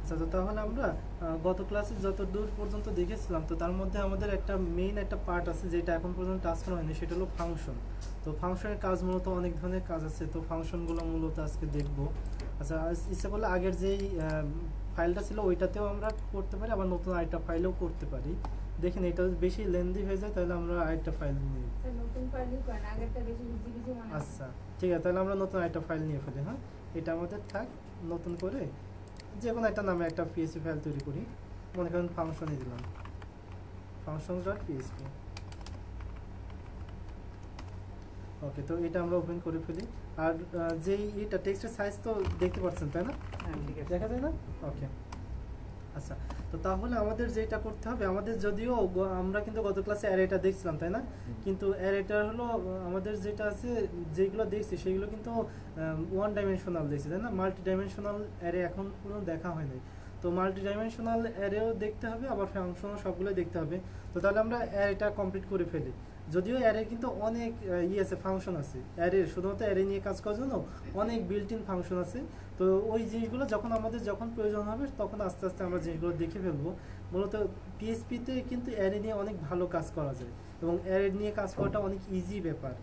আচ্ছা, তো তাহলে আমরা গত ক্লাসে যত দূর পর্যন্ত দেখেছিলাম, তো তার মধ্যে আমাদের একটা মেইন একটা পার্ট আছে যেটা এখন পর্যন্ত টাচ করা হয়নি, সেটা হলো ফাংশন। তো ফাংশনের কাজ মূলত অনেক ধরনের কাজ আছে, তো ফাংশনগুলো মূলত আজকে দেখব। আচ্ছা, ইচ্ছা করলে আগের যেই ফাইলটা ছিল ওইটাতেও আমরা করতে পারি, আবার নতুন আরেকটা ফাইলেও করতে পারি। দেখেন এটা বেশি লেন্দি হয়ে যায়, তাহলে আমরা আরেকটা ফাইল নিই। আচ্ছা ঠিক আছে, তাহলে আমরা নতুন আরেকটা ফাইল নিয়ে ফেলি। হ্যাঁ, এটা আমাদের থাক, নতুন করে যে কোনো একটা নামে একটা পিএসপি ফাইল তৈরি করি। মনে করেন ফাংশনে দিলাম functions.php। ওকে, তো এটা আমরা ওপেন করে ফেলি। আর যেই এটা টেক্সটের সাইজ তো দেখতে পাচ্ছেন, তাই না? দেখা যায় না? ওকে, আচ্ছা। তো তাহলে আমাদের যেটা করতে হবে, আমাদের যদিও আমরা কিন্তু গত ক্লাসে অ্যারেটা দেখছিলাম, তাই না? কিন্তু অ্যারেটা হলো আমাদের যেটা আছে, যেগুলো দেখছি সেগুলো কিন্তু ওয়ান ডাইমেনশনাল দেখছি, তাই না? মাল্টি ডাইমেনশনাল অ্যারে এখন পর্যন্ত দেখা হয় নাই। তো মাল্টি ডাইমেনশনাল অ্যারেও দেখতে হবে, আবার ফাংশনও সবগুলোই দেখতে হবে। তো তাহলে আমরা অ্যারেটা কমপ্লিট করে ফেলি। যদিও অ্যারে কিন্তু অনেক আছে, ফাংশন আছে অ্যারের, শুধুমাত্র অ্যারে নিয়ে কাজ করার জন্য অনেক বিল্ট ইন ফাংশন আছে। তো ওই জিনিসগুলো আমাদের যখন প্রয়োজন হবে তখন আস্তে আস্তে আমরা জিনিসগুলো দেখে ফেলবো। মূলত পিএসপিতে কিন্তু অ্যারে নিয়ে অনেক ভালো কাজ করা যায়, এবং অ্যারে নিয়ে কাজ করাটা অনেক ইজি ব্যাপার।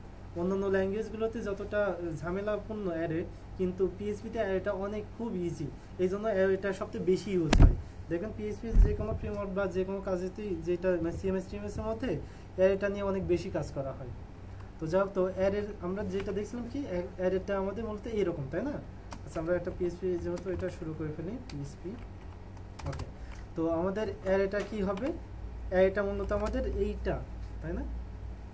অন্যান্য ল্যাঙ্গুয়েজগুলোতে যতটা ঝামেলাপূর্ণ অ্যারে, কিন্তু পিএসপিতে অ্যারেটা অনেক খুব ইজি। এই জন্য অ্যারেটা সবচেয়ে বেশি ইউজ হয়। দেখেন পিএসপি যে কোনো ফ্রেমওয়ার্ক বা যে কোনো কাজেতেই, যেটা সিএমএস এর মধ্যে অ্যারেটা নিয়ে অনেক বেশি কাজ করা হয়। তো যাই হোক, তো অ্যারের আমরা যেটা দেখছিলাম কি, অ্যারেটা আমাদের মূলত এরকম, তাই না? আচ্ছা, আমরা একটা পিএসপি যেহেতু এটা শুরু করে ফেলি, পিএসপি। ওকে, তো আমাদের অ্যারেটা কি হবে? অ্যারেটা মূলত আমাদের এইটা, তাই না?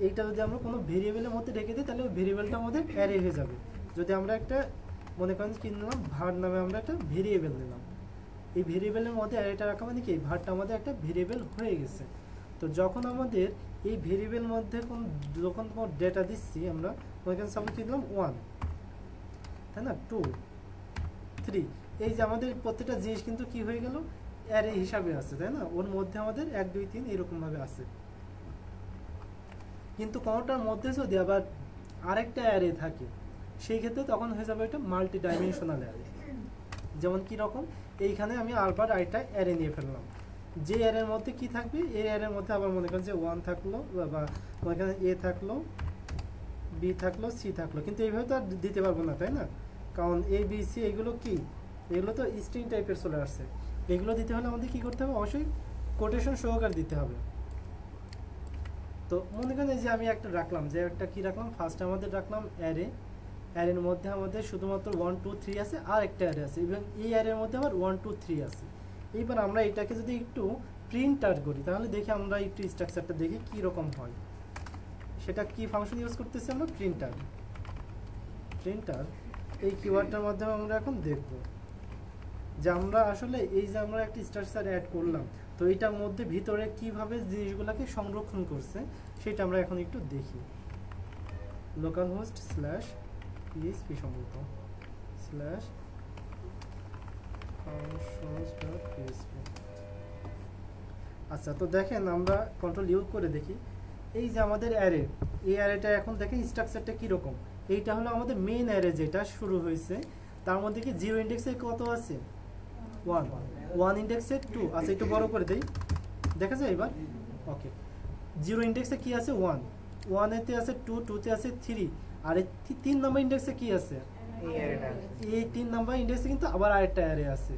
এইটা যদি আমরা কোনো ভেরিয়েবলের মধ্যে রেখে দিই, তাহলে ওই ভেরিয়েবলটা আমাদের অ্যারে হয়ে যাবে। যদি আমরা একটা মনে করেন কি নিলাম, ভার নামে আমরা একটা ভেরিয়েবল নিলাম, এই ভেরিয়েবলের মধ্যে অ্যারেটা রাখা মানে কি, এই ভারটা আমাদের একটা ভেরিয়েবল হয়ে গেছে। তো যখন আমাদের এই ভেরিয়েবল মধ্যে যখন কোনো ডেটা দিচ্ছি, আমরা মনে করেন সাপোজ কি দিলাম 1, তাই না, 2, 3, এই যে আমাদের প্রত্যেকটা জিনিস কিন্তু কি হয়ে গেল, অ্যারে হিসাবে আছে, তাই না? ওর মধ্যে আমাদের 1 2 3 এরকম ভাবে আছে। কিন্তু কোনোটার মধ্যে যদি আবার আরেকটা অ্যারে থাকে, সেই ক্ষেত্রে তখন হয়ে যাবে এটা মাল্টি ডাইমেনশনাল অ্যারে। যেমন কি রকম, এইখানে আমি আবার আরেকটা অ্যারে নিয়ে ফেললাম, যে অ্যারের মধ্যে কি থাকবে, এই অ্যারের মধ্যে আবার মনে করেন যে 1 থাকলো, বা মনে করেন এ থাকলো, বি থাকলো, সি থাকলো। কিন্তু এইভাবে তো আর দিতে পারবো না, তাই না? কারণ এ বি সি এগুলো কি, এগুলো তো স্ট্রিং টাইপের চলে আসছে। এগুলো দিতে হলে আমাদের কি করতে হবে, অবশ্যই কোটেশন সহকারে দিতে হবে। তো মনে করেন যে আমি একটা রাখলাম, যে একটা কি রাখলাম, ফার্স্ট আমাদের রাখলাম অ্যারে। অ্যারের মধ্যে আমাদের শুধুমাত্র 1 2 3 আছে, আর একটা অ্যারে আছে, এবং এই অ্যারের মধ্যে আবার 1 2 3 আছে। এইবার আমরা এটাকে যদি একটু প্রিন্ট আউট করি, তাহলে দেখি আমরা একটু স্ট্রাকচারটা দেখি কি রকম হয়। সেটা কি ফাংশন ইউজ করতেছি আমরা, প্রিন্টার। এই কিওয়ার্ডটার মাধ্যমে আমরা এখন দেখব যে আমরা আসলে এই যে আমরা একটা স্ট্রাকচার অ্যাড করলাম, তো এটার মধ্যে ভিতরে কিভাবে জিনিসগুলোকে সংরক্ষণ করছে সেটা আমরা এখন একটু দেখি। localhost/php সম্ভবত /functions.php। আচ্ছা, তো দেখেন আমরা কন্ট্রোল ইউ করে দেখি, এই যে আমাদের অ্যারে, এই অ্যারেটা এখন দেখেন স্ট্রাকচারটা কীরকম। এইটা হলো আমাদের মেইন অ্যারে যেটা শুরু হয়েছে, তার মধ্যে কি 0 ইন্ডেক্সে কত আছে, 1, 1 ইন্ডেক্সে 2 আছে। একটু বড় করে দেই, দেখা যায় এবার? ওকে, 0 ইন্ডেক্সে কি আছে, 1, 1 এতে আছে 2, 2 তে আছে 3, আর এই 3 নাম্বার ইন্ডেক্সে কি আছে, এই 3 নাম্বার ইন্ডেক্সে কিন্তু আবার আরেকটা অ্যারে আছে।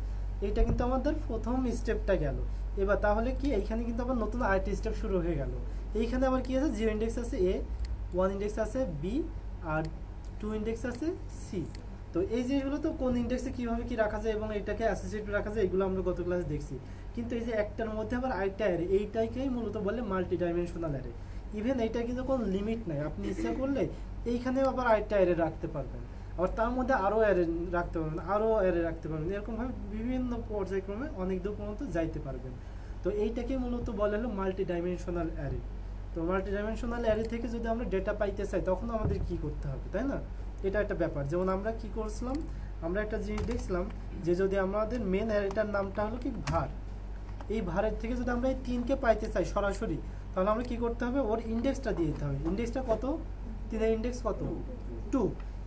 এইটা কিন্তু আমাদের প্রথম স্টেপটা গেল। এবার তাহলে কি, এইখানে কিন্তু আবার নতুন আরেকটা স্টেপ শুরু হয়ে গেল। এইখানে আবার কি আছে, 0 ইন্ডেক্স আছে এ, 1 ইন্ডেক্স আছে বি, আর 2 ইন্ডেক্স আছে সি। তো এই জিনিসগুলো তো কোন ইন্ডেক্সে কিভাবে কি রাখা যায় এবং এটাকে অ্যাসোসিয়েট রাখা যায়, এগুলো আমরা গত ক্লাসে দেখছি। কিন্তু এই যে একটার মধ্যে আবার আরেকটা অ্যারে, এইটাকেই মূলত বলে মাল্টি ডাইমেনশনাল অ্যারে। ইভেন এইটা কিন্তু কোনো লিমিট নাই, আপনি ইচ্ছা করলে এইখানেও আবার আরেকটা অ্যারে রাখতে পারবেন, আবার তার মধ্যে আরও অ্যারে রাখতে পারবেন, আরও অ্যারে রাখতে পারবেন, এরকমভাবে বিভিন্ন পর্যায়ক্রমে অনেক দূর পর্যন্ত যাইতে পারবেন। তো এইটাকে মূলত বলা হলো মাল্টি ডাইমেনশনাল অ্যারে। তো মাল্টি ডাইমেনশনাল অ্যারে থেকে যদি আমরা ডেটা পাইতে চাই, তখন আমাদের কি করতে হবে, তাই না? এটা একটা ব্যাপার। যেমন আমরা কি করছিলাম, আমরা একটা জিনিস দেখছিলাম যে যদি আমাদের মেন অ্যারেটার নামটা হলো কি ভার, এই ভারের থেকে যদি আমরা এই 3কে পাইতে চাই সরাসরি, তাহলে আমরা কি করতে হবে, ওর ইন্ডেক্সটা দিয়ে দিতে হবে। ইন্ডেক্সটা কত, 3 এর ইন্ডেক্স কত, 2।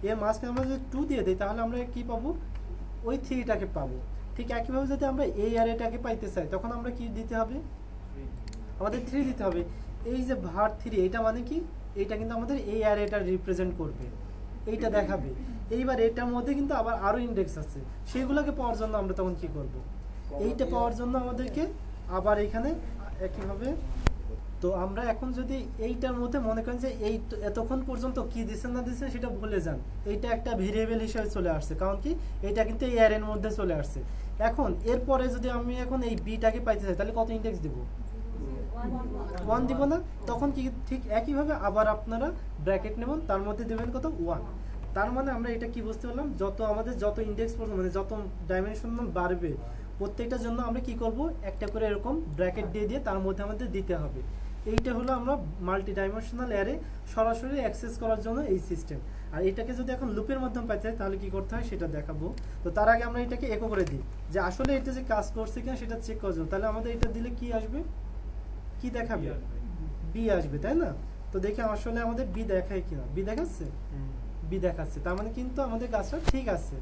এর মাঝখানে আমরা যদি 2 দিয়ে দিই, তাহলে আমরা কি পাবো, ওই 3টাকে পাবো। ঠিক একইভাবে যদি আমরা এই অ্যারেটাকে পাইতে চাই তখন আমরা কি দিতে হবে, আমাদের 3 দিতে হবে। এই যে var 3 এটা মানে কি, এটা কিন্তু আমাদের এই অ্যারেটা রিপ্রেজেন্ট করবে, এইটা দেখাবে। এইবার এটার মধ্যে কিন্তু আবার আরো ইন্ডেক্স আছে, সেগুলোকে পাওয়ার জন্য আমরা তখন কি করব, এইটা পাওয়ার জন্য আমাদেরকে আবার এখানে একইভাবে। তো আমরা এখন যদি এইটার মধ্যে মনে করেন যে এই এতক্ষণ পর্যন্ত কি দিচ্ছেন না দিচ্ছেন সেটা ভুলে যান, এইটা একটা ভেরিয়েবল হিসেবে চলে আসছে, কারণ কি এটা কিন্তু এই অ্যারের মধ্যে চলে আসছে। এখন এরপরে যদি আমি এখন এই বিটাকে পাইতে চাই তাহলে কত ইন্ডেক্স দিব, 1 দিব না, তখন কি ঠিক একইভাবে আবার আপনারা ব্র্যাকেট নেবেন, তার মধ্যে দেবেন কত 1। তার মানে আমরা এটা কি বুঝতে পারলাম, যত আমাদের যত ইন্ডেক্স মানে যত ডাইমেনশন বাড়বে প্রত্যেকটার জন্য আমরা কি করব, একটা করে এরকম ব্র্যাকেট দিয়ে দিয়ে তার মধ্যে আমাদের দিতে হবে। এইটা হলো আমরা মাল্টি ডাইমেনশনাল অ্যারে সরাসরি অ্যাক্সেস করার জন্য এই সিস্টেম। আর এটাকে যদি এখন লুপের মাধ্যমে পাইতে হয় তাহলে কি করতে হয় সেটা দেখাবো। তো তার আগে আমরা এটাকে ইকো করে দিই যে আসলে এটা যে কাজ করছে কিনা সেটা চেক করার জন্য। তাহলে আমাদের এটা দিলে কি আসবে, কি দেখাবে, বি আসবে, তাই না? তো দেখি আসলে আমাদের বি দেখায় কিনা, বি দেখাচ্ছে, বি দেখাচ্ছে, তার মানে কিন্তু আমাদের কাজটা ঠিক আছে।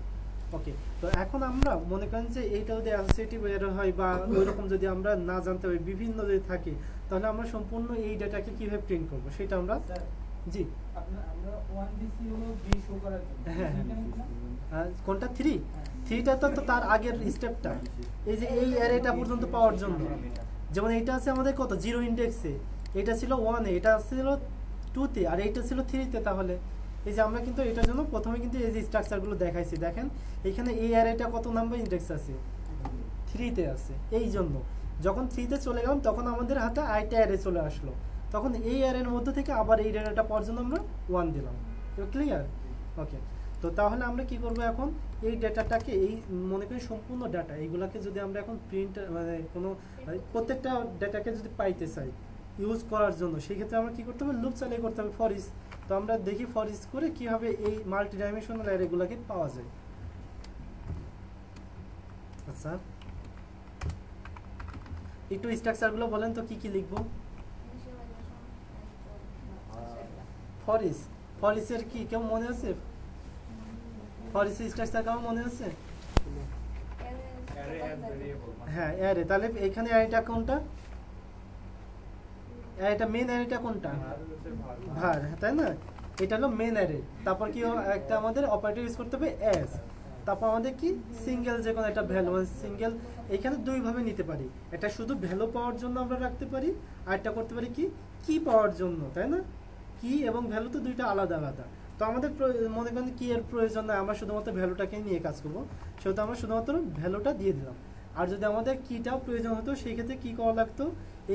ওকে, তো এখন আমরা মনে করেন যে এইটা যদি অ্যাসোসিয়েটিভ এরর হয় বা ওইরকম যদি আমরা না জানতে পারি, বিভিন্ন যদি থাকে, তাহলে আমরা সম্পূর্ণ এই ডেটাকে কিভাবে প্রিন্ট করব সেটা আমরা, জি আমরা 1 দিছি হলো b শো করার জন্য। হ্যাঁ, কোনটা 3, 3টা তো তার আগের স্টেপটা, এই যে এই অ্যারেটা পর্যন্ত পাওয়ার জন্য। যেমন এটা আছে আমাদের কত 0 ইন্ডেক্সে, এটা ছিল 1 এ, এটা ছিল 2 তে, আর এইটা ছিল 3 তে। তাহলে এই যে আমরা কিন্তু এটার জন্য প্রথমে কিন্তু এই যে স্ট্রাকচারগুলো দেখাইছি, দেখেন এখানে এই অ্যারেটা কত নাম্বার ইন্ডেক্স আছে, 3 তে আছে। এই জন্য যখন 3 তে চলে গেলাম তখন আমাদের হাতে আরেকটা অ্যারে চলে আসলো, তখন এই অ্যারের মধ্যে থেকে আবার এই ডেটাটা পাওয়ার জন্য আমরা 1 দিলাম। ক্লিয়ার? ওকে, তো তাহলে আমরা কি করব এখন, এই ডেটাটাকে এই মনে করি সম্পূর্ণ ডাটা এইগুলাকে যদি আমরা এখন প্রিন্ট মানে কোনো প্রত্যেকটা ডেটাকে যদি পাইতে চাই ইউজ করার জন্য, সেই ক্ষেত্রে আমরা কি করতে হবে, লুপ চালিয়ে করতে হবে ফর ইচ। তো আমরা দেখি ফর ইচ করে কিভাবে এই মাল্টি ডাইমেনশনাল অ্যারেগুলোকে পাওয়া যায়। আচ্ছা, একটু স্ট্রাকচারগুলো বলেন তো কি কি লিখবো। ফর ইচ, ফর ইচের কি কেউ মনে আছে, ফর ইচ স্ট্রাকচার কেউ মনে আছে? হ্যাঁ, অ্যারে। তাহলে এখানে অ্যারেটা কোনটা, অ্যারেটা মেন অ্যারেটা কোনটা, var, তাই না? এটা হলো মেন অ্যারে। তারপর কি একটা আমাদের অপারেটর ইউজ করতে হবে অ্যাজ, তারপর আমাদের কি সিঙ্গেল যে কোনো একটা ভ্যালু, মানে সিঙ্গেল এখানে দুই ভাবে নিতে পারি, এটা শুধু ভ্যালু পাওয়ার জন্য আমরা রাখতে পারি, আর একটা করতে পারি কি কি পাওয়ার জন্য, তাই না? কি এবং ভ্যালু তো দুইটা আলাদা আলাদা। তো আমাদের মনে করেন কি এর প্রয়োজন নয়, আমরা শুধুমাত্র ভ্যালুটাকে নিয়ে কাজ করবো, সেহেতু আমরা শুধুমাত্র ভ্যালুটা দিয়ে দিলাম। আর যদি আমাদের কিটাও প্রয়োজন হতো সেই ক্ষেত্রে কি করা লাগতো,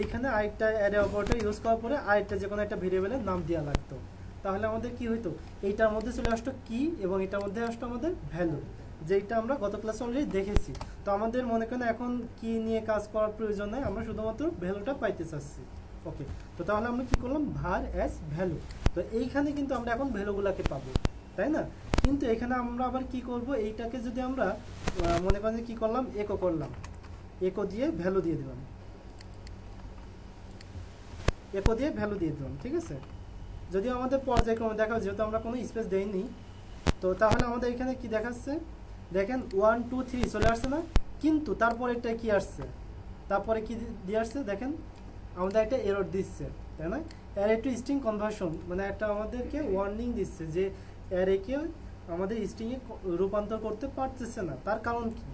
এইখানে আরেকটা অ্যারে অপারেটর ইউজ করার পরে আরেকটা যে কোনো একটা ভেরিয়েবলের নাম দেওয়া লাগতো। তাহলে আমাদের কি হইতো, এইটার মধ্যে চলে আসতো কি এবং এটার মধ্যে আসতো আমাদের ভ্যালু, যেটা আমরা গত ক্লাসে অলরেডি দেখেছি। তো আমাদের মনে করেন এখন কি নিয়ে কাজ করার প্রয়োজন নাই, আমরা শুধুমাত্র ভ্যালুটা পাইতে চাচ্ছি। ওকে, তো তাহলে আমরা কি করলাম, var as ভ্যালু। তো এইখানে কিন্তু আমরা এখন ভ্যালুগুলোকে পাবো, তাই না? কিন্তু এখানে আমরা আবার কি করব, এইটাকে যদি আমরা মনে করেন কি করলাম, একো করলাম, একো দিয়ে ভ্যালু দিয়ে দিলাম, একো দিয়ে ভ্যালু দিয়ে দিলাম, ঠিক আছে? যদিও আমাদের পর্যায়ক্রমে দেখাও, যেহেতু আমরা কোনো স্পেস দেইনি, তো তাহলে আমাদের এখানে কি দেখাচ্ছে, দেখেন 1 2 3 চলে আসছে না? কিন্তু তারপরে এটা কি আসছে, তারপরে কি দিয়ে আসছে দেখেন, আমাদের একটা এরর দিচ্ছে, তাই না? অ্যারে টু স্ট্রিং কনভার্সন, মানে একটা আমাদেরকে ওয়ার্নিং দিচ্ছে যে অ্যারেকে আমাদের স্ট্রিংয়ে রূপান্তর করতে পারতেছে না। তার কারণ কি,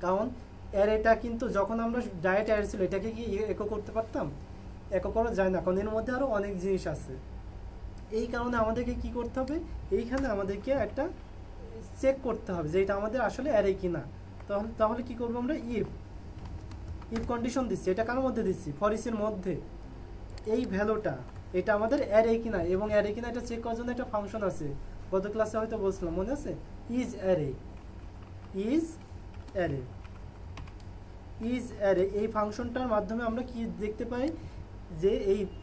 কারণ অ্যারেটা কিন্তু যখন আমরা ডাইরেক্ট অ্যারে ছিল এটাকে কি একো করতে পারতাম, একো করা যায় না, কারণ এর মধ্যে আরও অনেক জিনিস আছে। এই কারণে আমাদেরকে কি করতে হবে, এইখানে আমাদেরকে একটা চেক করতে হবে যে এটা আমাদের আসলে অ্যারে কিনা। তাহলে কি করবো আমরা, ইফ কন্ডিশন দিচ্ছি, এটা কার মধ্যে দিচ্ছি, ফর ইচ এর মধ্যে, এই ভ্যালুটা এটা আমাদের অ্যারে কিনা, এবং অ্যারে কিনা এটা চেক করার জন্য একটা ফাংশন আছে, গত ক্লাসে হয়তো বলছিলাম, মনে আছে? Is array, is array, is array. এই ফাংশনটার মাধ্যমে আমরা কি দেখতে পাই যে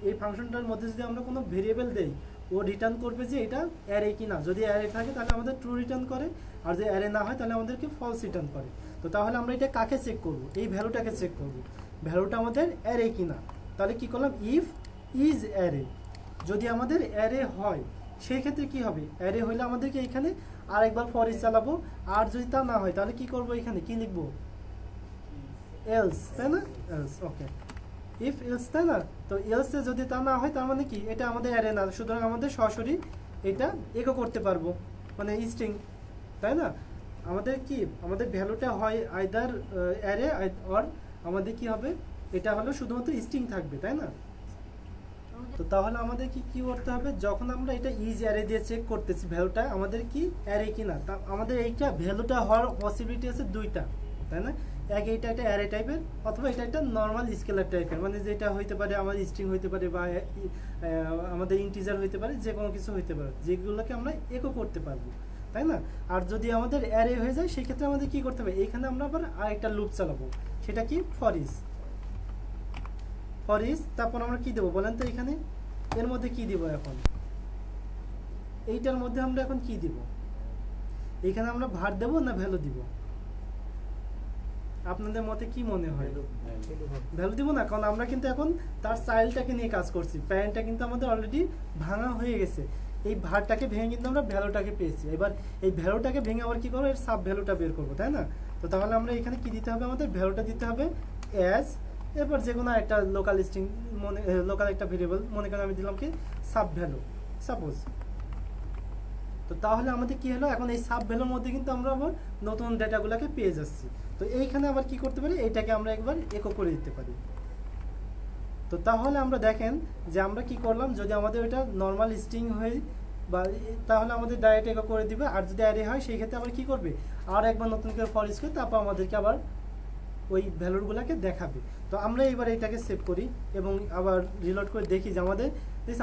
এই ফাংশনটার মধ্যে যদি আমরা কোনো ভেরিয়েবল দেই, ও রিটার্ন করবে যে এটা অ্যারে কিনা। যদি অ্যারে থাকে তাহলে আমাদের ট্রু রিটার্ন করে, আর যদি অ্যারে না হয় তাহলে আমাদেরকে ফলস রিটার্ন করে। তো তাহলে আমরা এটা কাকে চেক করব, এই ভ্যালুটাকে চেক করব, ভ্যালুটা আমাদের অ্যারে কিনা। তাহলে কি করলাম, ইফ ইজ অ্যারে, যদি আমাদের অ্যারে হয় সেই ক্ষেত্রে কি হবে, অ্যারে হইলে আমাদেরকে এখানে আরেকবার ফর ইচ চালাবো। আর যদি তা না হয় তাহলে কি করব, এখানে কি লিখবো, এলস, তাই না, এলস। ওকে, ইফ এলস, তাই না। তো এলসে যদি তা না হয় তার মানে কি, এটা আমাদের অ্যারে না, সুতরাং আমাদের সরাসরি এটা ইকো করতে পারবো, মানে স্ট্রিং, তাই না। আমাদের কি, আমাদের ভ্যালুটা হয় আইদার অ্যারে অর আমাদের কি হবে, এটা হলো শুধুমাত্র স্ট্রিং থাকবে, তাই না। তো তাহলে আমাদের কি কি করতে হবে, যখন আমরা এটা ইজ অ্যারে দিয়ে চেক করতেছি ভ্যালুটা আমাদের কি অ্যারে কিনা, তা আমাদের এইটা ভ্যালুটা হওয়ার পসিবিলিটি আছে দুইটা, তাই না। এক, এইটা একটা অ্যারে টাইপের, অথবা এটা একটা নর্মাল স্কেলার টাইপের, মানে যেটা হইতে পারে আমাদের স্ট্রিং হইতে পারে বা আমাদের ইন্টিজার হইতে পারে, যে কোনো কিছু হইতে পারে, যেগুলোকে আমরা একো করতে পারবো, তাই না। আর যদি আমাদের অ্যারে হয়ে যায় সেই ক্ষেত্রে আমাদের কি করতে হবে, এইখানে আমরা আবার আরেকটা লুপ চালাবো, সেটা কি ফর ইচ। ফর ইচ, তারপর আমরা কি দেবো বলেন তো, এখানে এর মধ্যে কি দিব, এখন এইটার মধ্যে আমরা এখন কি দিব, এখানে আমরা ভার দেব না ভ্যালু দিব, আপনাদের মতে কি মনে হয়, ভ্যালু দিব না, কারণ আমরা কিন্তু এখন তার চাইল্ডটাকে নিয়ে কাজ করছি, প্যারেন্টটা কিন্তু আমাদের অলরেডি ভাঙা হয়ে গেছে, এই ভারটাকে ভেঙে কিন্তু আমরা ভ্যালুটাকে পেয়েছি, এবার এই ভ্যালুটাকে ভেঙে আবার কি করবো, এর সাব ভ্যালুটা বের করবো, তাই না। তো তাহলে আমরা এখানে কি দিতে হবে, আমাদের ভ্যালুটা দিতে হবে অ্যাজ, এরপর যে কোনো একটা লোকাল স্ট্রিং, মনে লোকাল একটা ভেরিয়েবল, মনে করেন আমি দিলাম কি সাব ভ্যালু সাপোজ। তো তাহলে আমাদের কি হলো, এখন এই সাব ভ্যালুর মধ্যে কিন্তু আমরা আবার নতুন ডেটাগুলোকে পেয়ে যাচ্ছি। তো এইখানে আবার কি করতে পারি, এইটাকে আমরা একবার একো করে দিতে পারি। তো তাহলে আমরা দেখেন যে আমরা কি করলাম, যদি আমাদের ওটা নর্মাল স্ট্রিং হয় বা তাহলে আমাদের ডাইরেক্ট একো করে দিবে, আর যদি অ্যারে হয় সেই ক্ষেত্রে আবার কি করবে, আর একবার নতুন করে ফর ইচ করে তারপর আমাদেরকে আবার ওই ভ্যালুগুলোকে দেখাবে। তো আমরা এবার এটাকে সেভ করি এবং আবার রিলোড করে দেখি যে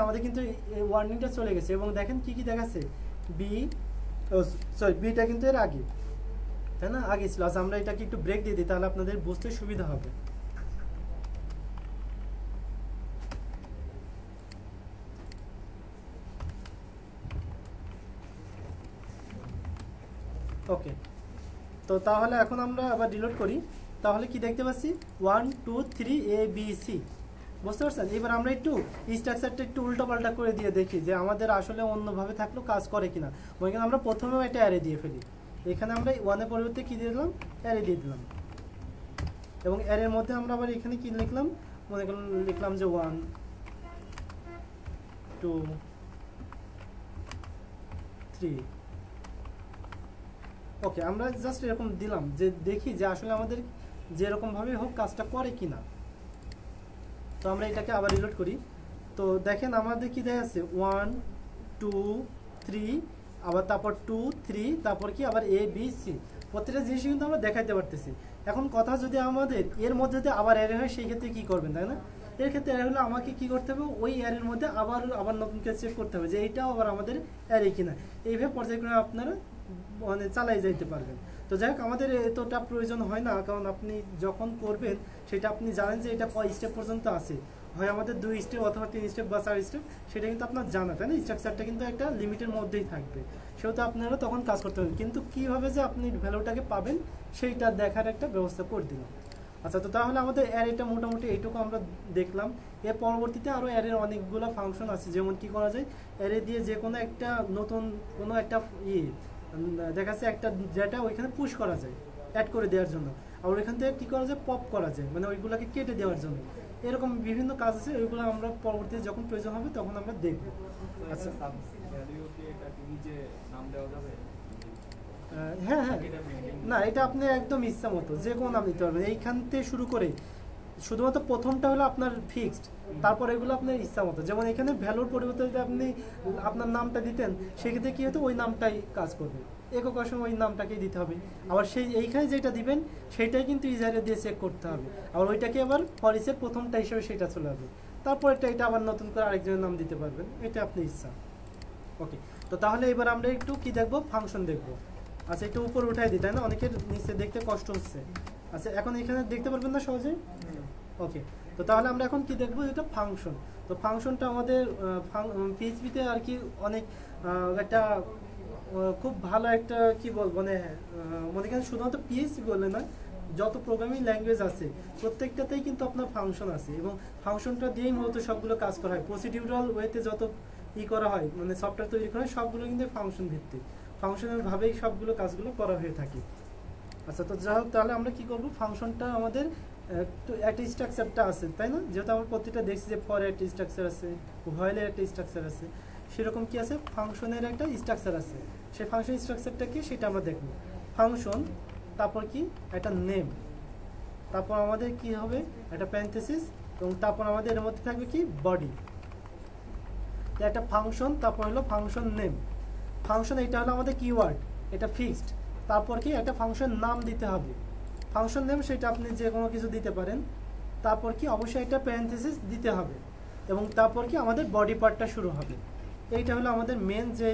আমাদের কিন্তু এই ওয়ার্নিংটা চলে গেছে, এবং দেখেন কি কি দেখাচ্ছে, বি, সরি বিটা কিন্তু এর আগে, তাই না, আগে ছিল। আচ্ছা, আমরা এটাকে একটু ব্রেক দিয়ে দিই, তাহলে আপনাদের বুঝতে সুবিধা হবে। ওকে, তো তাহলে এখন আমরা আবার রিলোড করি, তাহলে কি দেখতে পাচ্ছি 1 2 3 ABC, বুঝতে পারছেন। এবার আমরা একটু স্ট্রাকচারটা একটু উল্টো পাল্টা করে দিয়ে দেখি যে আমাদের আসলে অন্যভাবে থাকলেও কাজ করে কিনা। ওইখানে আমরা প্রথমেও একটা অ্যারে দিয়ে ফেলি, এখানে আমরা 1 এর পরিবর্তে কি দিয়ে দিলাম, অ্যারে দিয়ে দিলাম, এবং অ্যারের মধ্যে আমরা আবার এখানে কি লিখলাম, মনে করলাম লিখলাম যে 1 2 3। ওকে, আমরা জাস্ট এরকম দিলাম যে দেখি যে আসলে আমাদের যেরকম ভাবে হোক কাজটা করে কিনা। তো আমরা এটাকে আবার রিলোড করি, তো দেখেন আমাদের কি দেখা যাচ্ছে 1 2 3, আবার তারপর 2 3, তারপর কি আবার A B C, প্রত্যেকটা জিনিস কিন্তু আমরা দেখাইতে পারতেছি। এখন কথা যদি আমাদের এর মধ্যে যদি আবার অ্যারে হয় সেই ক্ষেত্রে কি করবেন, তাই না। এর ক্ষেত্রে অ্যারে হলে আমাকে কি করতে হবে, ওই অ্যারের মধ্যে আবার নতুন করে চেক করতে হবে যে এইটাও আবার আমাদের অ্যারে কিনা। এইভাবে পর্যায়ক্রমে আপনারা মানে চালাই যাইতে পারবেন। তো যাই হোক, আমাদের এতটা প্রয়োজন হয় না, কারণ আপনি যখন করবেন সেটা আপনি জানেন যে এটা কয় স্টেপ পর্যন্ত আছে, হয় আমাদের 2 স্টেপ অথবা 3 স্টেপ বা 4 স্টেপ, সেটা কিন্তু আপনার জানা, তাই না। স্ট্রাকচারটা কিন্তু একটা লিমিটের মধ্যেই থাকবে, সেহেতু আপনারা তখন কাজ করতে পারবেন, কিন্তু কিভাবে যে আপনি ভ্যালুটাকে পাবেন সেইটা দেখার একটা ব্যবস্থা করে দিলাম। আচ্ছা, তো তাহলে আমাদের অ্যারেটা মোটামুটি এইটুকু আমরা দেখলাম। এর পরবর্তীতে আরও অ্যারের অনেকগুলো ফাংশন আছে, যেমন কি করা যায়, অ্যারে দিয়ে যে কোনো একটা নতুন কোনো একটা দেখা যাচ্ছে একটা ডেটা ওইখানে পুশ করা যায় অ্যাড করে দেওয়ার জন্য, আর ওইখান থেকে কী করা যায়, পপ করা যায়, মানে ওইগুলোকে কেটে দেওয়ার জন্য। এরকম বিভিন্ন কাজ আছে, ওইগুলো আমরা পরবর্তীতে যখন প্রয়োজন হবে তখন আমরা দেখব। আচ্ছা, হ্যাঁ হ্যাঁ, না এটা আপনি একদম ইচ্ছা মতো যে কোনো নাম দিতে পারবেন, এইখান থেকে শুরু করে শুধুমাত্র প্রথমটা হলো আপনার ফিক্সড, তারপর এগুলো আপনার ইচ্ছা মতো। যেমন এখানে ভ্যালুর পরিবর্তে যদি আপনি আপনার নামটা দিতেন সেক্ষেত্রে কী হতো, ওই নামটাই কাজ করবে, একক সময় ওই নামটাকেই দিতে হবে। আবার সেই এইখানে যেটা দিবেন সেইটাই কিন্তু ইজারে দিয়ে চেক করতে হবে, আবার ওইটাকে আবার ফরিসের প্রথমটা হিসেবে সেটা চলে আসবে, তারপর এটা আবার নতুন করে আরেকজনের নাম দিতে পারবেন, এটা আপনি ইচ্ছা। ওকে, তো তাহলে এবার আমরা একটু কি দেখবো, ফাংশন দেখবো। আচ্ছা, একটু উপর উঠাই দিই, তাই না, অনেকের নিচে দেখতে কষ্ট হচ্ছে। আচ্ছা, এখন এখানে দেখতে পারবেন না সহজে। ওকে, তো তাহলে আমরা এখন কি দেখবো, এটা ফাংশন। তো ফাংশনটা আমাদের পিএইচপিতে আর কি অনেক একটা খুব ভালো একটা কি বলবো, মানে মনে করেন শুধুমাত্র পিএইচপি বলে না, যত প্রোগ্রামিং ল্যাঙ্গুয়েজ আছে প্রত্যেকটাতেই কিন্তু আপনার ফাংশন আছে, এবং ফাংশনটা দিয়েই মূলত সবগুলো কাজ করা হয়। প্রসিডিউরাল ওয়েতে যত করা হয়, মানে সফটওয়্যার তৈরি করা হয় সবগুলো কিন্তু ফাংশন ভিত্তিক। ফাংশনাল ভাবেই সবগুলো কাজগুলো করা হয়ে থাকে। আচ্ছা, তো যাই হোক, তাহলে আমরা কি করব, ফাংশনটা আমাদের একটা স্ট্রাকচারটা আছে, তাই না? যেহেতু আমরা প্রত্যেকটা দেখছি যে ফর একটা স্ট্রাকচার আছে, হোয়াইলের একটা স্ট্রাকচার আছে, সেরকম কি আছে, ফাংশনের একটা স্ট্রাকচার আছে। সেই ফাংশন স্ট্রাকচারটা কি সেটা আমরা দেখব। ফাংশন, তারপর কি একটা নেম, তারপর আমাদের কি হবে একটা প্যারেনথেসিস, এবং তারপর আমাদের এর মধ্যে থাকবে কি বডি। তো একটা ফাংশন, তারপর হলো ফাংশন নেম। ফাংশন এটা হলো আমাদের কিওয়ার্ড, এটা ফিক্সড। তারপর কি একটা ফাংশন নাম দিতে হবে, ফাংশন নেম, সেটা আপনি যে কোনো কিছু দিতে পারেন। তারপর কি অবশ্যই একটা প্যারেনথেসিস দিতে হবে, এবং তারপর কি আমাদের বডি পার্টটা শুরু হবে। এইটা হলো আমাদের মেন যে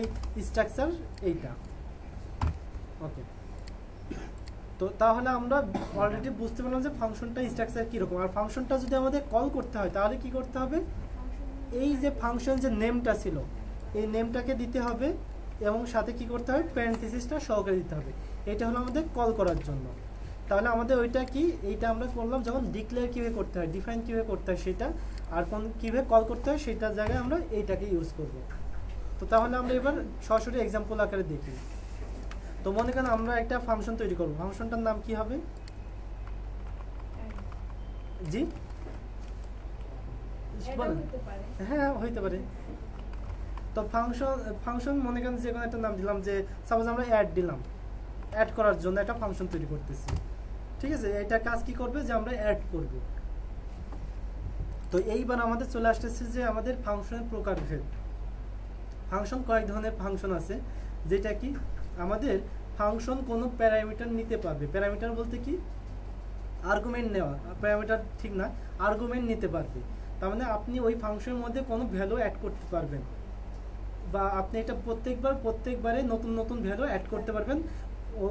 স্ট্রাকচার, এইটা। ওকে, তো তাহলে আমরা অলরেডি বুঝতে পারলাম যে ফাংশনটা স্ট্রাকচার কীরকম। আর ফাংশনটা যদি আমাদের কল করতে হয় তাহলে কি করতে হবে, এই যে ফাংশন যে নেমটা ছিল এই নেমটাকে দিতে হবে, এবং সাথে কি করতে হবে, প্যারেনথেসিসটা সহকারে দিতে হবে। এটা হলো আমাদের কল করার জন্য। তাহলে আমাদের ওইটা কি, এইটা আমরা করলাম যখন ডিক্লেয়ার কীভাবে করতে হয়, ডিফাইন কীভাবে করতে হয় সেটা, আর কোন কীভাবে কল করতে হয় সেটার জায়গায় আমরা এইটাকে ইউজ করব। তো তাহলে আমরা এবার সরাসরি এক্সাম্পল আকারে দেখি। তো মনে করেন আমরা একটা ফাংশন তৈরি করব, ফাংশনটার নাম কি হবে? জি বলেন। হ্যাঁ, হইতে পারে। তো ফাংশন মনে করেন যে কোনো একটা নাম দিলাম, যে সাপোজ আমরা অ্যাড দিলাম, অ্যাড করার জন্য একটা ফাংশন তৈরি করতেছি, ঠিক আছে? এটা কাজ কি করবে, যে আমরা অ্যাড করব। তো এইবার আমাদের চলে আসতেছে যে আমাদের ফাংশনের প্রকারভেদ। ফাংশন কয়েক ধরনের ফাংশন আছে, যেটা কি আমাদের ফাংশন কোনো প্যারামিটার নিতে পারবে। প্যারামিটার বলতে কি, আর্গুমেন্ট নেওয়া, প্যারামিটার ঠিক না, আর্গুমেন্ট নিতে পারবে। তার মানে আপনি ওই ফাংশনের মধ্যে কোনো ভ্যালু অ্যাড করতে পারবেন, বা আপনি এটা প্রত্যেকবারে নতুন নতুন ভ্যালু অ্যাড করতে পারবেন।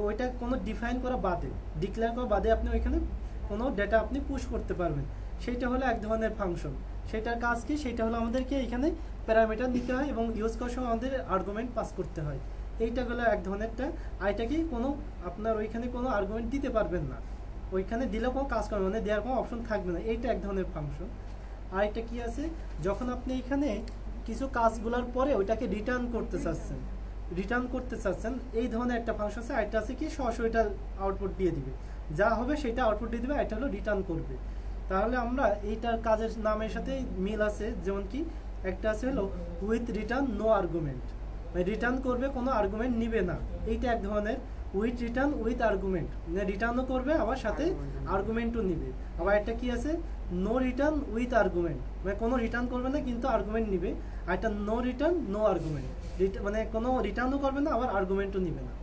ওইটা কোনো ডিফাইন করা বাদে, ডিক্লেয়ার করা বাদে আপনি ওইখানে কোনো ডেটা আপনি পুশ করতে পারবেন। সেইটা হলো এক ধরনের ফাংশন। সেটার কাজ কি, সেটা হলো আমাদেরকে এখানে প্যারামিটার নিতে হয় এবং ইউজ করার সময় আমাদের আর্গুমেন্ট পাস করতে হয়। এইটা হলো এক ধরনেরটা। আর এটা কি, কোনো আপনার ওইখানে কোনো আর্গুমেন্ট দিতে পারবেন না, ওইখানে দিলে কোনো কাজ করবে মানে দেওয়ার কোনো অপশন থাকবে না। এইটা এক ধরনের ফাংশন। আর একটা কি আছে, যখন আপনি এখানে কিছু কাজগুলোর পরে ওইটাকে রিটার্ন করতে চাচ্ছেন, এই ধরনের একটা ফাংশন আছে। আরেকটা আছে কি, সরাসরি এটা আউটপুট দিয়ে দিবে, যা হবে সেটা আউটপুট দিয়ে দিবে, এটা হলো রিটার্ন করবে। তাহলে আমরা এইটার কাজের নামের সাথে মিল আছে। যেমন কি একটা আছে হলো উইথ রিটার্ন নো আর্গুমেন্ট, মানে রিটার্ন করবে কোনো আর্গুমেন্ট নিবে না। এইটা এক ধরনের উইথ রিটার্ন উইথ আর্গুমেন্ট, মানে রিটার্নও করবে আবার সাথে আর্গুমেন্টও নিবে। আবার একটা কি আছে, নো রিটার্ন উইথ আর্গুমেন্ট, মানে কোনো রিটার্ন করবে না কিন্তু আর্গুমেন্ট নিবে। আর একটা নো রিটার্ন নো আর্গুমেন্ট, মানে কোনো রিটার্নও করবে না আবার আর্গুমেন্টও নিবে না।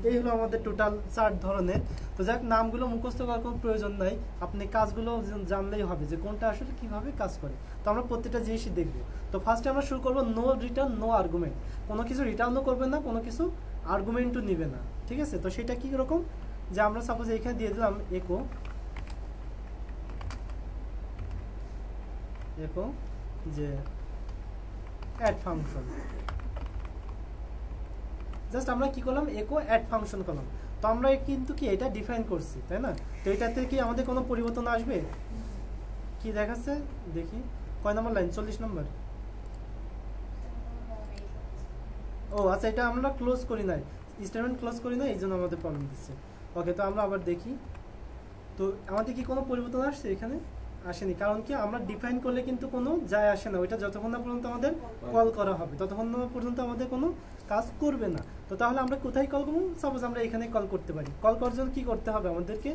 এই হলো আমাদের টোটাল 4 ধরনের। তো যাক, নামগুলো মুখস্থ করার কোনো প্রয়োজন নাই, আপনি কাজগুলো জানলেই হবে যে কোনটা আসলে কিভাবে কাজ করে। তো আমরা প্রত্যেকটা জিনিসই দেখবো। তো ফার্স্টে আমরা শুরু করবো নো রিটার্ন নো আর্গুমেন্ট, কোনো কিছু রিটার্নও করবে না, কোনো কিছু আর্গুমেন্টও নিবে না, ঠিক আছে? তো সেটা কি রকম, যে আমরা সাপোজ এখানে দিয়ে দিলাম একো যে অ্যাড ফাংশন। জাস্ট আমরা কি করলাম, একো অ্যাড ফাংশন করলাম। তো আমরা কিন্তু কি এটা ডিফাইন করছি, তাই না? তো এটাতে কি আমাদের কোনো পরিবর্তন আসবে? কি দেখাচ্ছে দেখি, কয় নম্বর লাইন? 40 নম্বর। ও আচ্ছা, এটা আমরা ক্লোজ করি নাই, স্টেটমেন্ট ক্লোজ করি না, এই জন্য আমাদের প্রবলেম দিচ্ছে। ওকে, তো আমরা আবার দেখি। তো আমাদের কি কোনো পরিবর্তন আসছে? এখানে আসেনি, কারণ কি আমরা ডিফাইন করলে কিন্তু কোনো যায় আসে না। ওইটা যতক্ষণ না পর্যন্ত আমাদের কল করা হবে ততক্ষণ না পর্যন্ত আমাদের কোনো কাজ করবে না। তো তাহলে আমরা কোথায় কল করবো? সাপোজ আমরা এখানে কল করতে পারি। কল করার জন্য কি করতে হবে আমাদেরকে?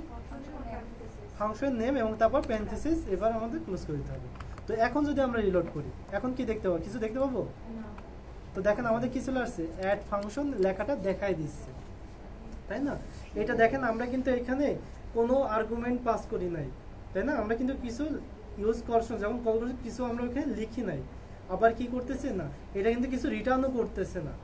ফাংশন নেম এবং তারপর প্যারেনথেসিস, এবার আমাদের ক্লোজ করে দিতে হবে। তো এখন যদি আমরা রিলোড করি, এখন কি দেখতে পাবো? কিছু দেখতে পাবো? তো দেখেন আমাদের কি চলে আসছে, অ্যাড ফাংশন লেখাটা দেখাই দিচ্ছে, তাই না? এটা দেখেন আমরা কিন্তু এখানে কোনো আর্গুমেন্ট পাস করি নাই, তাই না? আমরা কিন্তু কিছু ইউজ করছি, যখন কল করছি কিছু আমরা ওখানে লিখি নাই। আবার কি করতেছে না, এটা কিন্তু কিছু রিটার্নও করতেছে না,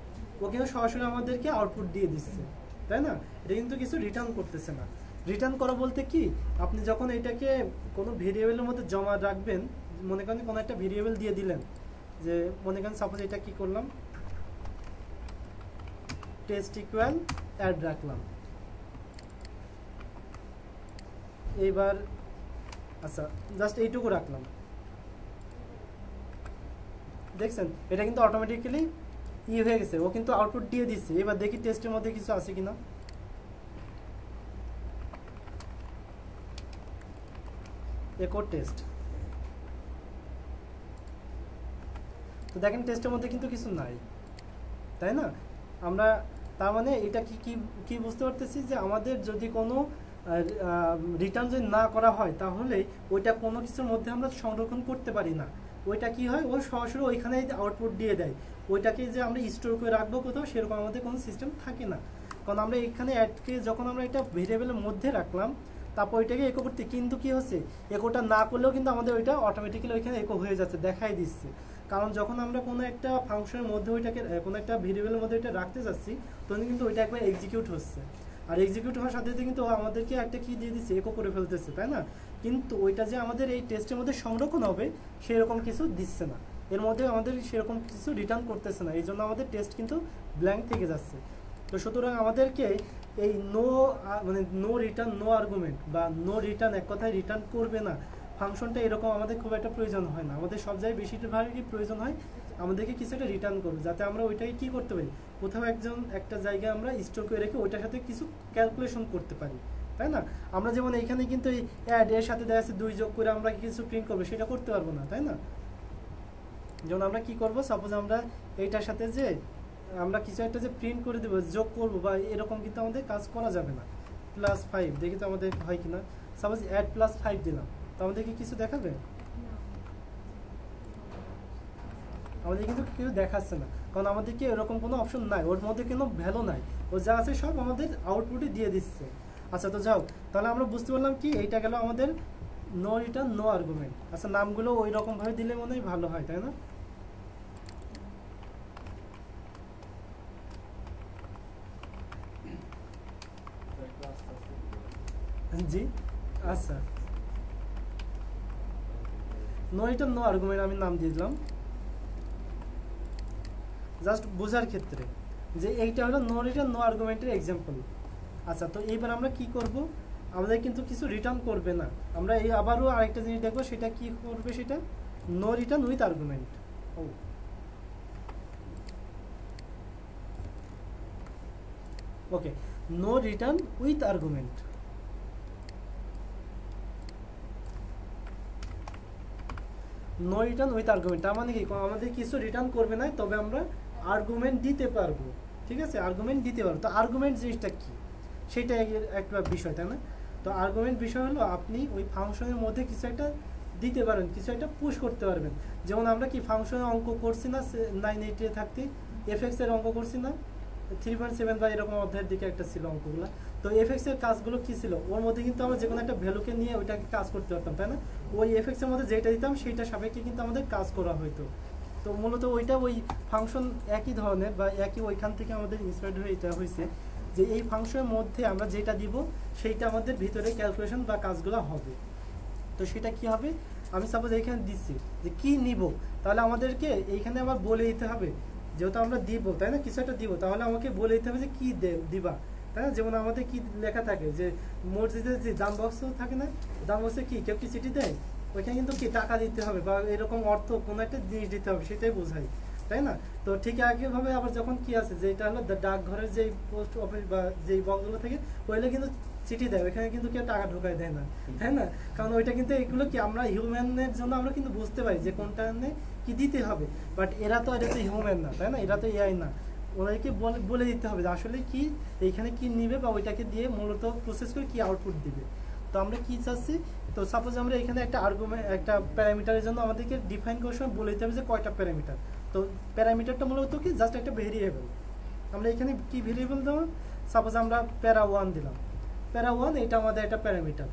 ও কিন্তু সরাসরি আমাদেরকে আউটপুট দিয়ে দিচ্ছে, তাই না? এটা কিন্তু কিছু রিটার্ন করতেছে না। রিটার্ন করা বলতে কি, আপনি যখন এটাকে কোনো ভেরিয়েবলের মধ্যে জমা রাখবেন, মনে করেন কোনো একটা ভেরিয়েবল দিয়ে দিলেন, যে মনে করেন সাপোজ এটা কি করলাম, টেস্ট ইকুয়াল অ্যাড রাখলাম। এইবার আচ্ছা জাস্ট এইটুকু রাখলাম, দেখছেন এটা কিন্তু অটোমেটিক্যালি হয়ে গেছে, ও কিন্তু আউটপুট দিয়ে দিচ্ছে। এবার দেখি টেস্টের মধ্যে কিছু আছে কিনা। একো টেস্ট, তো দেখেন টেস্টের মধ্যে কিন্তু কিছু নাই, তাই না? আমরা তার মানে এটা কি বুঝতে পারতেছি যে আমাদের যদি কোনো রিটার্ন যদি না করা হয় তাহলে ওইটা কোনো কিছুর মধ্যে আমরা সংরক্ষণ করতে পারি না। ওইটা কি হয়, ও সরাসরি ওইখানে আউটপুট দিয়ে দেয়। ওইটাকে যে আমরা স্টোর করে রাখবো কোথাও, সেরকম আমাদের কোনো সিস্টেম থাকে না। কারণ আমরা এখানে অ্যাডকে যখন আমরা এটা ভেরিয়েবলের মধ্যে রাখলাম, তারপর ওইটাকে একো করতে, কিন্তু কি হচ্ছে, একোটা না করলেও কিন্তু আমাদের ওইটা অটোমেটিক্যালি ওইখানে একো হয়ে যাচ্ছে, দেখাই দিচ্ছে। কারণ যখন আমরা কোনো একটা ফাংশনের মধ্যে ওইটাকে, কোনো একটা ভেরিয়েবলের মধ্যে এটা রাখতে যাচ্ছি, তখন কিন্তু ওইটা একবার এক্সিকিউট হচ্ছে। আর এক্সিকিউট হওয়ার সাথে সাথে কিন্তু আমাদেরকে একটা কি দিয়ে দিচ্ছে, একো করে ফেলতেছে, তাই না? কিন্তু ওইটা যে আমাদের এই টেস্টের মধ্যে সংরক্ষণ হবে সেরকম কিছু দিচ্ছে না, এর মধ্যে আমাদের সেরকম কিছু রিটার্ন করতেছে না। এই জন্য আমাদের টেস্ট কিন্তু ব্ল্যাঙ্ক থেকে যাচ্ছে। তো সুতরাং আমাদেরকে এই নো রিটার্ন নো আর্গুমেন্ট বা নো রিটার্ন, এক কথায় রিটার্ন করবে না ফাংশনটা, এরকম আমাদের খুব একটা প্রয়োজন হয় না। আমাদের সব জায়গায় বেশিরভাগই কি প্রয়োজন হয়, আমাদেরকে কিছু একটা রিটার্ন করবে, যাতে আমরা ওইটাকে কি করতে পারি, কোথাও একটা জায়গায় আমরা স্টোর করে রেখে ওইটার সাথে কিছু ক্যালকুলেশন করতে পারি, তাই না? আমরা যেমন এইখানে কিন্তু এই অ্যাড এর সাথে দেখা যাচ্ছে 2 যোগ করে আমরা কিছু প্রিন্ট করবো, সেটা করতে পারবো না, তাই না? যেমন আমরা কি করব, সাপোজ আমরা এইটার সাথে যে আমরা কিছু একটা যে প্রিন্ট করে দেবো, যোগ করব বা এরকম, কিন্তু আমাদের কাজ করা যাবে না। +5 দেখি তো আমাদের হয় কিনা। সাপোজ অ্যাড +5 দিলাম, তো আমাদের কি কিছু দেখাবে? আমাদের কিন্তু কিছু দেখাচ্ছে না, কারণ আমাদের কি এরকম কোনো অপশন নাই, ওর মধ্যে কোনো ভ্যালু নাই, ও যা আছে সব আমাদের আউটপুটে দিয়ে দিচ্ছে। আচ্ছা, তো যাও, তাহলে আমরা বুঝতে পারলাম কি, এইটা গেল আমাদের নো রিটার্ন নো আর্গুমেন্ট। আচ্ছা, নামগুলো ওই রকম ভাবে দিলে মনে হয় ভালো হয়, তাই না? জি, আচ্ছা, নো রিটার্ন নো আর্গুমেন্ট আমি নাম দিয়ে দিলাম, জাস্ট বোঝার ক্ষেত্রে যে এইটা হলো নো রিটার্ন নো আর্গুমেন্টের এক্সাম্পল। আচ্ছা, তো এইবার আমরা কি করব, আমাদের কিন্তু কিছু রিটার্ন করবে না। আমরা এই আবারও আরেকটা জিনিস দেখবো, সেটা কি করবে, সেটা no return with argument. Okay, no return with argument. No return with argument, তার মানে কি, আমাদের কিছু রিটার্ন করবে না, তবে আমরা আর্গুমেন্ট দিতে পারবো। ঠিক আছে, আর্গুমেন্ট দিতে পারবো। তো আর্গুমেন্ট জিনিসটা কি, সেটা একটা বিষয়, তাই না? তো আর্গুমেন্ট বিষয় হলো আপনি ওই ফাংশনের মধ্যে কিছু একটা দিতে পারেন, কিছু একটা পুশ করতে পারবেন। যেমন আমরা কি ফাংশনের অঙ্ক করছি না 9-8 এ থাকতে, এফএক্স এর অঙ্ক করছি না 3.7 বা এরকম অধ্যায়ের দিকে একটা ছিল অঙ্কগুলো। তো এফএক্স এর কাজগুলো কি ছিল, ওর মধ্যে কিন্তু আমরা যে কোনো একটা ভ্যালুকে নিয়ে ওইটাকে কাজ করতে পারতাম, তাই না? ওই এফএক্স এর মধ্যে যেটা দিতাম সেইটা সাপেক্ষে কিন্তু আমাদের কাজ করা হতো। তো মূলত ওইটা ওই ফাংশন একই ধরনের বা একই, ওইখান থেকে আমাদের ইন্সপায়ার্ড হয়ে এটা হয়েছে যে এই ফাংশনের মধ্যে আমরা যেটা দিব সেইটা আমাদের ভিতরে ক্যালকুলেশন বা কাজগুলো হবে। তো সেটা কি হবে, আমি সাপোজ এইখানে দিচ্ছি যে কি নিব, তাহলে আমাদেরকে এইখানে আবার বলে দিতে হবে, যেহেতু আমরা দিব, তাই না, কিছু একটা দিব, তাহলে আমাকে বলে দিতে হবে যে কি দিবা, তাই না? যেমন আমাদের কি লেখা থাকে যে মসজিদে যে দাম বক্স থাকে না, দাম বক্সে কি কেউ কি চিঠি দেয়, ওইখানে কিন্তু কি টাকা দিতে হবে বা এরকম অর্থ কোনো একটা জিনিস দিতে হবে, সেটাই বোঝায়, তাই না? তো ঠিক একইভাবে আবার যখন কি আছে, যে এটা হলো ডাকঘরের যে পোস্ট অফিস বা যেই বক্সগুলো থেকে, ওইগুলো কিন্তু চিঠি দেয়, ওইখানে কিন্তু কেউ টাকা ঢোকায় দেয় না, তাই না? কারণ ওইটা কিন্তু এগুলো কি আমরা হিউম্যানের জন্য আমরা কিন্তু বুঝতে পারি যে কোনটা কি দিতে হবে, বাট এটা তো হিউম্যান না, তাই না? এরা তো এআই না, ওদেরকে বলে দিতে হবে যে আসলে কি এইখানে কি নিবে বা ওইটাকে দিয়ে মূলত প্রসেস করে কি আউটপুট দিবে। তো আমরা কি চাচ্ছি, তো সাপোজ আমরা এখানে একটা আর্গুমেন্ট, একটা প্যারামিটারের জন্য আমাদেরকে ডিফাইন করার সময় বলে দিতে হবে যে কয়টা প্যারামিটার। তো প্যারামিটারটা মূলত কি, জাস্ট একটা ভেরিয়েবল। আমরা এখানে কি ভেরিয়েবল দেবো, সাপোজ আমরা প্যারা1 দিলাম, প্যারা1 এটা আমাদের একটা প্যারামিটার।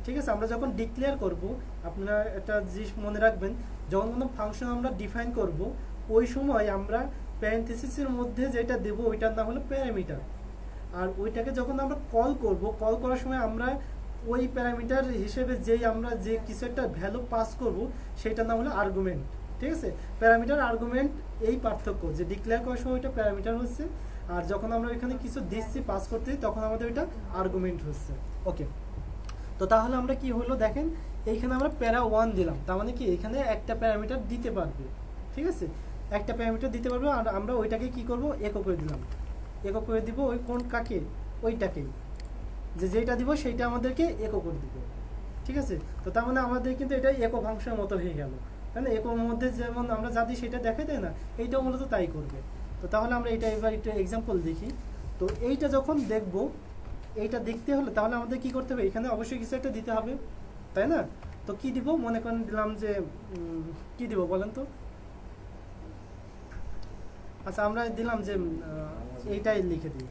ঠিক আছে, আমরা যখন ডিক্লেয়ার করব, আপনারা একটা জিনিস মনে রাখবেন, যখন কোনো ফাংশন আমরা ডিফাইন করব, ওই সময় আমরা প্যারেনথেসিসের মধ্যে যেটা দেব ওইটার নাম হলো প্যারামিটার। আর ওইটাকে যখন আমরা কল করব, কল করার সময় আমরা ওই প্যারামিটার হিসেবে যেই আমরা যে কিছু একটা ভ্যালু পাস করব, সেটার নাম হলো আর্গুমেন্ট। ঠিক আছে, প্যারামিটার আর্গুমেন্ট এই পার্থক্য, যে ডিক্লেয়ার করার সময় ওইটা প্যারামিটার হচ্ছে, আর যখন আমরা এখানে কিছু দিচ্ছি পাস করতে, তখন আমাদের ওইটা আর্গুমেন্ট হচ্ছে। ওকে, তো তাহলে আমরা কি হলো দেখেন, এইখানে আমরা প্যারা1 দিলাম, তার মানে কি এখানে একটা প্যারামিটার দিতে পারবে। ঠিক আছে, একটা প্যারামিটার দিতে পারবো, আর আমরা ওইটাকে কি করব, একক করে দিলাম, একক করে দিব ওই কোন কাকে, ওইটাকেই, যেটা দিব সেইটা আমাদেরকে একক করে দিব। ঠিক আছে, তো তার মানে আমাদের কিন্তু এটা একক ফাংশনের মতো হয়ে গেল, তাই না? একক মধ্যে যেমন আমরা যা দিই সেটা দেখাই, তাই না? এইটাও মূলত তাই করবে। তো তাহলে আমরা এটা এবার একটু এক্সাম্পল দেখি। তো এইটা যখন দেখব, এইটা দেখতে হলে তাহলে আমাদের কি করতে হবে, এখানে অবশ্যই কিছু একটা দিতে হবে, তাই না? তো কি দিব, মনে করেন দিলাম যে কি দিব বলেন তো? আচ্ছা আমরা দিলাম যে এইটাই লিখে দিই,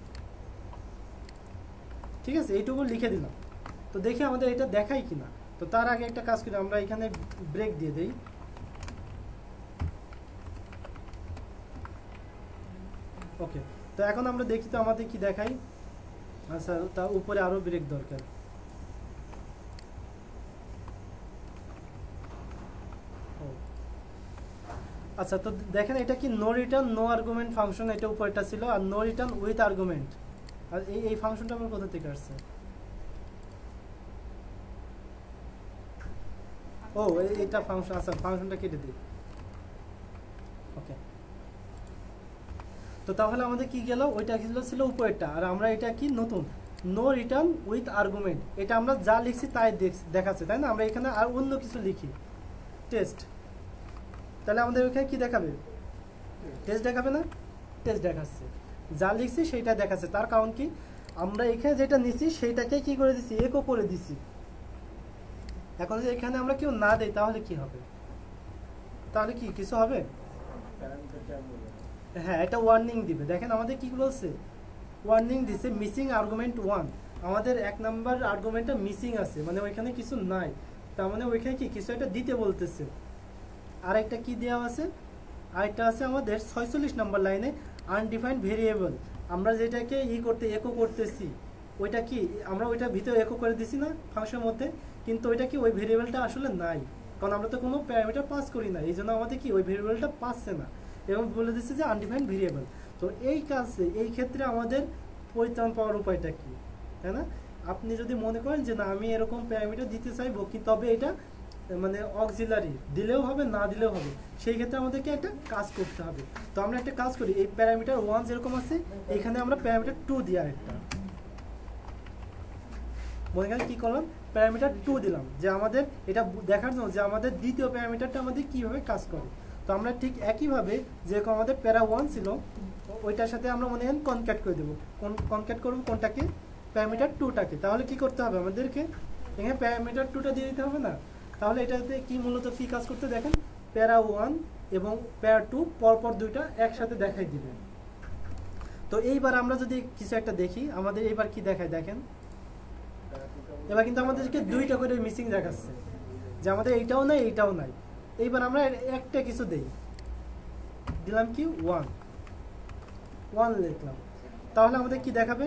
ঠিক আছে, এইটুকু লিখে দিলাম। তো দেখি আমাদের এটা দেখাই কিনা। তো তার আগে একটা কাজ করি, আমরা এখানে ব্রেক দিয়ে দেই। ওকে, তো এখন আমরা দেখি তো আমাদের কি দেখাই। আচ্ছা তার উপরে আরো ব্রেক দরকার। আচ্ছা তো দেখেন এটা কি no return no argument function, এটা উপরটা ছিল, আর নো রিটার্ন উইথ আর্গুমেন্ট, আর এই ফাংশনটা আমার কোথা থেকে আসছে? ও এইটা ফাংশন। আচ্ছা ফাংশনটা কেটে দিই। ওকে, তো তাহলে আমাদের কি গেল, ওইটা ছিল উপরেরটা, আর আমরা এটা কি নতুন নো রিটার্ন উইথ আর্গুমেন্ট, এটা আমরা যা লিখছি তাই দেখাচ্ছে, তাই না? আমরা এখানে আর অন্য কিছু লিখি টেস্ট, তাহলে আমাদের ওখানে কি দেখাবে, টেস্ট দেখাবে না? টেস্ট দেখাচ্ছে, যা লিখছি সেইটা দেখাচ্ছে। তার কারণ কি, আমরা এখানে যেটা নিছি সেইটাকে কি করে দিছি, একও করে দিছি। এখন যদি এখানে আমরা কেউ না দেই তাহলে কি হবে, তাহলে কি কিছু হবে? হ্যাঁ, এটা ওয়ার্নিং দিবে। দেখেন আমাদের কি বলছে, ওয়ার্নিং দিছে মিসিং আর্গুমেন্ট 1, আমাদের 1 নাম্বার আর্গুমেন্টটা মিসিং আছে, মানে ওইখানে কিছু নাই, তার মানে ওইখানে কি কিছু একটা দিতে বলতেছে। আরেকটা কি দেওয়া আছে, আরেকটা আছে আমাদের 46 নাম্বার লাইনে আনডিফাইন্ড ভেরিয়েবল, আমরা যেটাকে করতে একক করতেছি ওইটা কি আমরা ওইটা ভিতরে একক করে দিছি না ফাংশনের মধ্যে, কিন্তু ওইটা কি ওই ভেরিয়েবলটা আসলে নাই, কারণ আমরা তো কোনো প্যারামিটার পাস করি না, এই জন্য আমাদের কি ওই ভেরিয়েবলটা পাচ্ছে না, এবং বলে দিচ্ছে যে আনডিফাইন্ড ভেরিয়েবল। তো এই কাজে এই ক্ষেত্রে আমাদের পরিত্রাণ পাওয়ার উপায়টা কি, তাই না? আপনি যদি মনে করেন যে না আমি এরকম প্যারামিটার দিতে চাইবো কি, তবে এটা মানে অক্সিলারি দিলেও হবে না দিলেও হবে, সেই ক্ষেত্রে আমাদেরকে একটা কাজ করতে হবে। তো আমরা একটা কাজ করি, এই প্যারামিটার 1 যেরকম আছে এখানে আমরা প্যারামিটার 2 দিই, আরেকটা মনে করেন কি করলাম, প্যারামিটার 2 দিলাম, যে আমাদের এটা দেখার জন্য যে আমাদের দ্বিতীয় প্যারামিটারটা আমাদের কিভাবে কাজ করে। তো আমরা ঠিক একইভাবে যেরকম আমাদের প্যারা 1 ছিল ওইটার সাথে আমরা মনে করেন কনক্যাট করে দেবো, কনক্যাট করবো কোনটাকে, প্যারামিটার 2টাকে। তাহলে কি করতে হবে আমাদেরকে, এখানে প্যারামিটার 2টা দিয়ে দিতে হবে না? তাহলে এটাতে কি মূলত কি কাজ করতে, দেখেন প্যারা 1 এবং প্যারা 2 পরপর দুইটা একসাথে দেখাই দিবে। তো এইবার আমরা যদি কিছু একটা দেখি, আমাদের এইবার কি দেখায় দেখেন, এবার কিন্তু আমাদেরকে দুইটা করে মিসিং দেখাচ্ছে, যে আমাদের এইটাও নাই এইটাও নাই। এইবার আমরা একটা কিছু দেই, দিলাম কি 1 লিখলাম, তাহলে আমাদের কি দেখাবে,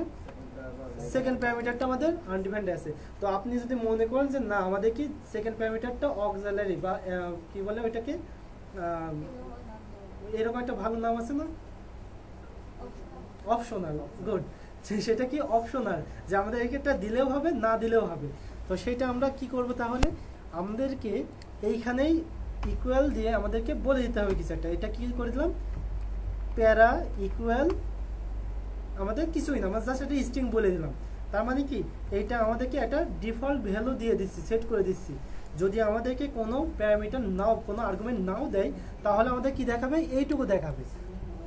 সেকেন্ড প্যারামিটারটা আমাদের আনডিফাইন্ড আছে। তো আপনি যদি মনে করেন যে না আমাদের কি সেকেন্ড প্যারামিটারটা অক্সিলারি বা কি বলে ওইটাকে, এরকম একটা ভালো নাম আছে না, অপশনাল, গুড, সেটা কি অপশনাল, যে আমাদের একটা দিলেও হবে না দিলেও হবে। তো সেটা আমরা কি করব, তাহলে আমাদেরকে এইখানেই ইকুয়াল দিয়ে আমাদেরকে বলে দিতে হবে কিছু একটা। এটা কি করে দিলাম, প্যারা ইকুয়াল, আমাদের কিছুই না, আমরা জাস্ট একটা স্ট্রিং বলে দিলাম। তার মানে কি এইটা আমাদেরকে একটা ডিফল্ট ভ্যালু দিয়ে দিচ্ছি, সেট করে দিচ্ছি। যদি আমাদেরকে কোনো প্যারামিটার নাও, কোনো আর্গুমেন্ট নাও দেয়, তাহলে আমাদের কি দেখাবে, এইটুকু দেখাবে।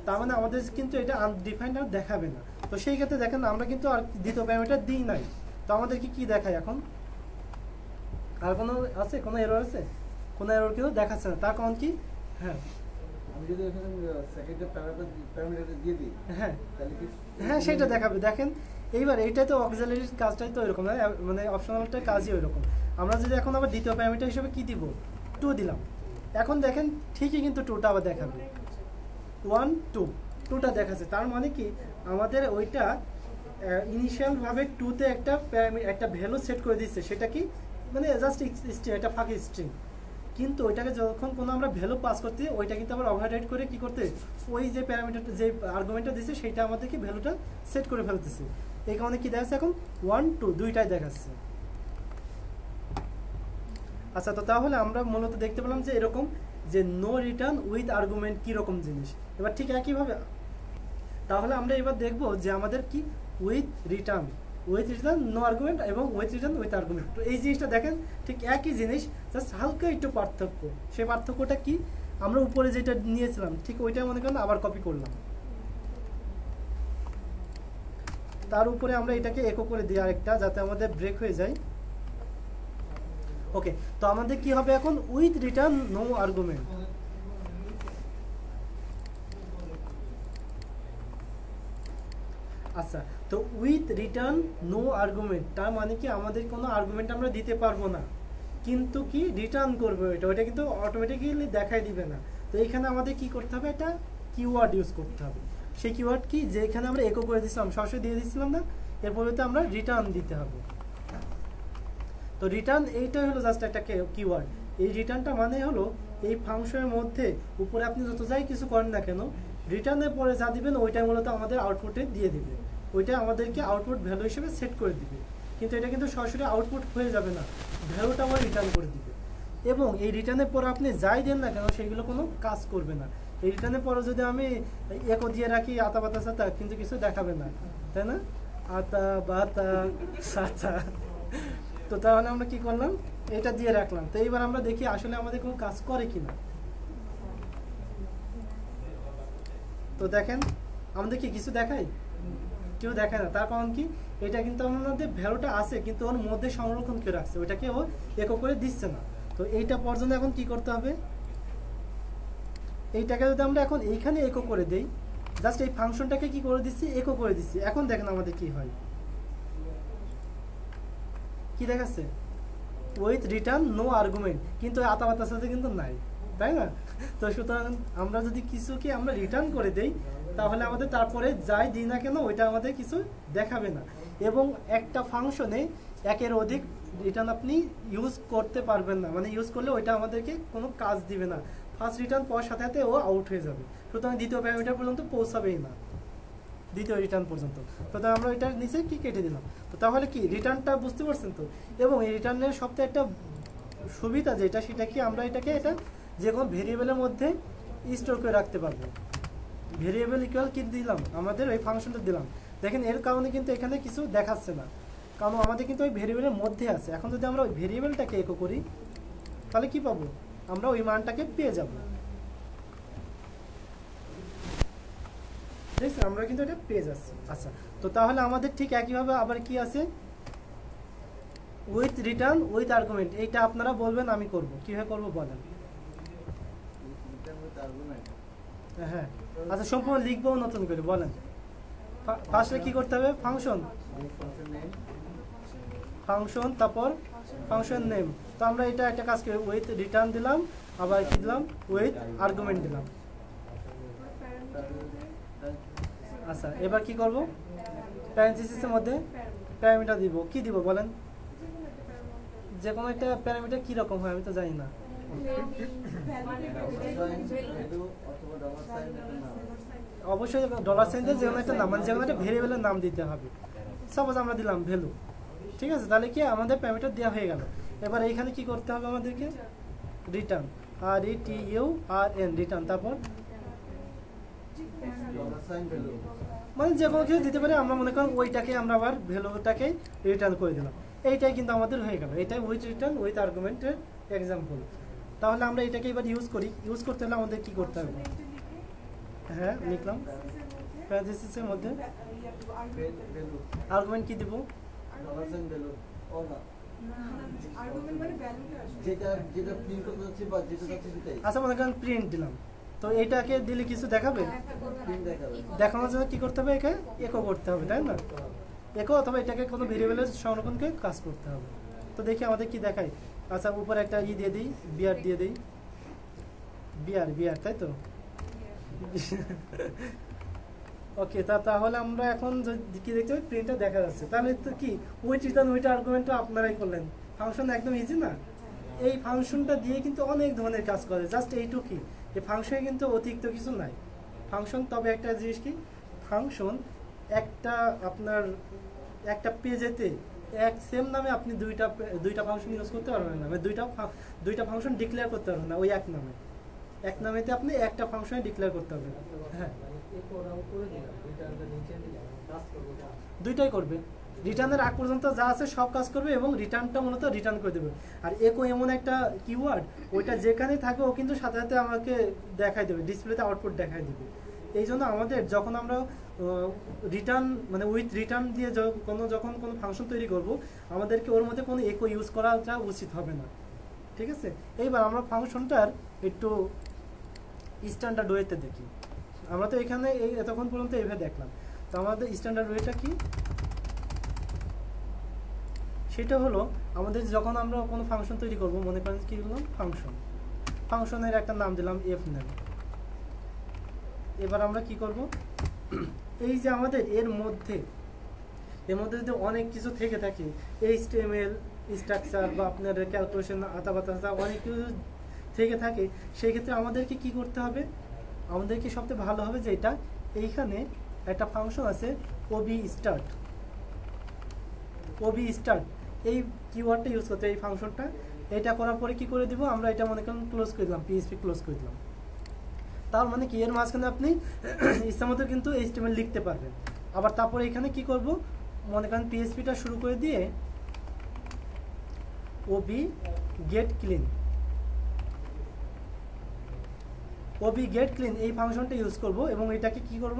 তার মানে আমাদের কিন্তু এটা আনডিফাইন্ড আর দেখাবে না। তো সেই ক্ষেত্রে দেখেন আমরা কিন্তু আর দ্বিতীয় প্যারামিটার দিই নাই, তো আমাদেরকে কি দেখায় এখন, আর কোনো আছে, কোনো এরর আছে, কোনো এরর কিন্তু দেখাচ্ছে না। তার কারণ কি, হ্যাঁ আমি যদি এখানে সেকেন্ডের প্যারামিটার দিয়ে দিই, হ্যাঁ তাহলে কি হ্যাঁ সেটা দেখাবে। দেখেন এইবার এইটাই তো অক্সিলারির কাজটাই তো এরকম, মানে অপশনালটার কাজই ওইরকম। আমরা যদি এখন আবার দ্বিতীয় প্যারামিটার হিসেবে কি দিব, 2 দিলাম, এখন দেখেন ঠিকই কিন্তু 2টা আবার দেখাবে, 1 2 2টা দেখাচ্ছে। তার মানে কি আমাদের ওইটা ইনিশিয়াল ভাবে 2তে একটা ভ্যালু সেট করে দিচ্ছে, সেটা কি মানে জাস্ট স্ট্রিং, একটা ফাঁকি স্ট্রিং। কিন্তু ওইটাকে যখন কোনো আমরা ভ্যালু পাস করতে, ওইটা কিন্তু আবার ওভাররাইড করে কি করতে, ওই যে প্যারামিটারটা যে আর্গুমেন্টটা দিচ্ছে সেটা আমাদেরকে ভ্যালুটা সেট করে ফেলতেছে। এই কারণে কি দেখাচ্ছে এখন 1 2 দুইটাই দেখাচ্ছে। আচ্ছা, তো তাহলে আমরা মূলত দেখতে পেলাম যে এরকম যে নো রিটার্ন উইথ আর্গুমেন্ট কীরকম জিনিস। এবার ঠিক একইভাবে তাহলে আমরা এবার দেখব যে আমাদের কি উইথ রিটার্ন নো আর্গুমেন্ট এবং উইথ রিটার্ন উইথ আর্গুমেন্ট। তো এই জিনিসটা দেখেন ঠিক একই জিনিস, জাস্ট হালকা একটু পার্থক্য। সেই পার্থক্যটা কি, আমরা উপরে যেটা নিয়েছিলাম ঠিক ওইটা মনে করেন আবার কপি করলাম, তার উপরে আমরা এটাকে একো করে দিই আরেকটা, যাতে আমাদের ব্রেক হয়ে যায়। ওকে, তো আমাদের কি হবে এখন, উইথ রিটার্ন নো আর্গুমেন্ট। আচ্ছা, তো উইথ রিটার্ন নো আর্গুমেন্ট তার মানে কি আমাদের কোনো আর্গুমেন্ট আমরা দিতে পারবো না, কিন্তু কি রিটার্ন করবে ওইটা কিন্তু অটোমেটিক্যালি দেখাই দিবে না। তো এখানে আমাদের কি করতে হবে, এটা কিওয়ার্ড ইউজ করতে হবে। সেই কিওয়ার্ড কি, যে এখানে আমরা একো করে দিয়েছিলাম, সরাসরি দিয়ে দিয়েছিলাম না, এর পরিবর্তে আমরা রিটার্ন দিতে হবে। তো রিটার্ন এইটাই হলো জাস্ট একটা কিওয়ার্ড। এই রিটার্নটা মানে হলো এই ফাংশনের মধ্যে উপরে আপনি যত যাই কিছু করেন না কেন, রিটার্নের পরে যা দিবেন ওইটাই মূলত আমাদের আউটপুটে দিয়ে দিবে, ওইটা আমাদেরকে আউটপুট ভ্যালু হিসেবে সেট করে দিবে। কিন্তু এটা কিন্তু সরাসরি আউটপুট হয়ে যাবে না, ভ্যালুটা আমার রিটার্ন করে দিবে। এবং এই রিটার্নের পর আপনি যাই দেন না কেন সেগুলো কোনো কাজ করবে না। এই রিটার্নের পরে যদি আমি একো দিয়ে রাখি আতা বাতা সাতা, কিন্তু কিছু দেখাবে না, তাই না? আতা বাতা সাতা। তো তাহলে আমরা কি করলাম, এটা দিয়ে রাখলাম। তো এইবার আমরা দেখি আসলে আমাদের কোনো কাজ করে কিনা। তো দেখেন আমাদের কি কিছু দেখায়, কেউ দেখায় না। তার কারণ কি, এটা কিন্তু আমাদের ভ্যালুটা আছে কিন্তু ওর মধ্যে সংরক্ষণ করে রাখছে, ওইটাকে ও একো করে দিচ্ছে না। তো এইটা পর্যন্ত এখন কি করতে হবে, এইটাকে যদি আমরা এখন এইখানে একো করে দেই, জাস্ট এই ফাংশনটাকে কি করে দিচ্ছি, একো করে দিচ্ছি। এখন দেখেন আমাদের কি হয়, কি দেখাচ্ছে, উইথ রিটার্ন নো আর্গুমেন্ট, কিন্তু আতা বাতার সাথে কিন্তু নাই, তাই না? তো সুতরাং আমরা যদি কিছু কি আমরা রিটার্ন করে দেই, তাহলে আমাদের তারপরে যাই দিই না কেন ওইটা আমাদের কিছু দেখাবে না। এবং একটা ফাংশনে একের অধিক রিটার্ন আপনি ইউজ করতে পারবেন না, মানে ইউজ করলে ওইটা আমাদেরকে কোনো কাজ দিবে না। ফার্স্ট রিটার্ন পাওয়ার সাথে সাথে ও আউট হয়ে যাবে, সুতরাং দ্বিতীয় প্যারামিটার পর্যন্ত পৌঁছাবেই না, দ্বিতীয় রিটার্ন পর্যন্ত। তো আমরা এটার নিচে কি কেটে দিলাম। তো তাহলে কি রিটার্নটা বুঝতে পারছেন তো? এবং এই রিটার্নের সবথেকে একটা সুবিধা যেটা, সেটা কি আমরা এটা যে কোনো ভেরিয়েবলের মধ্যে স্টোর করে রাখতে পারবো। ভেরিয়েবল ইকুয়াল কি দিলাম, আমাদের ওই ফাংশনটা দিলাম। দেখেন এর কারণে কিন্তু এখানে কিছু দেখাচ্ছে না, কারণ আমাদের কিন্তু ওই ভেরিয়েবলের মধ্যে আছে। এখন যদি আমরা ওই ভেরিয়েবলটাকে একো করি, তাহলে কি পাবো, আমরা ওই মানটাকে পেয়ে যাব। ঠিক আছে, আমরা কিন্তু এটা পেয়ে যাচ্ছি। আচ্ছা, তো তাহলে আমাদের ঠিক একইভাবে আবার কি আছে, উইথ রিটার্ন উইথ আর্গুমেন্ট। এইটা আপনারা বলবেন, আমি করব। কিভাবে করব বলেন? হ্যাঁ, আচ্ছা সম্পূর্ণ লিখবো নতুন করে, বলেন। ফার্স্টে কি করতে হবে, ফাংশন তারপর ফাংশন নেম। তো আমরা এটা একটা কাজ করি, উইথ রিটার্ন দিলাম, আবার কি দিলাম, উইথ আর্গুমেন্ট দিলাম। আচ্ছা, এবার কি করব, প্যারেনথেসিসের মধ্যে প্যারামিটার দিব। কি দিব বলেন? যে কোনো একটা প্যারামিটার কি রকম হয় আমি তো জানি না। অবশ্যই ডলার সাইন দিয়ে যে কোনো একটা নাম, মানে যে কোনো একটা ভেরিয়েবলের নাম দিতে হবে। সাপোজ আমরা দিলাম ভ্যালু, ঠিক আছে? তাহলে কি আমাদের প্যারামিটার দেওয়া হয়ে গেল। এবার এইখানে কি করতে হবে আমাদেরকে, রিটার্ন, RETURN, রিটার্ন, তারপর মানে যে কোনো কিছু দিতে পারি। আমরা মনে করেন ওইটাকে আমরা আবার ভ্যালুটাকে রিটার্ন করে দিলাম। এইটাই কিন্তু আমাদের হয়ে গেল, এটাই উইথ রিটার্ন উইথ আর্গুমেন্টের এক্সাম্পল। তাহলে আমরা এটাকে এবার ইউজ করি। ইউজ করতে হলে আমাদের কি করতে হবে, হ্যাঁ লিখলাম, প্যারেনথেসিসের মধ্যে আর্গুমেন্ট কি দিব, আচ্ছা মনে করেন প্রিন্ট দিলাম। তো এইটাকে দিলে কিছু দেখাবে, দেখানোর জন্য কি করতে হবে, একে একো করতে হবে, তাই না? একো অথবা এটাকে কোনো ভেরিয়েবলের সংরক্ষণকে কাজ করতে হবে। তো দেখি আমাদের কি দেখায়। আচ্ছা, উপরে একটা দিয়ে দিই, বিআর দিয়ে দিই, বিআর, তাই তো? ওকে, তাহলে আমরা এখন কি দেখতে পাই, প্রিন্টটা দেখা যাচ্ছে। তাহলে তো কি উইথ রিটার্ন উইথ আর্গুমেন্টটা আপনারাই করলেন। ফাংশন একদম ইজি না? এই ফাংশনটা দিয়ে কিন্তু অনেক ধরনের কাজ করে। জাস্ট এইটুকুই, এই ফাংশনে কিন্তু অতিরিক্ত কিছু নাই। ফাংশন তবে একটা জিনিস কি, ফাংশন আপনার একটা পেজেতে এক সেম নামে আপনি দুইটা ফাংশন ইউজ করতে পারবেন না, মানে দুইটা ফাংশন ডিক্লেয়ার করতে পারবেন না ওই এক নামে। এক নামেতে আপনি একটা ফাংশনে ডিক্লেয়ার করতে হবে। হ্যাঁ, দুইটাই করবে। রিটার্নের আগ পর্যন্ত যা আছে সব কাজ করবে এবং রিটার্নটা মূলত রিটার্ন করে দেবে। আর একো এমন একটা কিওয়ার্ড, ওইটা যেখানেই থাকবে ও কিন্তু সাথে সাথে আমাকে দেখাই দেবে, ডিসপ্লেতে আউটপুট দেখাই দেবে। এই জন্য আমাদের যখন আমরা রিটার্ন মানে উইথ রিটার্ন দিয়ে যখন কোনো ফাংশন তৈরি করব, আমাদেরকে ওর মধ্যে কোনো একো ইউজ করাটা উচিত হবে না। ঠিক আছে, এইবার আমরা ফাংশনটার একটু স্ট্যান্ডার্ড ওয়েতে দেখি। আমরা তো এখানে এতক্ষণ পর্যন্ত এইভাবে দেখলাম, তো আমাদের স্ট্যান্ডার্ড ওয়েটা কি? সেটা হলো আমাদের যখন আমরা কোনো ফাংশন তৈরি করব, মনে করেন কি বললাম ফাংশনের একটা নাম দিলাম এফ নেম। এবার আমরা কি করব, এই যে আমাদের এর মধ্যে যদি অনেক কিছু থেকে থাকে, HTML স্ট্রাকচার বা আপনার ক্যালকুলেশন আতাবাতা অনেক কিছু থেকে থাকে, সেই ক্ষেত্রে আমাদেরকে কি করতে হবে? আমাদেরকে সবচেয়ে ভালো হবে যে এটা এইখানে একটা ফাংশন আছে ওবি স্টার্ট এই কিওয়ার্ডটা ইউজ করতে, এই ফাংশনটা। এটা করার পরে কি করে দিব আমরা? এটা মনে করেন ক্লোজ করে দিলাম, পিএইচপি ক্লোজ করে দিলাম। তার মানে কি এর মাঝখানে আপনি ইচ্ছা মতো কিন্তু HTML লিখতে পারবেন। আবার তারপরে এখানে কি করব, মনে করেন পিএইচপিটা শুরু করে দিয়ে ওবি গেট ক্লিন এই ফাংশনটা ইউজ করব এবং এটাকে কি করব?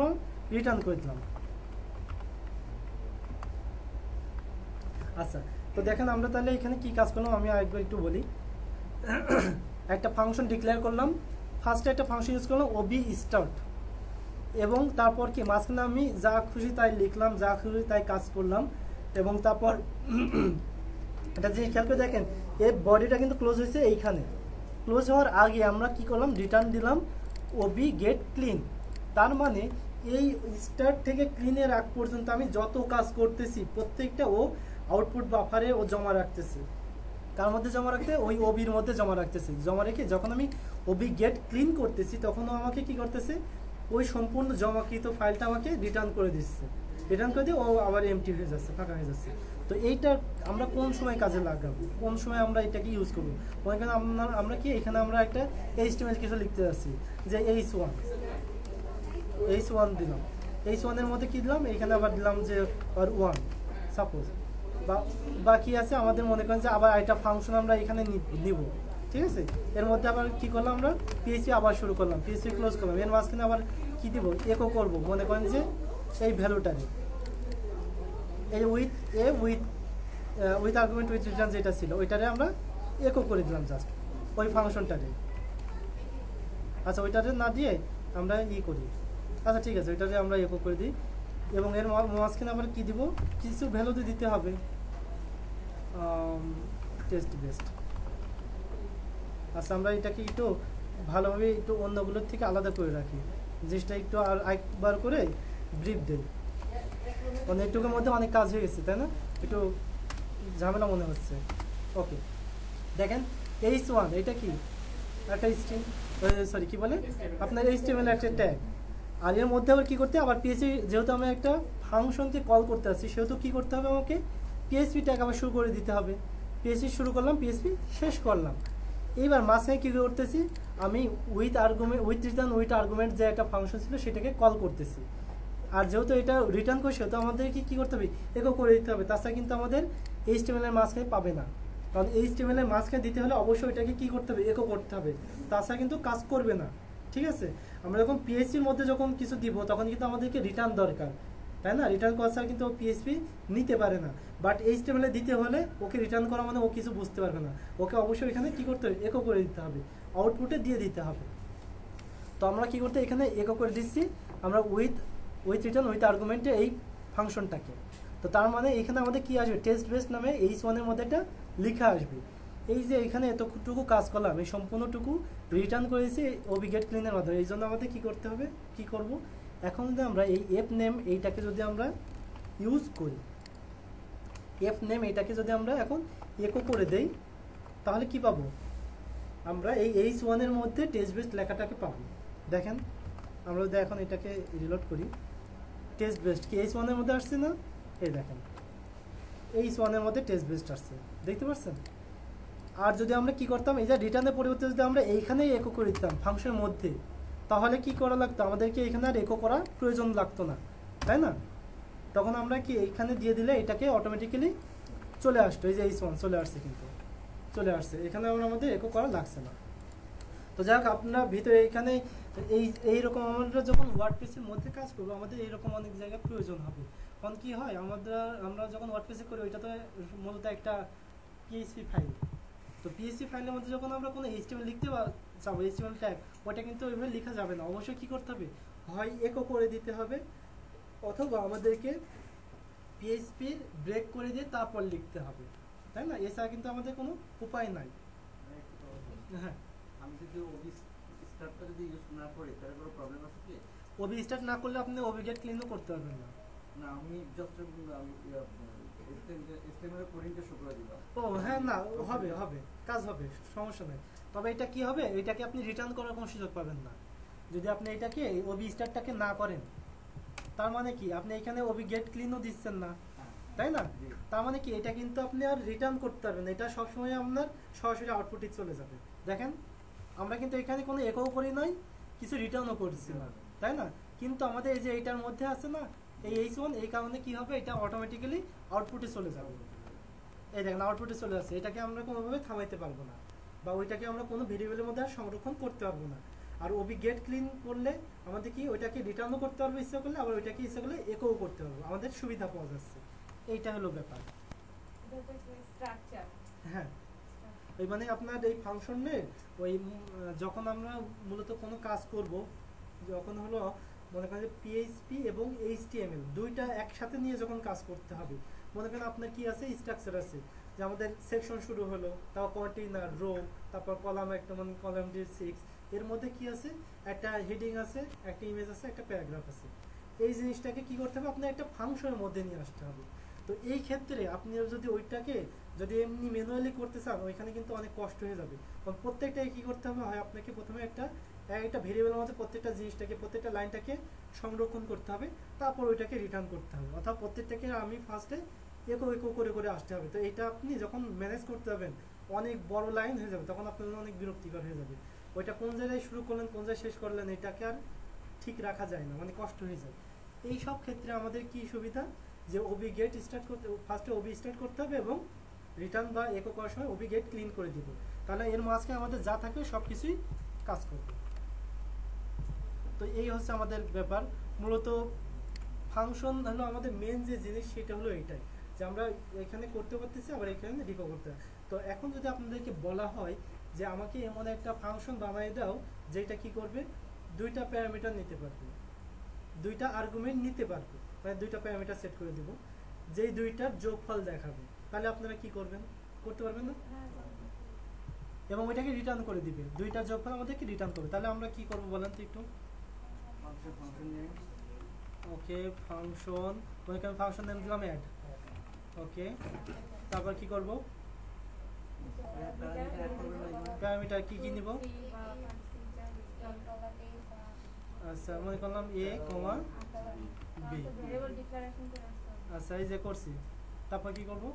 রিটার্ন করে দিলাম। আচ্ছা, তো দেখেন আমরা তাহলে এখানে কি কাজ করলাম আমি আরেকবার একটু বলি। একটা ফাংশন ডিক্লেয়ার করলাম, ফার্স্টে একটা ফাংশন ইউজ করলাম ওবি স্টার্ট, এবং তারপর কি মাঝখানে আমি যা খুশি তাই লিখলাম, যা খুশি তাই কাজ করলাম। এবং তারপর এটা যে খেয়াল করে দেখেন এই বডিটা কিন্তু ক্লোজ হয়েছে, এইখানে ক্লোজ হওয়ার আগে আমরা কি করলাম? রিটার্ন দিলাম ওবি গেট ক্লিন। তার মানে এই স্টার্ট থেকে ক্লিনের আগ পর্যন্ত আমি যত কাজ করতেছি প্রত্যেকটা ও আউটপুট বাফারে ও জমা রাখতেছে। কার মধ্যে জমা রাখতে? ওই ওবির মধ্যে জমা রাখতেছে। জমা রেখে যখন আমি ওবি গেট ক্লিন করতেছি তখন ও আমাকে কি করতেছে? ওই সম্পূর্ণ জমাকৃত ফাইলটা আমাকে রিটার্ন করে দিচ্ছে। রিটার্ন করে দিয়ে ও আবার এমটি হয়ে যাচ্ছে, ফাঁকা হয়ে যাচ্ছে। তো এইটা আমরা কোন সময় কাজে লাগাবো, কোন সময় আমরা এটাকে ইউজ করবো? মনে করেন আমরা কি এখানে আমরা একটা HTML কিছু লিখতে যাচ্ছি, যে H1 দিলাম। H1 এর মধ্যে কি দিলাম? এখানে আবার দিলাম যে আর 1 সাপোজ, বা কি আছে আমাদের মনে করেন যে আবার একটা ফাংশন আমরা এখানে নিব। ঠিক আছে, এর মধ্যে আবার কি করলাম? আমরা পিএইচপি আবার শুরু করলাম, পিএইচপি ক্লোজ করলাম। এর মাঝখানে আবার কি দিব? একো করব। মনে করেন যে এই ভ্যালুটারে এই উইথ আর্গুমেন্ট উইথ রিটার্ন যেটা ছিল ওইটারে আমরা একো করে দিলাম জাস্ট ওই ফাংশনটারে। আচ্ছা, ওইটারে না দিয়ে আমরা করি। আচ্ছা ঠিক আছে, ওইটারে আমরা একো করে দিই। এবং এর মাঝখানে আবার কি দিব? কিছু ভ্যালু দিতে হবে, টেস্ট বেস্ট। আচ্ছা, আমরা এটাকে একটু ভালোভাবে একটু অন্যগুলোর থেকে আলাদা করে রাখি, জিনিসটা একটু আর একবার করে ব্রিফ দেই। মানে একটুকের মধ্যে অনেক কাজ হয়ে গেছে, তাই না? একটু ঝামেলা মনে হচ্ছে। ওকে, দেখেন H1 এটা কি? একটা স্ট্রিং, সরি কি বলে আপনার HTML একটা ট্যাগ। আর এর মধ্যে আবার কি করতে? আবার পিএইচপি, যেহেতু আমি একটা ফাংশনকে কল করতে আসছি সেহেতু কি করতে হবে? আমাকে পিএইচপি ট্যাগ আবার শুরু করে দিতে হবে। পিএইচপি শুরু করলাম, পিএইচপি শেষ করলাম। এইবার মাঝখানে কি করতেছি? আমি উইথ আর্গুমেন্ট যে একটা ফাংশন ছিল সেটাকে কল করতেছি। আর যেহেতু এটা রিটার্ন করে সেহেতু আমাদেরকে কি করতে হবে? একো করে দিতে হবে। তাছাড়া কিন্তু আমাদের HTML এর মাঝখানে পাবে না, কারণ HTML এর মাঝখানে দিতে হলে অবশ্যই এটাকে কি করতে হবে? একো করতে হবে, তাছাড়া কিন্তু কাজ করবে না। ঠিক আছে, আমরা যখন পিএইচপির মধ্যে যখন কিছু দিব তখন কিন্তু আমাদেরকে রিটার্ন দরকার, তাই না? রিটার্ন করা ছাড়া কিন্তু পিএইচপি নিতে পারে না। বাট HTML এ দিতে হলে ওকে রিটার্ন করা মানে ও কিছু বুঝতে পারবে না, ওকে অবশ্যই এখানে কি করতে হবে? একো করে দিতে হবে, আউটপুটে দিয়ে দিতে হবে। তো আমরা কি করতে এখানে একো করে দিচ্ছি আমরা উইথ রিটার্ন উইথ আর্গুমেন্টে এই ফাংশনটাকে। তো তার মানে এখানে আমাদের কি আসবে? টেস্ট বেস নামে H1 এর মধ্যে একটা লেখা আসবে। এই যে এখানে এতটুকু কাজ করলাম, এই সম্পূর্ণটুকু রিটার্ন করেছি ওবি গেট ক্লিনের মাধ্যমে। এই জন্য আমাদের কি করতে হবে? কি করব? এখন যদি আমরা এই এফ নেম এইটাকে যদি আমরা ইউজ করি, এফ নেম এইটাকে যদি আমরা এখন একো করে দেই, তাহলে কি পাবো? আমরা এই H1 এর মধ্যে টেস্ট বেস লেখাটাকে পাবো। দেখেন আমরা যদি এখন এটাকে রিলোড করি, টেস্ট বেস্ট কি H1 এর মধ্যে আসছে না? এই দেখেন H1 এর মধ্যে টেস্ট বেস্ট আসছে, দেখতে পাচ্ছেন? আর যদি আমরা কি করতাম, এই যে রিটার্নের পরিবর্তে যদি আমরা এইখানেই একক করে দিতাম ফাংশনের মধ্যে, তাহলে কি করা লাগতো, আমাদেরকে এখানে আর একক করার প্রয়োজন লাগতো না, তাই না? তখন আমরা কি এইখানে দিয়ে দিলে এটাকে অটোমেটিক্যালি চলে আসতো। এই যে H1 চলে আসছে, কিন্তু চলে আসছে, এখানে আমাদের একক করা লাগছে না। তো যাই হোক, আপনারা ভিতরে এইখানে এইরকম আমরা যখন ওয়ার্ডপ্রেসের মধ্যে কাজ করবো, আমাদের এইরকম অনেক জায়গায় প্রয়োজন হবে। কারণ কি হয়, আমরা যখন ওয়ার্ডপ্রেসে করি, ওইটা তো মূলত একটা পিএইচপি ফাইল। তো পিএইচপি ফাইলের মধ্যে যখন আমরা কোনো এইচটিএমএল লিখতে চাবো, এইচটিএমএল ট্যাগ, ওটা কিন্তু ওইভাবে লেখা যাবে না। অবশ্যই কি করতে হবে, হয় একক করে দিতে হবে, অথবা আমাদেরকে পিএইচপির ব্রেক করে দিয়ে তারপর লিখতে হবে, তাই না? এছাড়া কিন্তু আমাদের কোনো উপায় নাই। হ্যাঁ, আমি যদি ওবি স্টার্টটা যদি ইউজ না করি তাহলে কোনো প্রবলেম আছে কি? ওবি স্টার্ট না করলে আপনি ওবি গেট ক্লিনও করতে পারবেন না। না, আমি জাস্ট এসটিএমএল কোডিংটা শো করে দিলাম। ও হ্যাঁ, না হবে হবে, কাজ হবে, সমস্যা নেই। তবে এটা কি হবে, এটাকে আপনি রিটার্ন করার কোনো সুযোগ পাবেন না যদি আপনি এটাকে ওবি স্টার্টটাকে না করেন। তার মানে কি, আপনি এখানে ওবি গেট ক্লিনও দিচ্ছেন না, তাই না? তার মানে কি, এটা কিন্তু আপনি আর রিটার্ন করতে পারবেন, এটা সবসময় আপনার সরাসরি আউটপুটে চলে যাবে। দেখেন, আমরা কিন্তু এখানে কোনো একও করি নাই, কিছু রিটার্নও করছি না, তাই না? কিন্তু আমাদের এই যে এইটার মধ্যে আছে না, এই H1, এই কারণে কি হবে, এটা অটোমেটিক্যালি আউটপুটে চলে যাবে। এই দেখেন, আউটপুটে চলে আসছে, এটাকে আমরা কোনোভাবে থামাইতে পারবো না, বা ওইটাকে আমরা কোনো ভেরিয়েবলের মধ্যে আর সংরক্ষণ করতে পারবো না। আর ওবি গেট ক্লিন করলে আমাদের কি, ওইটাকে রিটার্নও করতে পারবো ইচ্ছা করলে, আবার ওইটাকে ইচ্ছা করলে একও করতে পারবো, আমাদের সুবিধা পাওয়া যাচ্ছে। এইটা হলো ব্যাপার। হ্যাঁ, ওই মানে আপনার এই ফাংশনের ওই যখন আমরা মূলত কোনো কাজ করব, যখন হলো মনে করেন পিএইচপি এবং এইচটিএমএল দুইটা একসাথে নিয়ে যখন কাজ করতে হবে, মনে করেন আপনার কি আছে, স্ট্রাকচার আছে, যে আমাদের সেকশন শুরু হলো, তারপর কন্টেইনার, রো, তারপর কলাম একটা, মানে কলাম 6, এর মধ্যে কি আছে, একটা হেডিং আছে, একটা ইমেজ আছে, একটা প্যারাগ্রাফ আছে। এই জিনিসটাকে কি করতে হবে, আপনার একটা ফাংশনের মধ্যে নিয়ে আসতে হবে। তো এই ক্ষেত্রে আপনি যদি ওইটাকে যদি এমনি ম্যানুয়ালি করতে চান, ওইখানে কিন্তু অনেক কষ্ট হয়ে যাবে। কারণ প্রত্যেকটাই কি করতে হবে, হয় আপনাকে প্রথমে একটা ভেরিয়েবলের মধ্যে প্রত্যেকটা জিনিসটাকে, প্রত্যেকটা লাইনটাকে সংরক্ষণ করতে হবে, তারপর ওইটাকে রিটার্ন করতে হবে, অর্থাৎ প্রত্যেকটাকে আমি ফার্স্টে একো একো করে করে আসতে হবে। তো এটা আপনি যখন ম্যানেজ করতে যাবেন, অনেক বড় লাইন হয়ে যাবে, তখন আপনার জন্য অনেক বিরক্তিকর হয়ে যাবে। ওইটা কোন জায়গায় শুরু করলেন, কোন জায়গায় শেষ করলেন, এটাকে আর ঠিক রাখা যায় না, মানে কষ্ট হয়ে যায়। এই সব ক্ষেত্রে আমাদের কি সুবিধা, যে ওবি গেট স্টার্ট করতে, ফার্স্টে ওবি স্টার্ট করতে হবে এবং রিটার্ন বা একো করার সময় ওবি গেট ক্লিন করে দিব, তাহলে এর মাঝখানে আমাদের যা থাকবে সব কিছুই কাজ করবে। তো এই হচ্ছে আমাদের ব্যাপার। মূলত ফাংশন হলো আমাদের মেন যে জিনিস, সেটা হলো এইটাই, যে আমরা এখানে করতে পারতেছি, আবার এখানে রিকো করতে হয়। তো এখন যদি আপনাদেরকে বলা হয় যে আমাকে এমন একটা ফাংশন বানাই দাও যেটা কি করবে, দুইটা প্যারামিটার নিতে পারবে, দুইটা আর্গুমেন্ট নিতে পারবে, মানে দুইটা প্যারামিটার সেট করে দিব, যেই দুইটার যোগফল দেখাবে, তাহলে আপনারা কি করবেন, করতে পারবেন না? এবং ওইটাকে রিটার্ন করে দিবে, দুইটা যোগফল আমাদেরকে রিটার্ন করবে। তাহলে আমরা কি করব বলেন তো একটু। ওকে, ফাংশন, ওইখানে ফাংশন নেম দিলাম অ্যাড। ওকে, তারপর কি করব, প্যারামিটার কি কি নিব, আচ্ছা মনে করলাম এ কমা বি, আচ্ছা এই যে করছি, তারপর কি করব,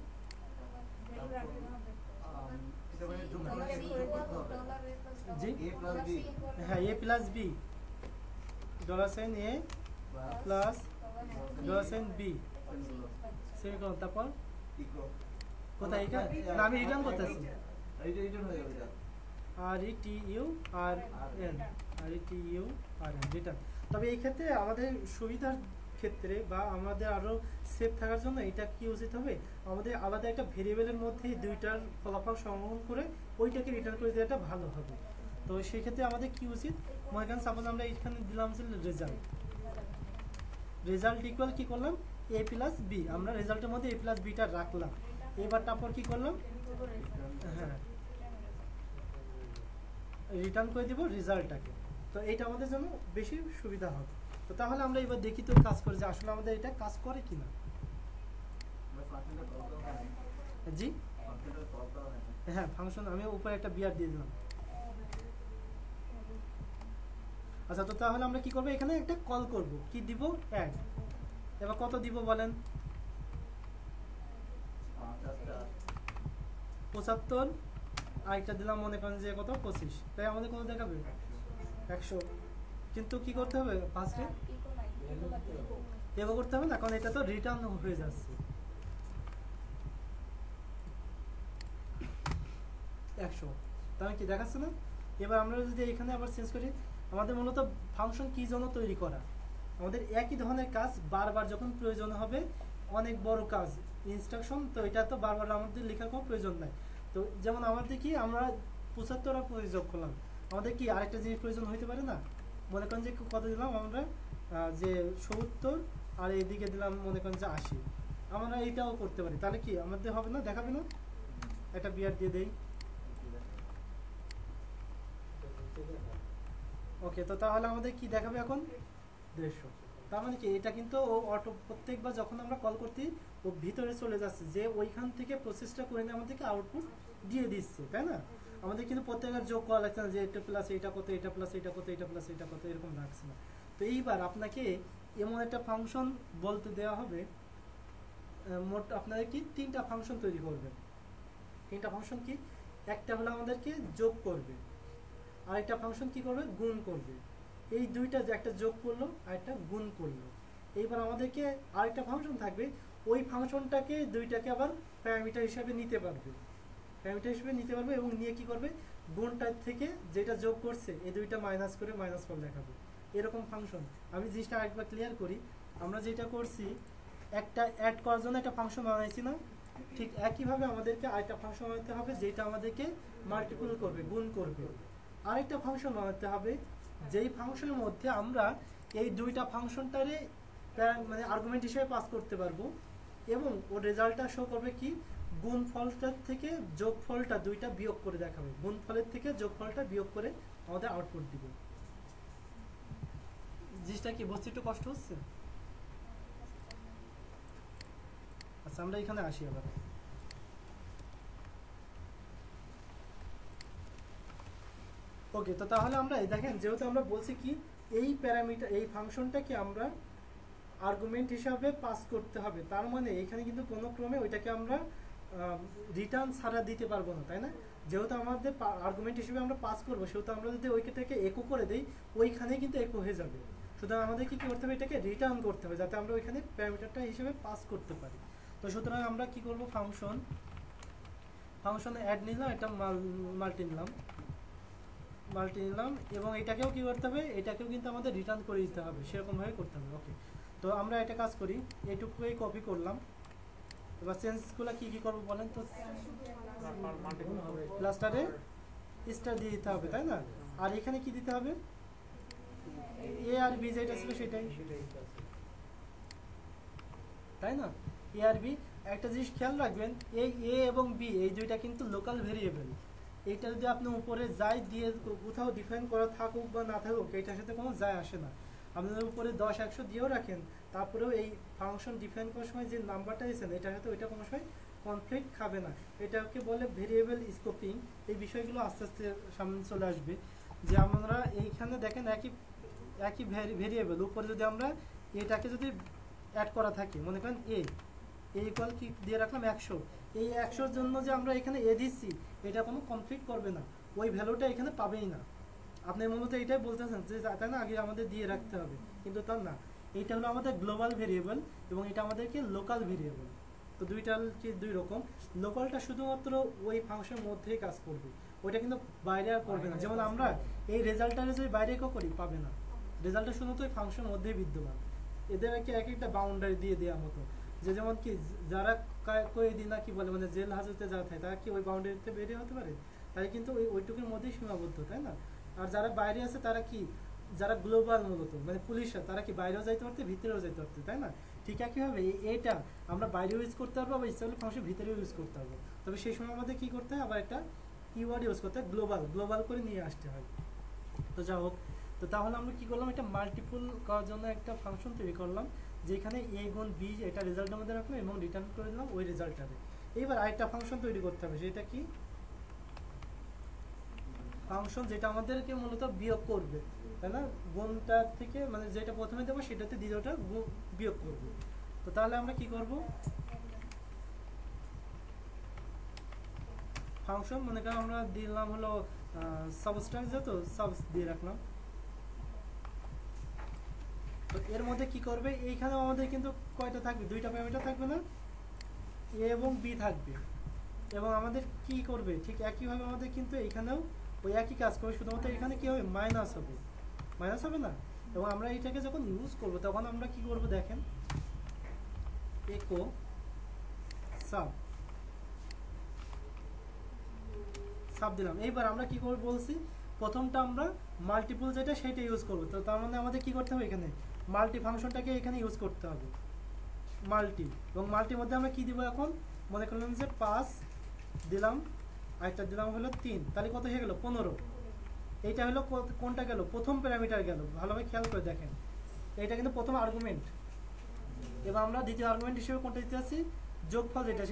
জি হ্যাঁ, এ প্লাস বি, $সাইন এ প্লাস $সাইন বি, সেমিকোলন, তারপর কোথায় এটা না, আমি রিটার্ন করতেছি RETURN রিটার্ন। তবে এই ক্ষেত্রে আমাদের সুবিধার ক্ষেত্রে বা আমাদের আরো সেফ থাকার জন্য এটা কি উচিত হবে, আমাদের আলাদা একটা ভেরিয়েবলের মধ্যে দুইটার ফলাফল সংগ্রহ করে ওইটাকে রিটার্ন করে দেওয়াটা ভালো হবে। তো সেই ক্ষেত্রে আমাদের কি উচিত, মনে করেন সাপোজ আমরা এখানে দিলাম যে রেজাল্ট ইকুয়াল কি করলাম, এ প্লাস বি, আমরা রেজাল্টের মধ্যে এ প্লাস বিটা রাখলাম। এবার তারপর কি করলাম, হ্যাঁ রিটার্ন করে দিব রেজাল্টটাকে। তো এইটা আমাদের জন্য বেশি সুবিধা হবে। তো তাহলে আমরা এবার দেখি তো কাজ করে যে আসলে আমাদের এটা কাজ করে কিনা। জি হ্যাঁ, ফাংশন আমি উপরে একটা বিআর দিয়ে দিলাম। আচ্ছা, তো তাহলে আমরা কি করবো, এখানে একটা কল করব, কি দিব, অ্যাড। এবার কত দিব বলেন, 75 আরেকটা দিলাম মনে করেন যে কত 25, তাই আমাদের কত দেখাবে 100। কিন্তু কি করতে হবে ফার্স্টে এগো করতে হবে না, কারণ এটা তো রিটার্ন হয়ে যাচ্ছে 100, তাহলে কি দেখাচ্ছে না। এবার আমরা যদি এখানে আবার চেঞ্জ করি, আমাদের মূলত ফাংশন কি জন্য তৈরি করা, আমাদের একই ধরনের কাজ বারবার যখন প্রয়োজন হবে, অনেক বড় কাজ ইনস্ট্রাকশন, তো এটা তো বারবার আমাদের লেখার কোনো প্রয়োজন নাই। তো যেমন আমাদের কি আমরা 75 প্রয়োগ করলাম, আমাদের কি আরেকটা জিনিস প্রয়োজন হইতে পারে না, মনে করেন যে কত দিলাম আমরা যে 70 আর এইদিকে দিলাম মনে করেন যে 80, আমরা এইটাও করতে পারি, তাহলে কি আমাদের হবে না, দেখাবে না। একটা বিয়ার দিয়ে দেই। ওকে, তো তাহলে আমাদের কি দেখাবে এখন 150। তার মানে কি এটা কিন্তু ও অটো প্রত্যেকবার যখন আমরা কল করতে ও ভিতরে চলে যাচ্ছে, যে ওইখান থেকে প্রসেসটা করে নিয়ে আমাদেরকে আউটপুট দিয়ে দিচ্ছে, তাই না। আমাদের কিন্তু প্রত্যেকবার যোগ করা লাগছে না যে এটা প্লাস এটা কত, এটা প্লাস এটা কত, এটা প্লাস এটা কত, এরকম রাখছে না। তো এইবার আপনাকে এমন একটা ফাংশন বলতে দেওয়া হবে, মোট আপনাদের কি 3টা ফাংশন তৈরি করবেন। 3টা ফাংশন কি, একটা হলো আমাদেরকে যোগ করবে, আরেকটা ফাংশন কি করবে গুণ করবে, এই দুইটা যে একটা যোগ করলো আর একটা গুণ করলো। এইবার আমাদেরকে আরেকটা ফাংশন থাকবে, ওই ফাংশনটাকে দুইটাকে আবার প্যারামিটার হিসাবে নিতে পারবে, প্যারামিটার হিসেবে নিতে পারবে এবং নিয়ে কি করবে গুণটার থেকে যেটা যোগ করছে এই দুইটা মাইনাস করে মাইনাস ফল দেখাবে, এরকম ফাংশন। আমি জিনিসটা আরেকবার ক্লিয়ার করি, আমরা যেটা করছি একটা অ্যাড করার জন্য একটা ফাংশন বানাইছি না, ঠিক একইভাবে আমাদেরকে আরেকটা ফাংশন বানাতে হবে যেটা আমাদেরকে মাল্টিপল করবে, গুণ করবে। আরেকটা ফাংশন বানাতে হবে যেই ফাংশনের মধ্যে আমরা এই দুইটা ফাংশনটারে মানে আর্গুমেন্ট হিসেবে পাস করতে পারবো, এবং ওর রেজাল্টটা শো করবে কি গুণফলটার থেকে যোগফলটা দুইটা বিয়োগ করে দেখাবে, গুণফলের থেকে যোগফলটা বিয়োগ করে আমাদের আউটপুট দিবে। জিনিসটা কি বুঝতে একটু কষ্ট হচ্ছে? আচ্ছা, আমরা এখানে আসি আবার। ওকে, তো তাহলে আমরা দেখেন যেহেতু আমরা বলছি কি এই প্যারামিটার এই ফাংশনটাকে আমরা আর্গুমেন্ট হিসাবে পাস করতে হবে, তার মানে এখানে কিন্তু কোনো ক্রমে ওইটাকে আমরা রিটার্ন ছাড়া দিতে পারবো না, তাই না। যেহেতু আমাদের আর্গুমেন্ট হিসেবে আমরা পাস করবো, সেহেতু আমরা যদি ওইটাকে একো করে দেই ওইখানে কিন্তু একো হয়ে যাবে, সুতরাং আমাদের কি করতে হবে এটাকে রিটার্ন করতে হবে যাতে আমরা ওইখানে প্যারামিটারটা হিসেবে পাস করতে পারি। তো সুতরাং আমরা কি করব ফাংশনে অ্যাড নিলাম, এটা মাল্টি নিলাম এবং এটাকেও কি করতে হবে, এটাকেও কিন্তু আমাদের রিটার্ন করে দিতে হবে, সেরকমভাবে করতে হবে। ওকে, তো আমরা একটা কাজ করি, এইটুকুই কপি করলাম। এবার চেঞ্জগুলো কি করবো বলেন তো, প্লাস্টারে স্টার দিয়ে দিতে হবে, তাই না। আর এখানে কি দিতে হবে, এ আর বি যেটা ছিল সেটাই, তাই না। এ আর বি, একটা জিনিস খেয়াল রাখবেন, এই এ এবং বি এই দুইটা কিন্তু লোকাল ভেরিয়েবল, এইটা যদি আপনি উপরে যাই দিয়ে কোথাও ডিফাইন করা থাকুক বা না থাকুক এইটার সাথে কোনো যায় আসে না। আপনাদের উপরে 10 100 দিয়েও রাখেন, তারপরেও এই ফাংশন ডিফাইন করার সময় যে নাম্বারটা এসেছেন এটার সাথে ওইটা কোনো সময় কনফ্লিক্ট খাবে না, এটাকে বলে ভেরিয়েবল স্কোপিং। এই বিষয়গুলো আস্তে আস্তে সামনে চলে আসবে, যে আমরা এইখানে দেখেন একই ভেরিয়েবল উপরে যদি আমরা এটাকে যদি অ্যাড করা থাকে, মনে করেন এ ইকুয়াল কি দিয়ে রাখলাম 100, এই 100-র জন্য যে আমরা এখানে এ দিচ্ছি এটা কোনো কনফ্লিক্ট করবে না, ওই ভ্যালুটা এখানে পাবেই না। আপনি মূলত এটাই বলতেছেন যে তাই না, আগে আমাদের দিয়ে রাখতে হবে, কিন্তু তার না, এইটা হলো আমাদের গ্লোবাল ভেরিয়েবল এবং এটা আমাদেরকে লোকাল ভেরিয়েবল। তো দুইটা কি দুই রকম, লোকালটা শুধুমাত্র ওই ফাংশনের মধ্যেই কাজ করবে, ওইটা কিন্তু বাইরে আর করবে না। যেমন আমরা এই রেজাল্টটারে যদি বাইরে কেউ করি পাবে না, রেজাল্টটা শুধুমাত্র ওই ফাংশনের মধ্যেই বিদ্যমান। এদের কি এক একটা বাউন্ডারি দিয়ে দেওয়ার মতো, যে যেমন কি যারা কয়েদি না কি বলে মানে জেল হাজতে যারা থাকে তারা কি ওই বাউন্ডারিতে বেরিয়ে হতে পারে, তাই কিন্তু ওইটুকুর মধ্যেই সীমাবদ্ধ, তাই না। আর যারা বাইরে আছে তারা কি, যারা গ্লোবাল মূলত মানে পুলিশরা, তারা কি বাইরেও যাইতে পারতে ভিতরেও যাইতে পারতে, তাই না। ঠিক একইভাবে এইটা আমরা বাইরেও ইউজ করতে পারবো, আবার ইচ্ছা হলে ফাংশন ভিতরেও ইউজ করতে পারবো, তবে সেই সময় আমাদের কি করতে হয়, আবার একটা কিওয়ার্ড ইউজ করতে হয়, গ্লোবাল করে নিয়ে আসতে হয়। তো যা হোক, তো তাহলে আমরা কি করলাম, এটা মাল্টিপল করার জন্য একটা ফাংশন তৈরি করলাম, যেখানে এ গুণ বি এটা রেজাল্টের মধ্যে রাখলাম এবং রিটার্ন করে দিলাম ওই রেজাল্টটারে। এইবার আরেকটা ফাংশন তৈরি করতে হবে, সেটা কি ফাংশন যেটা আমাদেরকে মূলত বিয়োগ করবে, তাই না। গুণটা থেকে মানে যেটা প্রথমে দেবো সেটাতে দ্বিতীয়টা বিয়োগ করবে। তো তাহলে আমরা কি করব, ফাংশন মনে করেন আমরা দিলাম হলো সাবস্ট্রাকচার, তো সাবস দিয়ে রাখলাম। তো এর মধ্যে কি করবে, এইখানে আমাদের কিন্তু কয়টা থাকবে, দুইটা প্যারামিটার থাকবে না, এ এবং বি থাকবে। এবং আমাদের কি করবে, ঠিক একইভাবে আমাদের কিন্তু এইখানেও ওই একই কাজ করবে, শুধুমাত্র এখানে কি হবে, মাইনাস হবে, মাইনাস হবে না। এবং আমরা এইটাকে যখন ইউজ করব তখন আমরা কি করব দেখেন, একো সাব সাব দিলাম। এইবার আমরা কি করব বলছি, প্রথমটা আমরা মাল্টিপল যেটা সেটা ইউজ করব। তো তার মানে আমাদের কি করতে হবে, এখানে মাল্টি ফাংশনটাকে এখানে ইউজ করতে হবে, মাল্টি। এবং মাল্টির মধ্যে আমরা কি দিব এখন, মনে করলাম যে 5 দিলাম, আরেকটা দিলাম হলো 3, তাহলে কত হয়ে গেল 15। এইটা হলো কোনটা গেল, প্রথম প্যারামিটার গেল, ভালোভাবে খেয়াল করে দেখেন, এইটা কিন্তু প্রথম আর্গুমেন্ট। এবার আমরা দ্বিতীয় আর্গুমেন্ট হিসেবে কোনটা দিতে আসি, যোগফল যেটা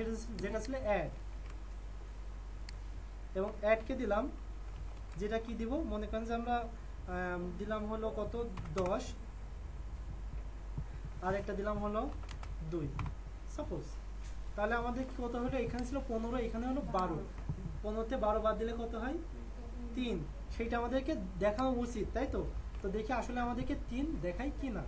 ছিল অ্যাড। এবং অ্যাডকে দিলাম, যেটা কি দিব, মনে করেন যে আমরা দিলাম হলো কত 10, আর একটা দিলাম হলো 2 সাপোজ। তাহলে আমাদের কত হলো, এখানে ছিল 15, এখানে হলো 12, 15তে 12 বাদ দিলে কত হয় 3। সেইটা আমাদেরকে দেখানো উচিত, তাই তো। তো দেখি আসলে আমাদেরকে 3 দেখায় কি না,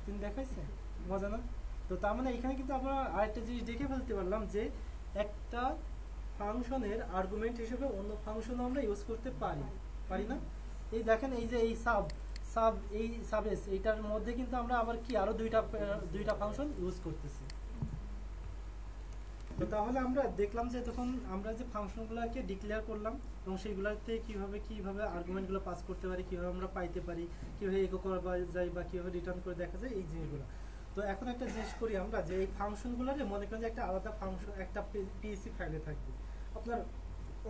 3 দেখাইছে, মজা না। তো তার মানে এখানে কিন্তু আমরা আরেকটা জিনিস দেখে ফেলতে পারলাম যে একটা ফাংশনের আর্গুমেন্ট হিসেবে অন্য ফাংশনও আমরা ইউজ করতে পারি না। এই দেখেন, এই যে এই এই সাবেস, এইটার মধ্যে কিন্তু আমরা আবার কি আরো দুইটা ফাংশন ইউজ করতেছি। তো তাহলে আমরা দেখলাম যে তখন আমরা যে ফাংশনগুলোকে ডিক্লেয়ার করলাম এবং সেইগুলোতে কিভাবে আর্গুমেন্টগুলো পাস করতে পারি, কিভাবে আমরা পাইতে পারি, কিভাবে ইকো করা যায় বা কিভাবে রিটার্ন করে দেখা যায়, এই জিনিসগুলো। তো এখন একটা জিনিস করি আমরা, যে এই ফাংশনগুলোরে মনে করেন যে একটা আলাদা ফাংশন একটা পিএসসি ফাইলে থাকবে, আপনার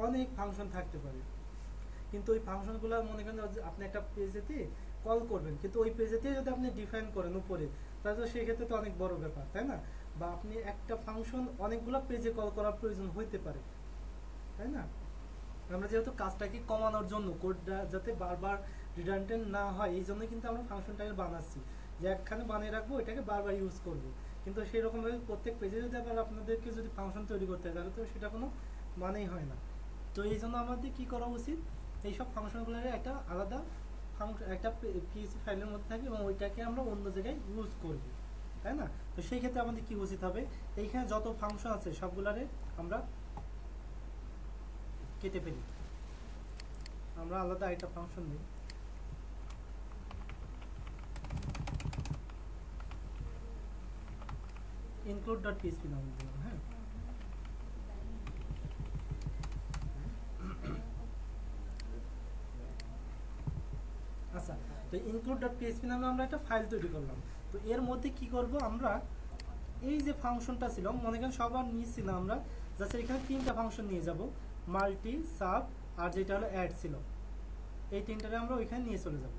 অনেক ফাংশন থাকতে পারে, কিন্তু ওই ফাংশনগুলো মনে করেন আপনি একটা পেজেতে কল করবেন, কিন্তু ওই পেজেতে যদি আপনি ডিফাইন করেন উপরে, তাহলে তো সেক্ষেত্রে তো অনেক বড় ব্যাপার, তাই না। বা আপনি একটা ফাংশন অনেকগুলো পেজে কল করার প্রয়োজন হইতে পারে, তাই না। আমরা যেহেতু কাজটাকে কমানোর জন্য, কোডটা যাতে বারবার রিডান্ডেন্ট না হয়, এই জন্য কিন্তু আমরা ফাংশনটাকে বানাচ্ছি, যে একখানে বানিয়ে রাখবো, এটাকে বারবার ইউজ করব। কিন্তু সেই রকমভাবে প্রত্যেক পেজে যদি আবার আপনাদেরকে যদি ফাংশন তৈরি করতে হয়, তাহলে তো সেটা কোনো মানেই হয় না। তো এই জন্য আমাদের কি করা উচিত, এইসব ফাংশনগুলোর একটা আলাদা একটা পিএসসি ফাইলের মধ্যে থাকে এবং ওইটাকে আমরা অন্য জায়গায় ইউজ করব, তাই না। তো সেই ক্ষেত্রে আমাদের কি উচিত হবে, এইখানে যত ফাংশন আছে সবগুলারে আমরা কেটে ফেলি, আমরা আলাদা একটা ফাংশন নিই। include.php নাম দিলাম, হ্যাঁ। আচ্ছা, তো include.php নামে আমরা একটা ফাইল তৈরি করলাম। তো এর মধ্যে কি করব আমরা, এই যে ফাংশনটা ছিল, মনে করেন সবার নিয়েছি না আমরা, জাস্ট এখানে 3টা ফাংশন নিয়ে যাব, মাল্টি, সাব আর যেটা হলো অ্যাড ছিল, এই 3টারে আমরা ওইখানে নিয়ে চলে যাব।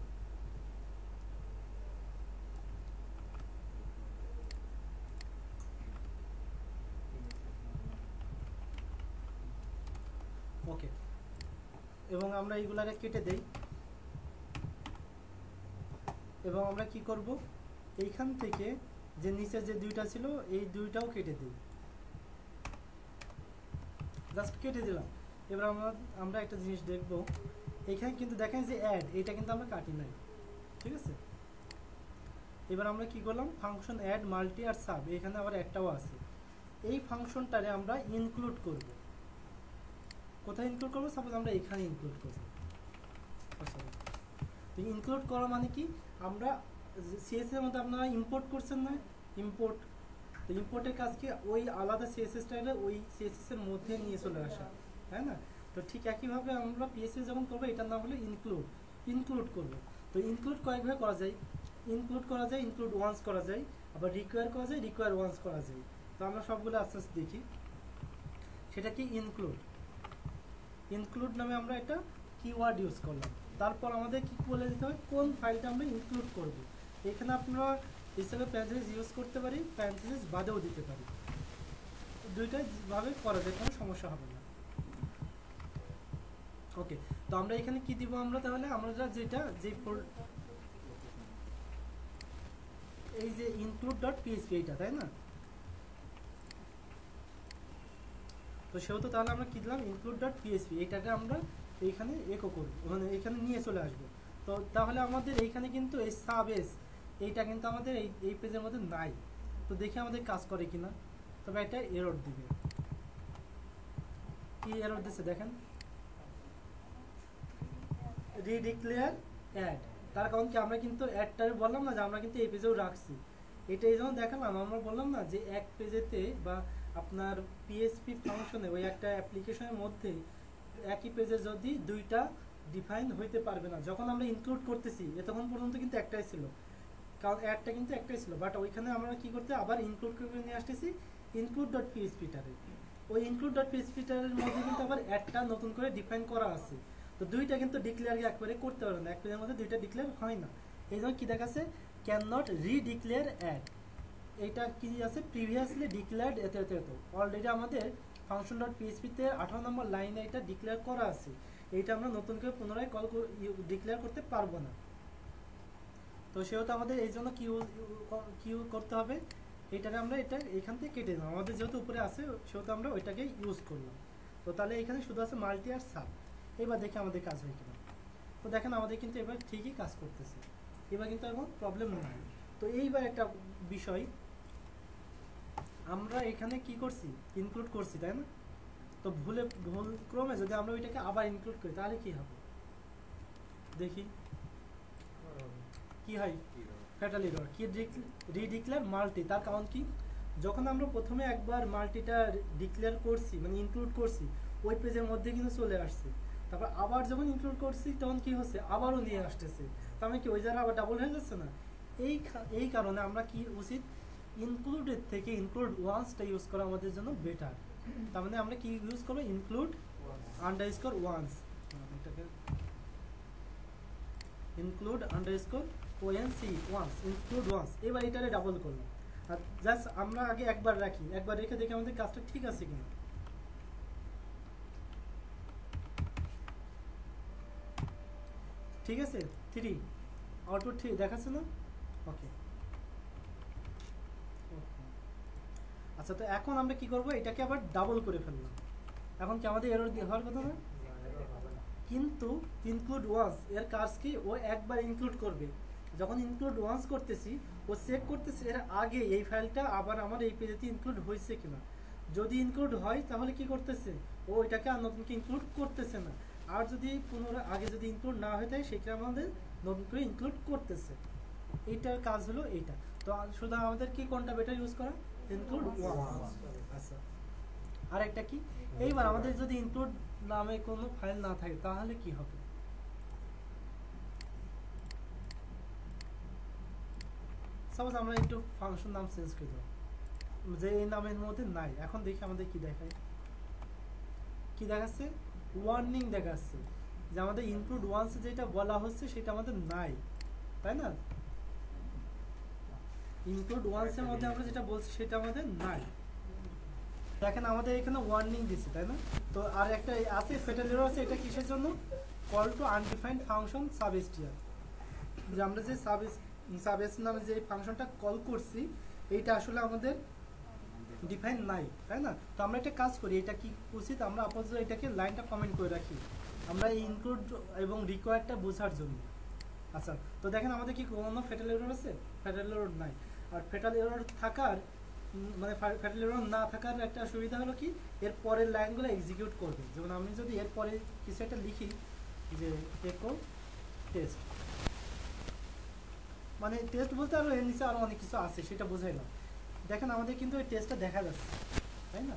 ওকে, এবং আমরা এইগুলাকে কেটে দেই, এবং আমরা কি করব, এইখান থেকে যে নিচের যে 2টা ছিল এই 2টাও কেটে দিই, জাস্ট কেটে দিলাম। এবার আমরা একটা জিনিস দেখব, এখানে কিন্তু দেখেন যে অ্যাড, এটা কিন্তু আমরা কাটি নাই, ঠিক আছে। এবার আমরা কি করলাম, ফাংশন অ্যাড, মাল্টি আর সাব, এখানে আবার একটাও আছে, এই ফাংশনটারে আমরা ইনক্লুড করব। কোথায় ইনক্লুড করব, সাপোজ আমরা এখানে ইনক্লুড করব। তো ইনক্লুড করা মানে কি, আমরা সিএসএস এর মধ্যে আপনারা ইম্পোর্ট করছেন না, ইম্পোর্ট, তো ইম্পোর্টের কাজ কি, ওই আলাদা সিএসএস টাইলে ওই সিএসএস এর মধ্যে নিয়ে চলে আসা, তাই না। তো ঠিক একইভাবে আমরা পিএসএস যখন করবো, এটার নাম হলো ইনক্লুড করব। তো ইনক্লুড কয়েকভাবে করা যায়, ইনক্লুড ওয়ান্স করা যায়, আবার রিকোয়ার ওয়ান্স করা যায়। তো আমরা সবগুলো আস্তে আস্তে দেখি, সেটা কি ইনক্লুড নামে আমরা একটা কিওয়ার্ড ইউজ করলাম। তারপর আমাদের কি বলে দিতে হবে, কোন ফাইলটা আমরা ইনক্লুড করব। এখানে আপনারা হিসেবে প্যারেন্থেসিস ইউজ করতে পারি, প্যারেন্থেসিস বাদেও দিতে পারি, দুইটাই ভাবে করা যায়, কোনো সমস্যা হবে না। ওকে, তো আমরা এখানে কি দিব, আমরা তাহলে আমরা এই যে include.php, এইটা, তাই না। তো সেহেতু তাহলে আমরা কি দিলাম ইনক্লুড ডট পিএসপি, এইটাকে আমরা এইখানে একো করব, মানে এইখানে নিয়ে চলে আসবো। তো তাহলে আমাদের এইখানে কিন্তু এই সাব এস এইটা কিন্তু আমাদের এই পেজের মধ্যে নাই। তো দেখি আমাদের কাজ করে কিনা, তবে এটা এরর দিবে। কি এরর দিচ্ছে দেখেন, রিডিক্লেয়ার অ্যাড। তার কারণ কি আমরা কিন্তু অ্যাডটারে বললাম না যে আমরা কিন্তু এই পেজেও রাখছি, এটা এই জন্য দেখালাম। আমরা বললাম না যে এক পেজেতে বা আপনার পিএসপি ফাংশনে ওই একটা অ্যাপ্লিকেশনের মধ্যে একই পেজে যদি দুইটা ডিফাইন হইতে পারবে না। যখন আমরা ইনক্লুড করতেছি তখন পর্যন্ত কিন্তু একটাই ছিল, কারণ অ্যাডটা কিন্তু একটাই ছিল, বাট ওইখানে আমরা কি করতে আবার ইনক্লুড করে নিয়ে আসতেছি ইনক্লুড ডট পিএসপিটারে। ওই ইনক্লুড ডট পিএসপিটারের মধ্যে কিন্তু আবার অ্যাডটা নতুন করে ডিফাইন করা আছে। তো দুইটা কিন্তু ডিক্লেয়ারকে একবারে করতে পারবে না, এক পেজের মধ্যে দুইটা ডিক্লেয়ার হয় না। এই জন্য কী দেখাচ্ছে, ক্যান নট রিডিক্লেয়ার অ্যাড। এইটা কি আছে, প্রিভিয়াসলি ডিক্লেয়ার্ড এত এত এত। অলরেডি আমাদের ফাংশন ডট পিএসপিতে 18 নম্বর লাইনে এটা ডিক্লেয়ার করা আছে, এইটা আমরা নতুন করে পুনরায় ডিক্লেয়ার করতে পারবো না। তো সেহেতু আমাদের এই জন্য কি করতে হবে, এইটাকে আমরা এটা এখান থেকে কেটে দিলাম। আমাদের যেহেতু উপরে আছে সেহেতু আমরা ওইটাকে ইউজ করলাম। তো তাহলে এখানে শুধু আছে মাল্টি আর সাব। এবার দেখি আমাদের কাজ হয় কিনা। তো দেখেন আমাদের কিন্তু এবার ঠিকই কাজ করতেছে, এবার কিন্তু এখন প্রবলেম নাই। তো এইবার একটা বিষয়, আমরা এখানে কি করছি, ইনক্লুড করছি তাই না? তো ভুল ক্রমে যদি আমরা ওইটাকে আবার ইনক্লুড করি তাহলে কি হবে দেখি, কি হয়, ফ্যাটাল এরর। কি রিডিক্লেয়ার মাল্টি, তার কারণ কি, যখন আমরা প্রথমে একবার মাল্টিটা ডিক্লেয়ার করছি মানে ইনক্লুড করছি ওই পেজের মধ্যে কিন্তু চলে আসছে, তারপর আবার যখন ইনক্লুড করছি তখন কি হচ্ছে, আবারও নিয়ে আসতেছে। তার মানে কি ওই জায়গায় আবার ডাবল হয়ে যাচ্ছে না? এই কারণে আমরা কি উচিত, ইনক্লুডের থেকে ইনক্লুড ওয়ান্সটা ইউজ করা আমাদের জন্য বেটার। তার মানে আমরা কি ইউজ করবো, ইনক্লুড আন্ডারস্কোর ওয়ান্স, এটাকে include underscore O N C once, include once. এবার এটারে ডাবল করলাম, আর জাস্ট আমরা আগে একবার রাখি, একবার রেখে দেখি আমাদের কাজটা ঠিক আছে কিনা। ঠিক আছে, 3 আউটপুট 3 দেখাচ্ছে না? ওকে, আচ্ছা। তো এখন আমরা কি করব, এটাকে আবার ডাবল করে ফেললাম। এখন কি আমাদের এরর হওয়ার কথা না? কিন্তু ইনক্লুড ওয়ান্স এর কাজ কি, ও একবার ইনক্লুড করবে। যখন ইনক্লুড ওয়ান্স করতেছি ও চেক করতেছে এর আগে এই ফাইলটা আবার আমার এই পেজেতে ইনক্লুড হয়েছে কিনা। যদি ইনক্লুড হয় তাহলে কি করতেছে, ও এটাকে আর নতুনকে ইনক্লুড করতেছে না। আর যদি পুনরায় আগে যদি ইনক্লুড না হয়ে থাকে সেক্ষেত্রে আমাদের নতুন করে ইনক্লুড করতেছে। এইটার কাজ হলো এইটা। তো শুধু আমাদের কি কোনটা বেটার ইউজ করা, ইনক্লুড ওয়ান্স। আচ্ছা, আর একটা কি, এইবার আমাদের যদি ইনক্লুড নামে কোনো ফাইল না থাকে তাহলে কি হবে, সাপোজ আমরা একটু ফাংশন নাম চেঞ্জ করে দেব যে এই নামের মধ্যে নাই। এখন দেখি আমাদের কি দেখায়, কি দেখাচ্ছে, ওয়ার্নিং দেখাচ্ছে যে আমাদের ইনক্লুড ওয়ান্স যেটা বলা হচ্ছে সেটা আমাদের নাই, তাই না? ইনক্লুড ওয়ান্সের মধ্যে আমরা যেটা বলছি সেটা আমাদের নাই। দেখেন আমাদের এখানে ওয়ার্নিং দিচ্ছে তাই না? তো আর একটা আছে ফ্যাটাল এরর আছে, এটা কিসের জন্য, কল টু আনডিফাইন্ড ফাংশন সাবএসটিআর। যে আমরা যে সাবএস নামে যে ফাংশনটা কল করছি এইটা আসলে আমাদের ডিফাইন নাই, তাই না? তো আমরা একটা কাজ করি, এটা কি উচিত, আমরা আপাতত এটাকে লাইনটা কমেন্ট করে রাখি আমরা এই ইনক্লুড এবং রিকোয়ারটা বোঝার জন্য। আচ্ছা, তো দেখেন আমাদের কি কোনো ফ্যাটাল এরর আছে, ফ্যাটাল এরর নাই। আর ফ্যাটাল এরর থাকার মানে ফ্যাটাল এরর না থাকার একটা সুবিধা হলো কি, এর পরের লাইনগুলো এক্সিকিউট করবে। যেমন আমি যদি এর পরে কিছু একটা লিখি যে একো টেস্ট, মানে টেস্ট বলতে আরও এর নিচে আরও অনেক কিছু আছে সেটা বোঝাইলাম। দেখেন আমাদের কিন্তু এই টেস্টটা দেখা যাচ্ছে, তাই না?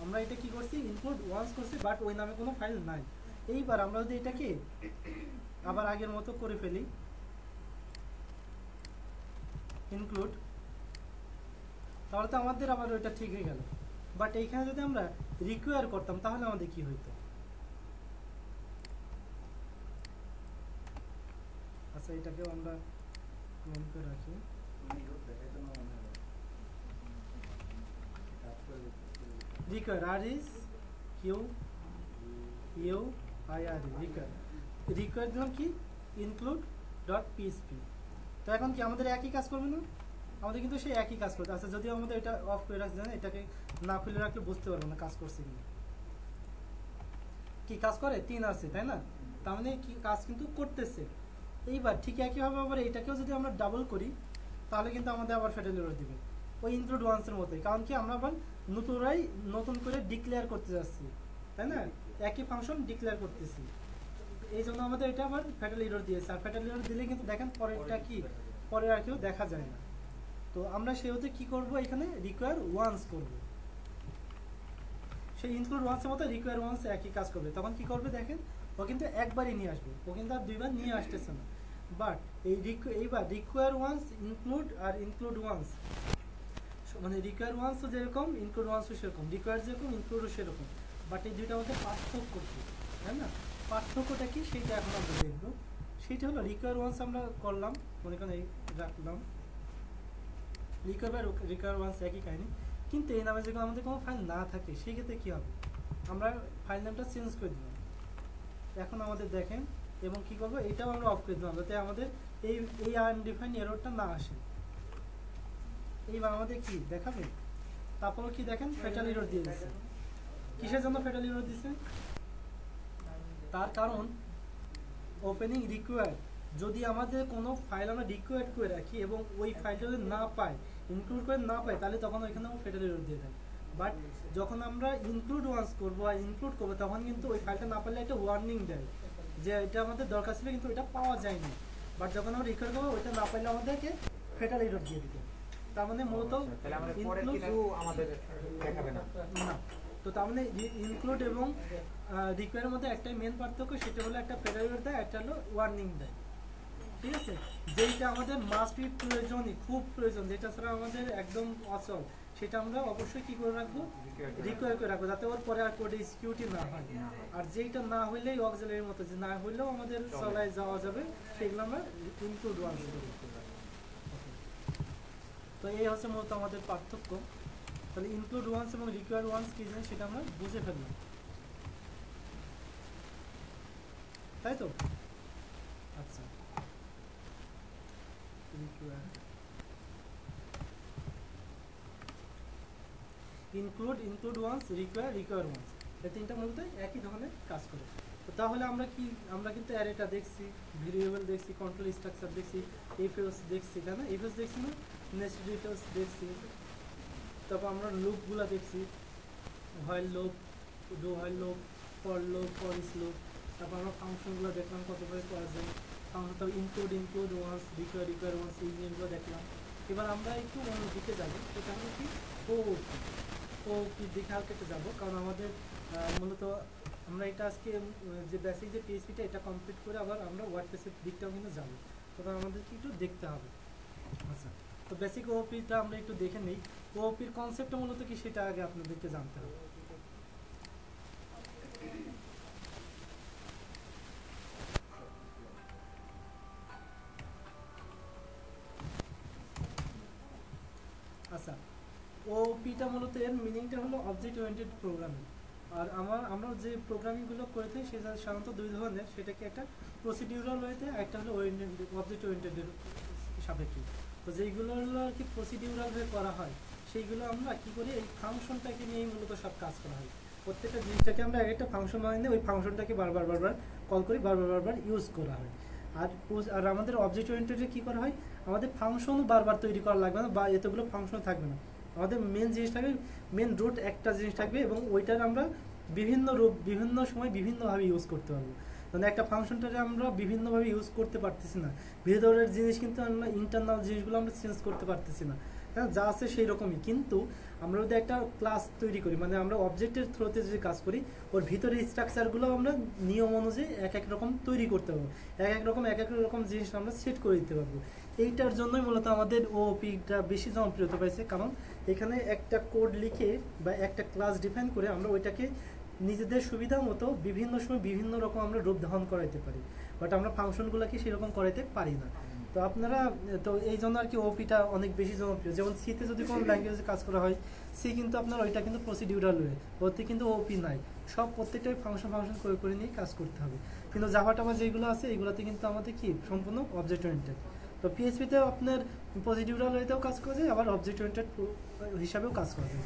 আমরা এটা কি করছি, ইনক্লুড ওয়ান্স করছি, বাট ওই নামে কোনো ফাইল নাই। এইবার আমরা যদি এটাকে আবার আগের মতো করে ফেলি, ইনক্লুড, তাহলে তো আমাদের আবার ওইটা ঠিক হয়ে গেল। বাট এইখানে যদি আমরা রিকোয়ার করতাম তাহলে আমাদের কি হইতো, আচ্ছা এটাকেও আমরা মন করে রাখি। Require, R E Q U I R require, require দিলাম কি, ইনক্লুড ডট পিএসপি। তো এখন কি আমাদের একই কাজ করবে না, আমাদের কিন্তু সেই একই কাজ করতে। আচ্ছা যদিও আমাদের এটা অফ করে রাখছে, এটাকে না খুলে রাখলে বুঝতে পারবো না কাজ করছে কিনা। কি কাজ করে 3 আছে, তাই না? তার মানে কি কাজ কিন্তু করতেছে। এইবার ঠিক একইভাবে আবার এইটাকেও যদি আমরা ডাবল করি তাহলে কিন্তু আমাদের আবার ফ্যাটাল এরর দিবে, ওই ইনক্লুড ওয়ান্সের মতোই। কারণ কি আমরা আবার নতুন করে ডিক্লেয়ার করতে যাচ্ছি, তাই না? একই ফাংশন ডিক্লেয়ার করতেছি, এই জন্য আমাদের এটা আবার ফ্যাটাল এরর দিয়েছে। আর ফ্যাটাল এরর দিলে কিন্তু দেখেন পরেরটা কি, পরে আর কেউ দেখা যায় না। তো আমরা সেহেতু কি করব, এখানে রিকোয়ার ওয়ান্স করব। সেই ইনক্লুড ওয়ান্সের মতো রিকোয়ার ওয়ান্স একই কাজ করবে। তখন কি করবে দেখেন, ও কিন্তু একবারই নিয়ে আসবে, ও কিন্তু আর দুইবার নিয়ে আসতেছে না। বাট এইবার রিকোয়ার ওয়ান্স ইনক্লুড আর ইনক্লুড ওয়ান্স, মানে রিকোয়ার ওয়ান্সও যেরকম ইনক্লুড ওয়ান্সও সেরকম, রিকোয়ার যেরকম ইনক্লুডও সেরকম। বাট এই দুইটার মধ্যে পার্থক্য কি, তাই না? পার্থক্যটা কি সেইটা এখন আমরা দেখবো। সেইটা হলো রিকোয়ার ওয়ান্স আমরা করলাম, মনে করেন এই রাখলাম, রিকোয়ার ওয়ান্স একই কাহিনী। কিন্তু এই নামে যদি আমাদের কোনো ফাইল না থাকে সেই ক্ষেত্রে কী হবে, আমরা ফাইল নামটা চেঞ্জ করে দিলাম। এখন আমাদের দেখেন, এবং কি করবো, এটাও আমরা অফ করে দিলাম যাতে আমাদের এই আনডিফাইন্ড এররটা না আসে। এইবার আমাদের কি দেখাবে, তারপর কি দেখেন ফ্যাটাল এরর দিয়ে দিচ্ছে। কিসের জন্য ফ্যাটাল এরর দিচ্ছে? তার কারণ ওপেনিং রিকোয়ার, যদি আমাদের কোনো ফাইল আমরা রিকোয়ার করে রাখি এবং ওই ফাইলটা যদি না পাই, ইনক্লুড করে না পাই, তাহলে তখন ওইখানে ফ্যাটাল এরর দিয়ে দেয়। বাট যখন আমরা ইনক্লুড ওয়ান্স করবো আর ইনক্লুড করবো, তখন কিন্তু ওই ফাইলটা না পারলে একটা ওয়ার্নিং দেয় যে এটা আমাদের দরকার ছিল কিন্তু এটা পাওয়া যায়নি। বাট যখন আমরা রিকোয়ার করবো ওইটা না পাইলে আমাদেরকে ফ্যাটাল এরর দিয়ে দিবে। তার মানে মূলত না, তো তার মানে ইনক্লুড এবং রিকোয়ারের মধ্যে একটাই মেন পার্থক্য, সেটা হলো একটা ফ্যাটাল এরর দেয়, একটা হলো ওয়ার্নিং দেয়। ঠিক আছে, যেটা আমাদের মাস্ট বি প্রয়োজনই, খুব প্রয়োজন, যেটা ছাড়া আমাদের একদম অচল, সেটা আমরা অবশ্যই কি করে রাখবো, রিকোয়ার করে রাখবো, যাতে ওর পরে আর কোডে এক্সিকিউটিভ না হয়। আর যেটা না হইলেই অক্সিলারির মতো, যে না হইলেও আমাদের চলায় যাওয়া যাবে, সেগুলো আমরা ইনক্লুড ওয়ান্স করি। তো এই হচ্ছে মূলত আমাদের পার্থক্য। তাহলে ইনক্লুড ওয়ান্স এবং রিকোয়ার ওয়ান্স কি জিনিস সেটা আমরা বুঝে ফেললাম, তাই তো? আচ্ছা, ইনক্লুড ওয়ান্স, রিকোয়ার ওয়ান্স, এই তিনটা মূলত একই ধরনের কাজ করে। তো তাহলে আমরা কিন্তু অ্যারেটা দেখছি, ভেরিয়েবল দেখছি, কন্ট্রোল স্ট্রাকচার দেখছি, এফএলস দেখছি, তাই না? এফএলস দেখছি না, নেস্টেড এফএলস দেখছি, তারপর আমরা লুপগুলো দেখছি, while loop, do while loop, for loop, for each loop. তারপর আমরা ফাংশনগুলো দেখলাম কতভাবে করা যায়, ফাংশন, তারপর ইনক্লুড ওয়ান্স, রিকোয়ার ওয়ান্স, এই জিনিসগুলো দেখলাম। এবার আমরা একটু অন্যদিকে যাবো, সেটা হলো কি ওপির দিকে হালকা একটু যাবো, কারণ আমাদের মূলত আমরা এটা আজকে যে বেসিক যে পিএইচপিটা এটা কমপ্লিট করে আবার আমরা ওয়ার্ডপ্রেসের দিকটাও কিন্তু যাবো, তবে আমাদেরকে একটু দেখতে হবে। আচ্ছা, তো বেসিক ওপিটা আমরা একটু দেখে নিই। ওপির কনসেপ্টটা মূলত কি সেটা আগে আপনাদেরকে জানতে হবে। আচ্ছা, ওপিটা মূলত এর মিনিংটা হলো অবজেক্ট ওরিয়েন্টেড প্রোগ্রামিং। আর আমরা যে প্রোগ্রামিংগুলো করে থাকি সেটা সাধারণত দুই ধরনের, সেটা কি একটা প্রসিডিউরাল ওয়েতে, একটা হলো অবজেক্ট ওরিয়েন্টেডের সাপেক্ষে। তো যেইগুলো হলো আর কি প্রসিডিউরাল ওয়ে করা হয়, সেইগুলো আমরা কি করি, এই ফাংশনটাকে নিয়েই মূলত সব কাজ করা হয়। প্রত্যেকটা জিনিসটাকে আমরা একটা ফাংশন বানিয়ে ওই ফাংশনটাকে বারবার কল করি, বারবার ইউজ করা হয়। আর আমাদের অবজেক্ট ওরিয়েন্টেডে কী করা হয়, আমাদের ফাংশনও বারবার তৈরি করা লাগবে না, বা এতগুলো ফাংশন থাকবে না। আমাদের মেন জিনিস থাকবে, মেন রুট একটা জিনিস থাকবে, এবং ওইটার আমরা বিভিন্ন সময় বিভিন্নভাবে ইউজ করতে পারবো। মানে একটা ফাংশনটাকে আমরা বিভিন্নভাবে ইউজ করতে পারতেছি না, ভেতরের জিনিস কিন্তু আমরা ইন্টারনাল জিনিসগুলো আমরা চেঞ্জ করতে পারতেছি না, হ্যাঁ, যা আছে সেই রকমই। কিন্তু আমরা যদি একটা ক্লাস তৈরি করি, মানে আমরা অবজেক্টের থ্রুতে যদি কাজ করি, ওর ভিতরে স্ট্রাকচারগুলো আমরা নিয়ম অনুযায়ী এক রকম তৈরি করতে পারবো, এক এক রকম জিনিস আমরা সেট করে দিতে পারবো। এইটার জন্যই মূলত আমাদের ওপিটা বেশি জনপ্রিয়তা পাইছে, কারণ এখানে একটা কোড লিখে বা একটা ক্লাস ডিফাইন করে আমরা ওইটাকে নিজেদের সুবিধা মতো বিভিন্ন সময় বিভিন্ন রকম আমরা রূপ ধারণ করাইতে পারি। বাট আমরা ফাংশনগুলোকে সেরকম করাইতে পারি না। তো আপনারা তো এই জন্য আর কি ওপিটা অনেক বেশি জনপ্রিয়। যেমন সিতে যদি কোনো ল্যাঙ্গুয়েজে কাজ করা হয়, সি কিন্তু আপনার ওইটা কিন্তু প্রসিডিউরাল ওয়ে, ওতে কিন্তু ওপি নাই, সব প্রত্যেকটাই ফাংশন করে নিয়ে কাজ করতে হবে। কিন্তু জাভাটা বা যেগুলো আছে এগুলোতে কিন্তু আমাদের কি সম্পূর্ণ অবজেক্ট ওরিয়েন্টেড। তো পিএইচপিতে আপনার প্রসিডিউরাল ওয়েতেও কাজ করা যায়, আবার অবজেক্ট ওরিয়েন্টেড হিসাবেও কাজ করা যায়।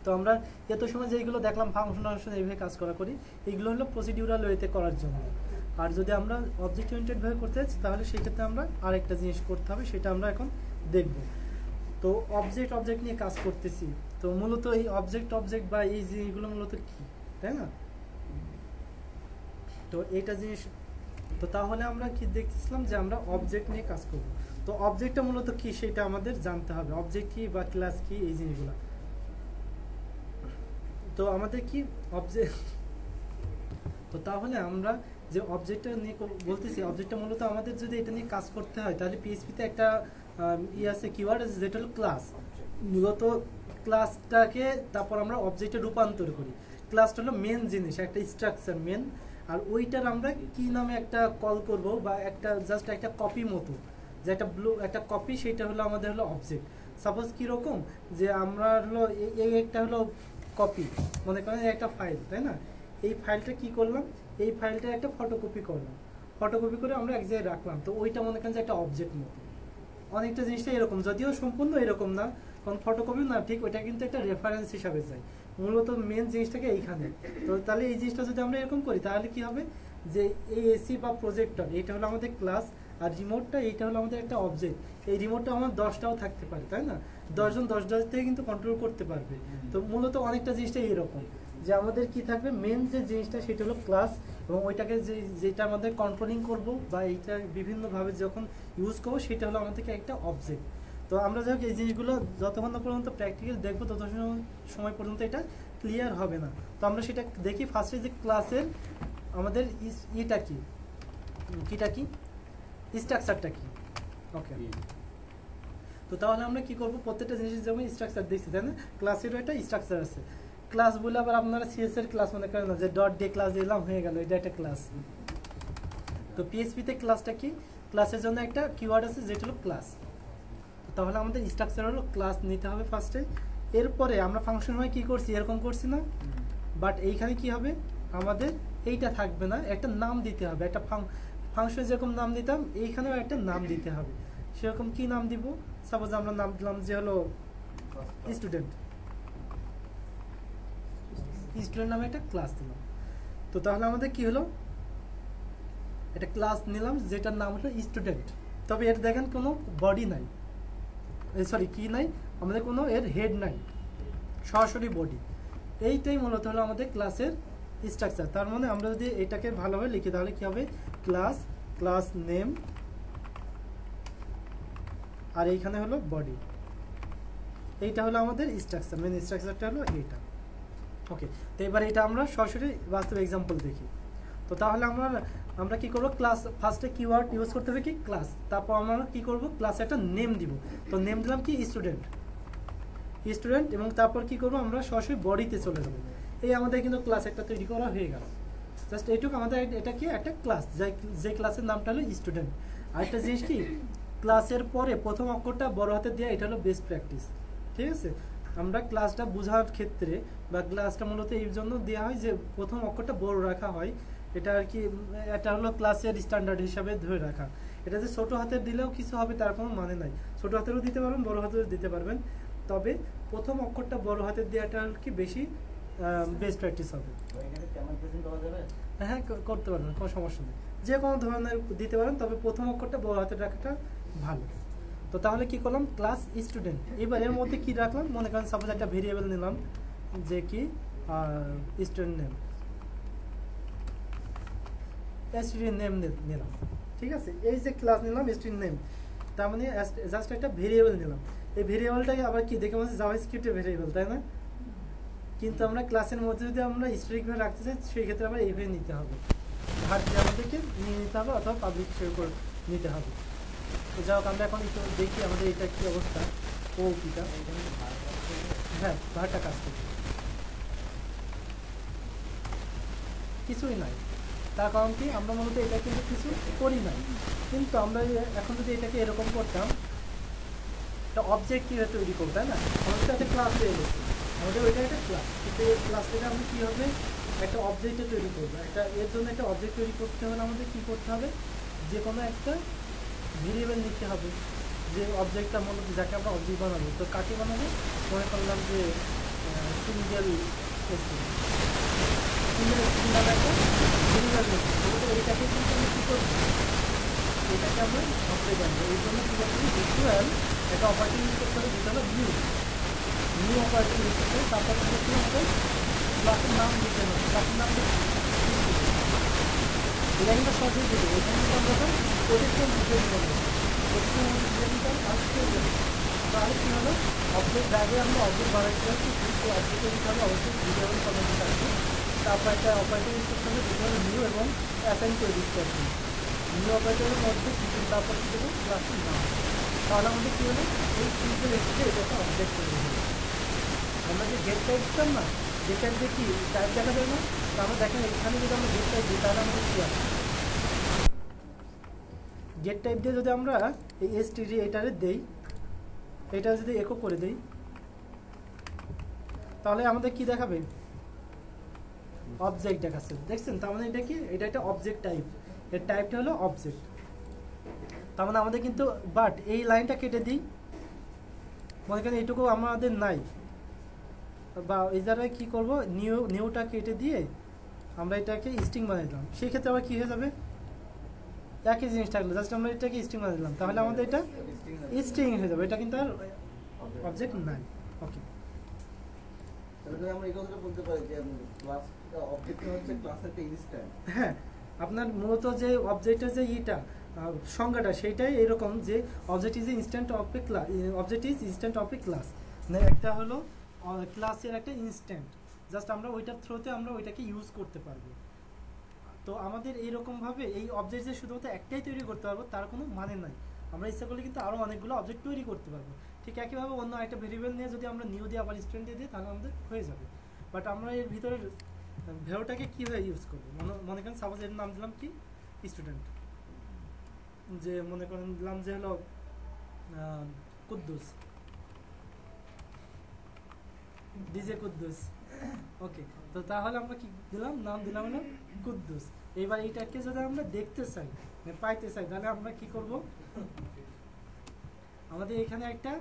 তো আমরা এত সময় যেগুলো দেখলাম ফাংশন এইভাবে কাজ করা করি, এগুলো হলো প্রসিডিউরাল ওয়েতে করার জন্য। আর যদি আমরা অবজেক্ট ওরিয়েন্টেড ভাবে করতে চাই তাহলে সেই ক্ষেত্রে আমরা আরেকটা জিনিস করতে হবে, সেটা আমরা এখন দেখব। তো অবজেক্ট নিয়ে কাজ করতেছি, তো মূলত এই অবজেক্ট বা এই জিনিসগুলো মূলত কি, তাই না? তো এইটা জিনিস, তো তাহলে আমরা কি দেখতেছিলাম যে আমরা অবজেক্ট নিয়ে কাজ করব। তো অবজেক্টটা মূলত কি সেটা আমাদের জানতে হবে, অবজেক্ট কি বা ক্লাস কি, এই জিনিসগুলো। তো আমাদের কি অবজেক্ট, তো তাহলে আমরা যে অবজেক্টটা নিয়ে বলতেছি, অবজেক্টটা মূলত আমাদের যদি এটা নিয়ে কাজ করতে হয় তাহলে পিএইচপিতে একটা আছে কিওয়ার্ড আছে যেটা হলো ক্লাস। মূলত ক্লাসটাকে তারপর আমরা অবজেক্টে রূপান্তর করি। ক্লাসটা হলো মেন জিনিস, একটা স্ট্রাকচার মেন, আর ওইটার আমরা কি নামে একটা কল করব বা একটা জাস্ট একটা কপি মতো, যে একটা কপি, সেটা হলো আমাদের হলো অবজেক্ট। সাপোজ কীরকম যে আমরা হলো এই একটা হলো কপি, মনে করেন একটা ফাইল, তাই না? এই ফাইলটা কি করলাম, এই ফাইলটা একটা ফটোকপি করলাম, ফটোকপি করে আমরা এক জায়গায় রাখলাম, তো ওইটা মনে করেন যে একটা অবজেক্ট মতো। অনেকটা জিনিসটা এরকম, যদিও সম্পূর্ণ এরকম না, কারণ ফটোকপি না ঠিক, ওইটা কিন্তু একটা রেফারেন্স হিসাবে যায়। মূলত মেন জিনিসটাকে এইখানে। তো তাহলে এই জিনিসটা যদি আমরা এরকম করি তাহলে কি হবে, যে এই এসি বা প্রজেক্টর এইটা হলো আমাদের ক্লাস, আর রিমোটটা এইটা হলো আমাদের একটা অবজেক্ট। এই রিমোটটা আমার 10টাও থাকতে পারে, তাই না? 10 জন 10 থেকে কিন্তু কন্ট্রোল করতে পারবে। তো মূলত অনেকটা জিনিসটা এইরকম, যে আমাদের কি থাকবে, মেন যে জিনিসটা সেটা হলো ক্লাস, এবং ওইটাকে যেটা আমাদের কন্ট্রোলিং করব বা এইটা বিভিন্নভাবে যখন ইউজ করবো সেটা হলো আমাদেরকে একটা অবজেক্ট। তো আমরা যাই হোক এই জিনিসগুলো যতক্ষণ না পর্যন্ত প্র্যাকটিক্যাল দেখবো ততক্ষণ সময় পর্যন্ত এটা ক্লিয়ার হবে না। তো আমরা সেটা দেখি ফার্স্টে, যে ক্লাসের আমাদের ইটা কি, স্ট্রাকচারটা কি। ওকে, তো তাহলে আমরা কি করব, প্রত্যেকটা জিনিসের যেমন স্ট্রাকচার দেখছি, তাই না? ক্লাসেরও একটা স্ট্রাকচার আছে। ক্লাস বলে আবার আপনারা সিএস এর ক্লাস মনে করেন না, যে ডট দিয়ে ক্লাস দিলাম হয়ে গেল, এটা একটা ক্লাস। তো পিএইচপিতে ক্লাসটা কি, ক্লাসের জন্য একটা কিওয়ার্ড আছে যেটা হলো ক্লাস। তাহলে আমাদের স্ট্রাকচার হলো ক্লাস নিতে হবে ফার্স্টে। এরপরে আমরা ফাংশন হয় কি করছি, এরকম করছি না? বাট এইখানে কি হবে, আমাদের এইটা থাকবে না, একটা নাম দিতে হবে। একটা ফাংশন যেরকম নাম দিতাম এইখানেও একটা নাম দিতে হবে। সেরকম কি নাম দিব, সাপোজ আমরা নাম দিলাম যে হলো স্টুডেন্ট নামে একটা ক্লাস দিলাম। তো তাহলে আমাদের কি হলো, একটা ক্লাস নিলাম যেটার নাম হলো স্টুডেন্ট। তবে এর দেখেন কোনো বডি নাই, সরি কি নাই, আমাদের কোনো এর হেড নাই, সরাসরি বডি। এইটাই মূলত হলো আমাদের ক্লাসের স্ট্রাকচার। তার মানে আমরা যদি এটাকে ভালোভাবে লিখি তাহলে কি হবে, ক্লাস নেম, আর এইখানে হলো বডি। এইটা হলো আমাদের স্ট্রাকচার, মেন স্ট্রাকচারটা হলো এইটা। ওকে, তো এবার এটা আমরা সরাসরি বাস্তব এক্সাম্পল দেখি। তো তাহলে আমরা কি করব, ক্লাস ফার্স্টে কিওয়ার্ড ইউজ করতে হবে কি ক্লাস, তারপর আমরা কি করব, ক্লাসে একটা নেম দিব। তো নেম দিলাম কি স্টুডেন্ট, এবং তারপর কি করব, আমরা সরাসরি বডিতে চলে যাব। এই আমাদের কিন্তু ক্লাস একটা তৈরি করা হয়ে গেল। জাস্ট এইটুকু আমাদের, এটা কি একটা ক্লাস, যে ক্লাসের নামটা হলো স্টুডেন্ট। আরেকটা জিনিস কি, ক্লাসের পরে প্রথম অক্ষরটা বড় হাতে দেওয়া, এটা হলো বেস্ট প্র্যাকটিস। ঠিক আছে, আমরা ক্লাসটা বোঝার ক্ষেত্রে বা ক্লাসটা মূলত এই জন্য দেওয়া হয় যে প্রথম অক্ষরটা বড় রাখা হয়। এটা আর কি, এটা হলো ক্লাসের স্ট্যান্ডার্ড হিসাবে ধরে রাখা। এটা যে ছোট হাতের দিলেও কিছু হবে তার কোনো মানে নাই, ছোট হাতেরও দিতে পারবেন, বড় হাতেরও দিতে পারবেন। তবে প্রথম অক্ষরটা বড় হাতের দেওয়াটা আর কি বেশি বেস্ট প্র্যাকটিস হবে। হ্যাঁ, করতে পারবেন, কোনো সমস্যা নেই, যে কোনো ধরনের দিতে পারেন, তবে প্রথম অক্ষরটা বড় হাতের রাখাটা ভালো। তো তাহলে কি করলাম, ক্লাস স্টুডেন্ট। এবার এর মধ্যে কি রাখলাম, মনে করেন সাপোজ একটা ভেরিয়েবল নিলাম যে কি স্টুডেন্ট নেম, স্টুডেন্ট নেম নিলাম। ঠিক আছে, এই যে ক্লাস নিলাম স্টুডেন্ট নেম, তার মানে জাস্ট একটা ভেরিয়েবল নিলাম। এই ভেরিয়েবলটাকে আবার কি দেখে মনে হচ্ছে জাভাস্ক্রিপ্টের ভেরিয়েবল, তাই না? কিন্তু আমরা ক্লাসের মধ্যে যদি আমরা স্ট্রিকভাবে রাখতে চাই সেই ক্ষেত্রে আবার এইভাবে নিতে হবে, ভাগ দিয়ে আমাদেরকে নিয়ে নিতে হবে, অথবা পাবলিক শেয়ার করে নিতে হবে। তো যাই হোক, আমরা এখন একটু দেখি আমাদের এটা কি অবস্থা, ওপিটা। হ্যাঁ, ভাগটা কাজ করছে, কিছুই নাই। তার কারণ কি, আমরা মূলত এটা কিন্তু কিছু করি নাই। কিন্তু আমরা এখন যদি এটাকে এরকম করতাম, একটা অবজেক্ট কীভাবে তৈরি করবো, তাই না? আমাদের তো একটা ক্লাস হয়ে গেছে, আমাদের ওইটা একটা ক্লাস, কিন্তু এই ক্লাস থেকে আমরা কী হবে, একটা অবজেক্টে তৈরি করবো। এর জন্য একটা অবজেক্ট তৈরি করতে হলে আমাদের কী করতে হবে, যে কোনো একটা ভেরিয়েবল নিতে হবে, যে অবজেক্টটা মূলত যাকে আমরা অবজেক্ট বানাবো। তো কাকে বানাবো, মনে করলাম যে সিঙ্গেল স্টুডেন্ট নামে একটা সিঙ্গেল মেথড। এইটাকে কিন্তু আমি কী করবো, এটাকে আমরা অপারেট জানবো। এই জন্য কী করতে হবে, ভিজুয়াল একটা অপারেটিং ইউজ করতে হবে, যেটা হলো নিউ অপারেটিং ইউজ করতে হবে। তারপরে কী করতে হবে, ক্লাসের নাম দিতে হবে, ক্লাসের নাম দিতে এটা কিন্তু সহজেই দিতে হবে। এখানে কিন্তু আমরা প্রোটেকশন ডিজাইন করবো, প্রোটেকশন ডিজাইনটা আসতে হবে। তাহলে কী হলো, অবজেক্ট ডায়াগ্রামে আমরা অবজেক্ট বানাইতে হবে, সেই অবজেক্টের ভিতরে অবশ্যই ভিজুয়াল কমেন্ট থাকবে। তারপর একটা অপারেটিং ইউজ করতে হবে, যেটা হলো নিউ এবং অ্যাসাইন করে দিতে হবে। নিউ অপারেটরের মধ্যে কিছু তারপর কী দেবো, ক্লাসের নাম। তাহলে আমাদের কী হলো, এই সিম্পল এসে এটা একটা অবজেক্ট তৈরি হলো। আমরা যে গেট টাইপ দিতাম না, গেট টাইপ দিয়ে কি টাইপ দেখা যায় না, তো আমরা দেখেন এখানে যদি আমরা গেট টাইপ দিই তাহলে আমাদের কী আছে, গেট টাইপ দিয়ে যদি আমরা এই এসটিডি এটারে দেই, এটা যদি একো করে দেই, তাহলে আমাদের কি দেখাবে, অবজেক্ট দেখাচ্ছে। দেখছেন, তার মানে এটা কি, এটা একটা অবজেক্ট টাইপ, এর টাইপটা হলো অবজেক্ট। তার মানে আমাদের কিন্তু, বাট এই লাইনটা কেটে দিই, মনে করেন এইটুকু আমাদের নাই, বা এই জায়গায় কী করবো, নিউটা কেটে দিয়ে আমরা এটাকে স্ট্রিং বানিয়ে দিলাম। সেই ক্ষেত্রে আবার কী হয়ে যাবে, একই জিনিস থাকলো, জাস্ট আমরা এটাকে স্ট্রিং বানিয়ে দিলাম, তাহলে আমাদের এটা স্ট্রিং হয়ে যাবে, এটা কিন্তু আর অবজেক্ট নাই। ওকে, তাহলে আমরা এই কথাটা বলতে পারি যে ক্লাসটা অবজেক্ট হচ্ছে ক্লাসের একটা ইনস্ট্যান্ট। হ্যাঁ, আপনার মূলত যে অবজেক্টের যে সংজ্ঞাটা সেইটাই এরকম যে object is instant of A class, object is instant of A class, মানে একটা হলো ক্লাসের একটা ইনস্ট্যান্ট, জাস্ট আমরা ওইটার থ্রুতে আমরা ওইটাকে ইউজ করতে পারবো। তো আমাদের এইরকমভাবে এই অবজেক্ট যে শুধুমাত্র একটাই তৈরি করতে পারবো তার কোনো মানে নাই, আমরা ইচ্ছা করলে কিন্তু আরও অনেকগুলো অবজেক্ট তৈরি করতে পারবো। ঠিক একইভাবে অন্য একটা ভেরিয়েবল নিয়ে যদি আমরা নিউ দিয়ে আবার স্টুডেন্ট দিয়ে দিই তাহলে আমাদের হয়ে যাবে। বাট আমরা এর ভিতরে ভ্যালুটাকে কীভাবে ইউজ করবো, মনে করেন সাপোজ এর নাম দিলাম কি স্টুডেন্ট, যে মনে করেন দিলাম যে হলো কুদ্দুস, ডিজে কুদ্দুস। ওকে, তো তাহলে আমরা কি দিলাম, নাম দিলাম হলো কুদ্দুস। এইবার এইটাকে যদি আমরা দেখতে চাই, মানে পাইতে চাই, তাহলে আমরা কি করব, আমাদের এখানে একটা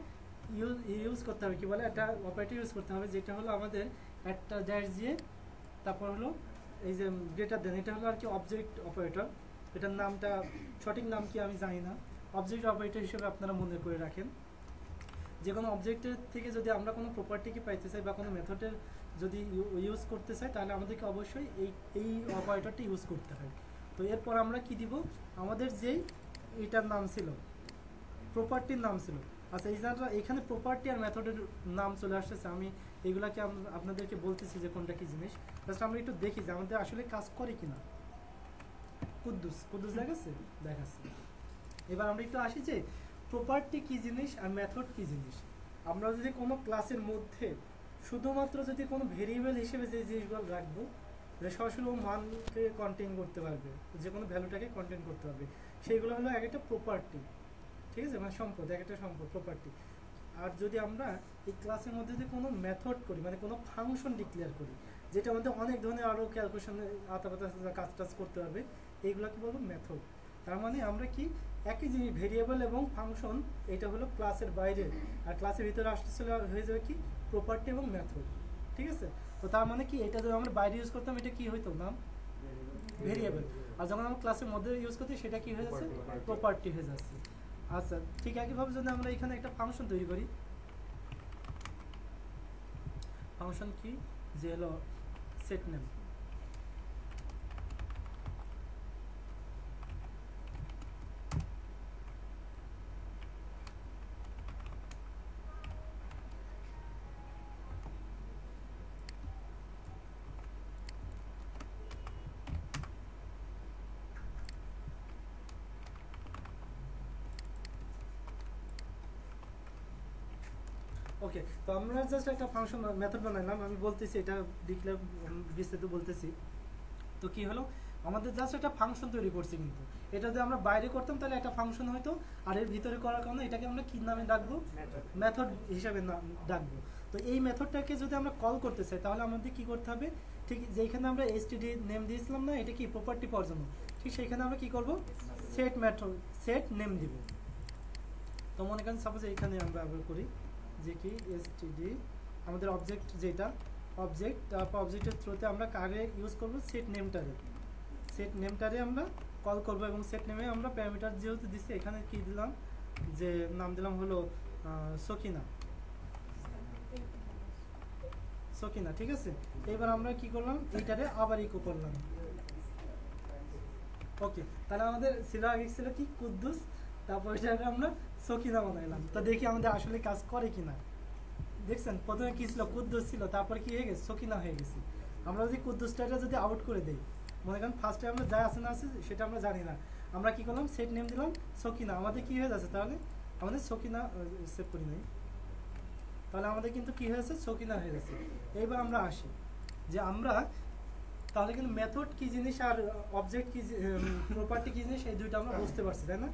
ইউজ করতে হবে, কি বলে, একটা অপারেটর ইউজ করতে হবে, যেটা হলো আমাদের একটা ড্যাশ দিয়ে তারপর হলো এই যে গ্রেটার দেন, এটা হলো আর কি অবজেক্ট অপারেটর। এটার নামটা সঠিক নাম কি আমি জানি না, অবজেক্ট অপারেটর হিসেবে আপনারা মনে করে রাখেন। যে কোনো অবজেক্টের থেকে যদি আমরা কোনো প্রপার্টিকে পাইতে চাই বা কোনো মেথডের যদি ইউজ করতে চাই, তাহলে আমাদেরকে অবশ্যই এই অপারেটরটি ইউজ করতে হয়। তো এরপর আমরা কি দিব, আমাদের যেই এটার নাম ছিল, প্রপার্টির নাম ছিল, আচ্ছা এই জায়গাটা এখানে প্রপার্টি আর মেথডের নাম চলে আসতেছে, আমি এগুলাকে আপনাদেরকে বলতেছি যে কোনটা কি জিনিস, জাস্ট আমরা একটু দেখি যে আমাদের আসলে কাজ করে কিনা। কুদ্দুস দেখাচ্ছে, এবার আমরা একটু আসি যে প্রপার্টি কি জিনিস আর মেথড কি জিনিস। আমরা যদি কোনো ক্লাসের মধ্যে শুধুমাত্র যদি কোনো ভেরিয়েবল হিসেবে যে জিনিসগুলো রাখবো, যে সরাসরি ও মানকে কন্টেইন করতে পারবে, যে কোনো ভ্যালুটাকে কন্টেইন করতে পারবে, সেইগুলো হলো এক একটা প্রপার্টি, ঠিক আছে, মানে সম্পদ, এক একটা সম্পদ প্রপার্টি। আর যদি আমরা এই ক্লাসের মধ্যে যদি কোনো মেথড করি, মানে কোনো ফাংশন ডিক্লেয়ার করি, যেটা আমাদের অনেক ধরনের আরও ক্যালকুলেশনে আতাপাতা কাজ টাজ করতে পারবে, এইগুলোকে বলবো মেথড। তার মানে আমরা কি একই জিনিস ভেরিয়েবল এবং ফাংশন, এটা হলো ক্লাসের বাইরে, আর ক্লাসের ভিতরে আসতে চলে হয়ে যাবে কি প্রপার্টি এবং মেথড, ঠিক আছে। তো তার মানে কি, এটা যদি আমরা বাইরে ইউজ করতাম এটা কি হইতো, নাম ভেরিয়েবল, আর যখন আমরা ক্লাসের মধ্যে ইউজ করতে সেটা কি হয়ে যাচ্ছে, প্রপার্টি হয়ে যাচ্ছে। আচ্ছা, ঠিক একইভাবে যদি আমরা এখানে একটা ফাংশন তৈরি করি, ফাংশন কি, যে হলো সেট নেম, ওকে। তো আমরা জাস্ট একটা ফাংশন মেথড বানাইলাম, আমি বলতেছি এটা ডিক্লেয়ার বিস্তারিত বলতেছি। তো কি হলো, আমাদের জাস্ট একটা ফাংশন তৈরি করছি, কিন্তু এটা যদি আমরা বাইরে করতাম তাহলে একটা ফাংশন হয়তো, আর এর ভিতরে করার কারণে এটাকে আমরা কি নামে ডাকবো, মেথড হিসাবে ডাকবো। তো এই মেথডটাকে যদি আমরা কল করতে চাই তাহলে আমাদের কি করতে হবে, ঠিক যেখানে আমরা এসটিডি নেম দিয়েছিলাম না, এটা কি প্রপার্টি পাওয়ার জন্য, ঠিক সেইখানে আমরা কি করব, সেট মেথড, সেট নেম দিব। তো মনে করেন সাপোজ এইখানে আমরা ব্যবহার করি যে কি এসটিডি, আমাদের অবজেক্ট যেটা অবজেক্ট, তারপর অবজেক্টের থ্রুতে আমরা কারে ইউজ করব, সেট নেমটারে। সেট নেমটারে আমরা কল করব এবং সেট নেমে আমরা প্যারামিটার যেহেতু দিচ্ছি এখানে কি দিলাম, যে নাম দিলাম হলো সকিনা, সকিনা, ঠিক আছে। এবার আমরা কি করলাম, এইটারে আবার ইকো করলাম। ওকে, তাহলে আমাদের ছিল আগে ছিল কি কুদ্দুস, তারপর এটাকে আমরা সকিনা বানাইলাম। তো দেখি আমাদের আসলে কাজ করে কিনা। দেখছেন প্রথমে কি ছিল, কুদ্দুস ছিল, তারপর কি হয়ে গেছে, সকিনা হয়ে গেছে। আমরা যদি কুদ্দুসটাকে যদি আউট করে দেই, মনে করেন ফার্স্টে আমরা যা আছে না আছে সেটা আমরা জানি না, আমরা কি করলাম সেট নেম দিলাম সকিনা, আমাদের কি হয়ে যাচ্ছে তাহলে, আমাদের সকিনা সেভ করি নাই, তাহলে আমাদের কিন্তু কি হয়েছে, সকিনা হয়ে গেছে। এইবার আমরা আসি যে আমরা তাহলে কিন্তু মেথড কি জিনিস আর অবজেক্ট কি, প্রপার্টি কি জিনিস, এই দুইটা আমরা বুঝতে পারছি, তাই না।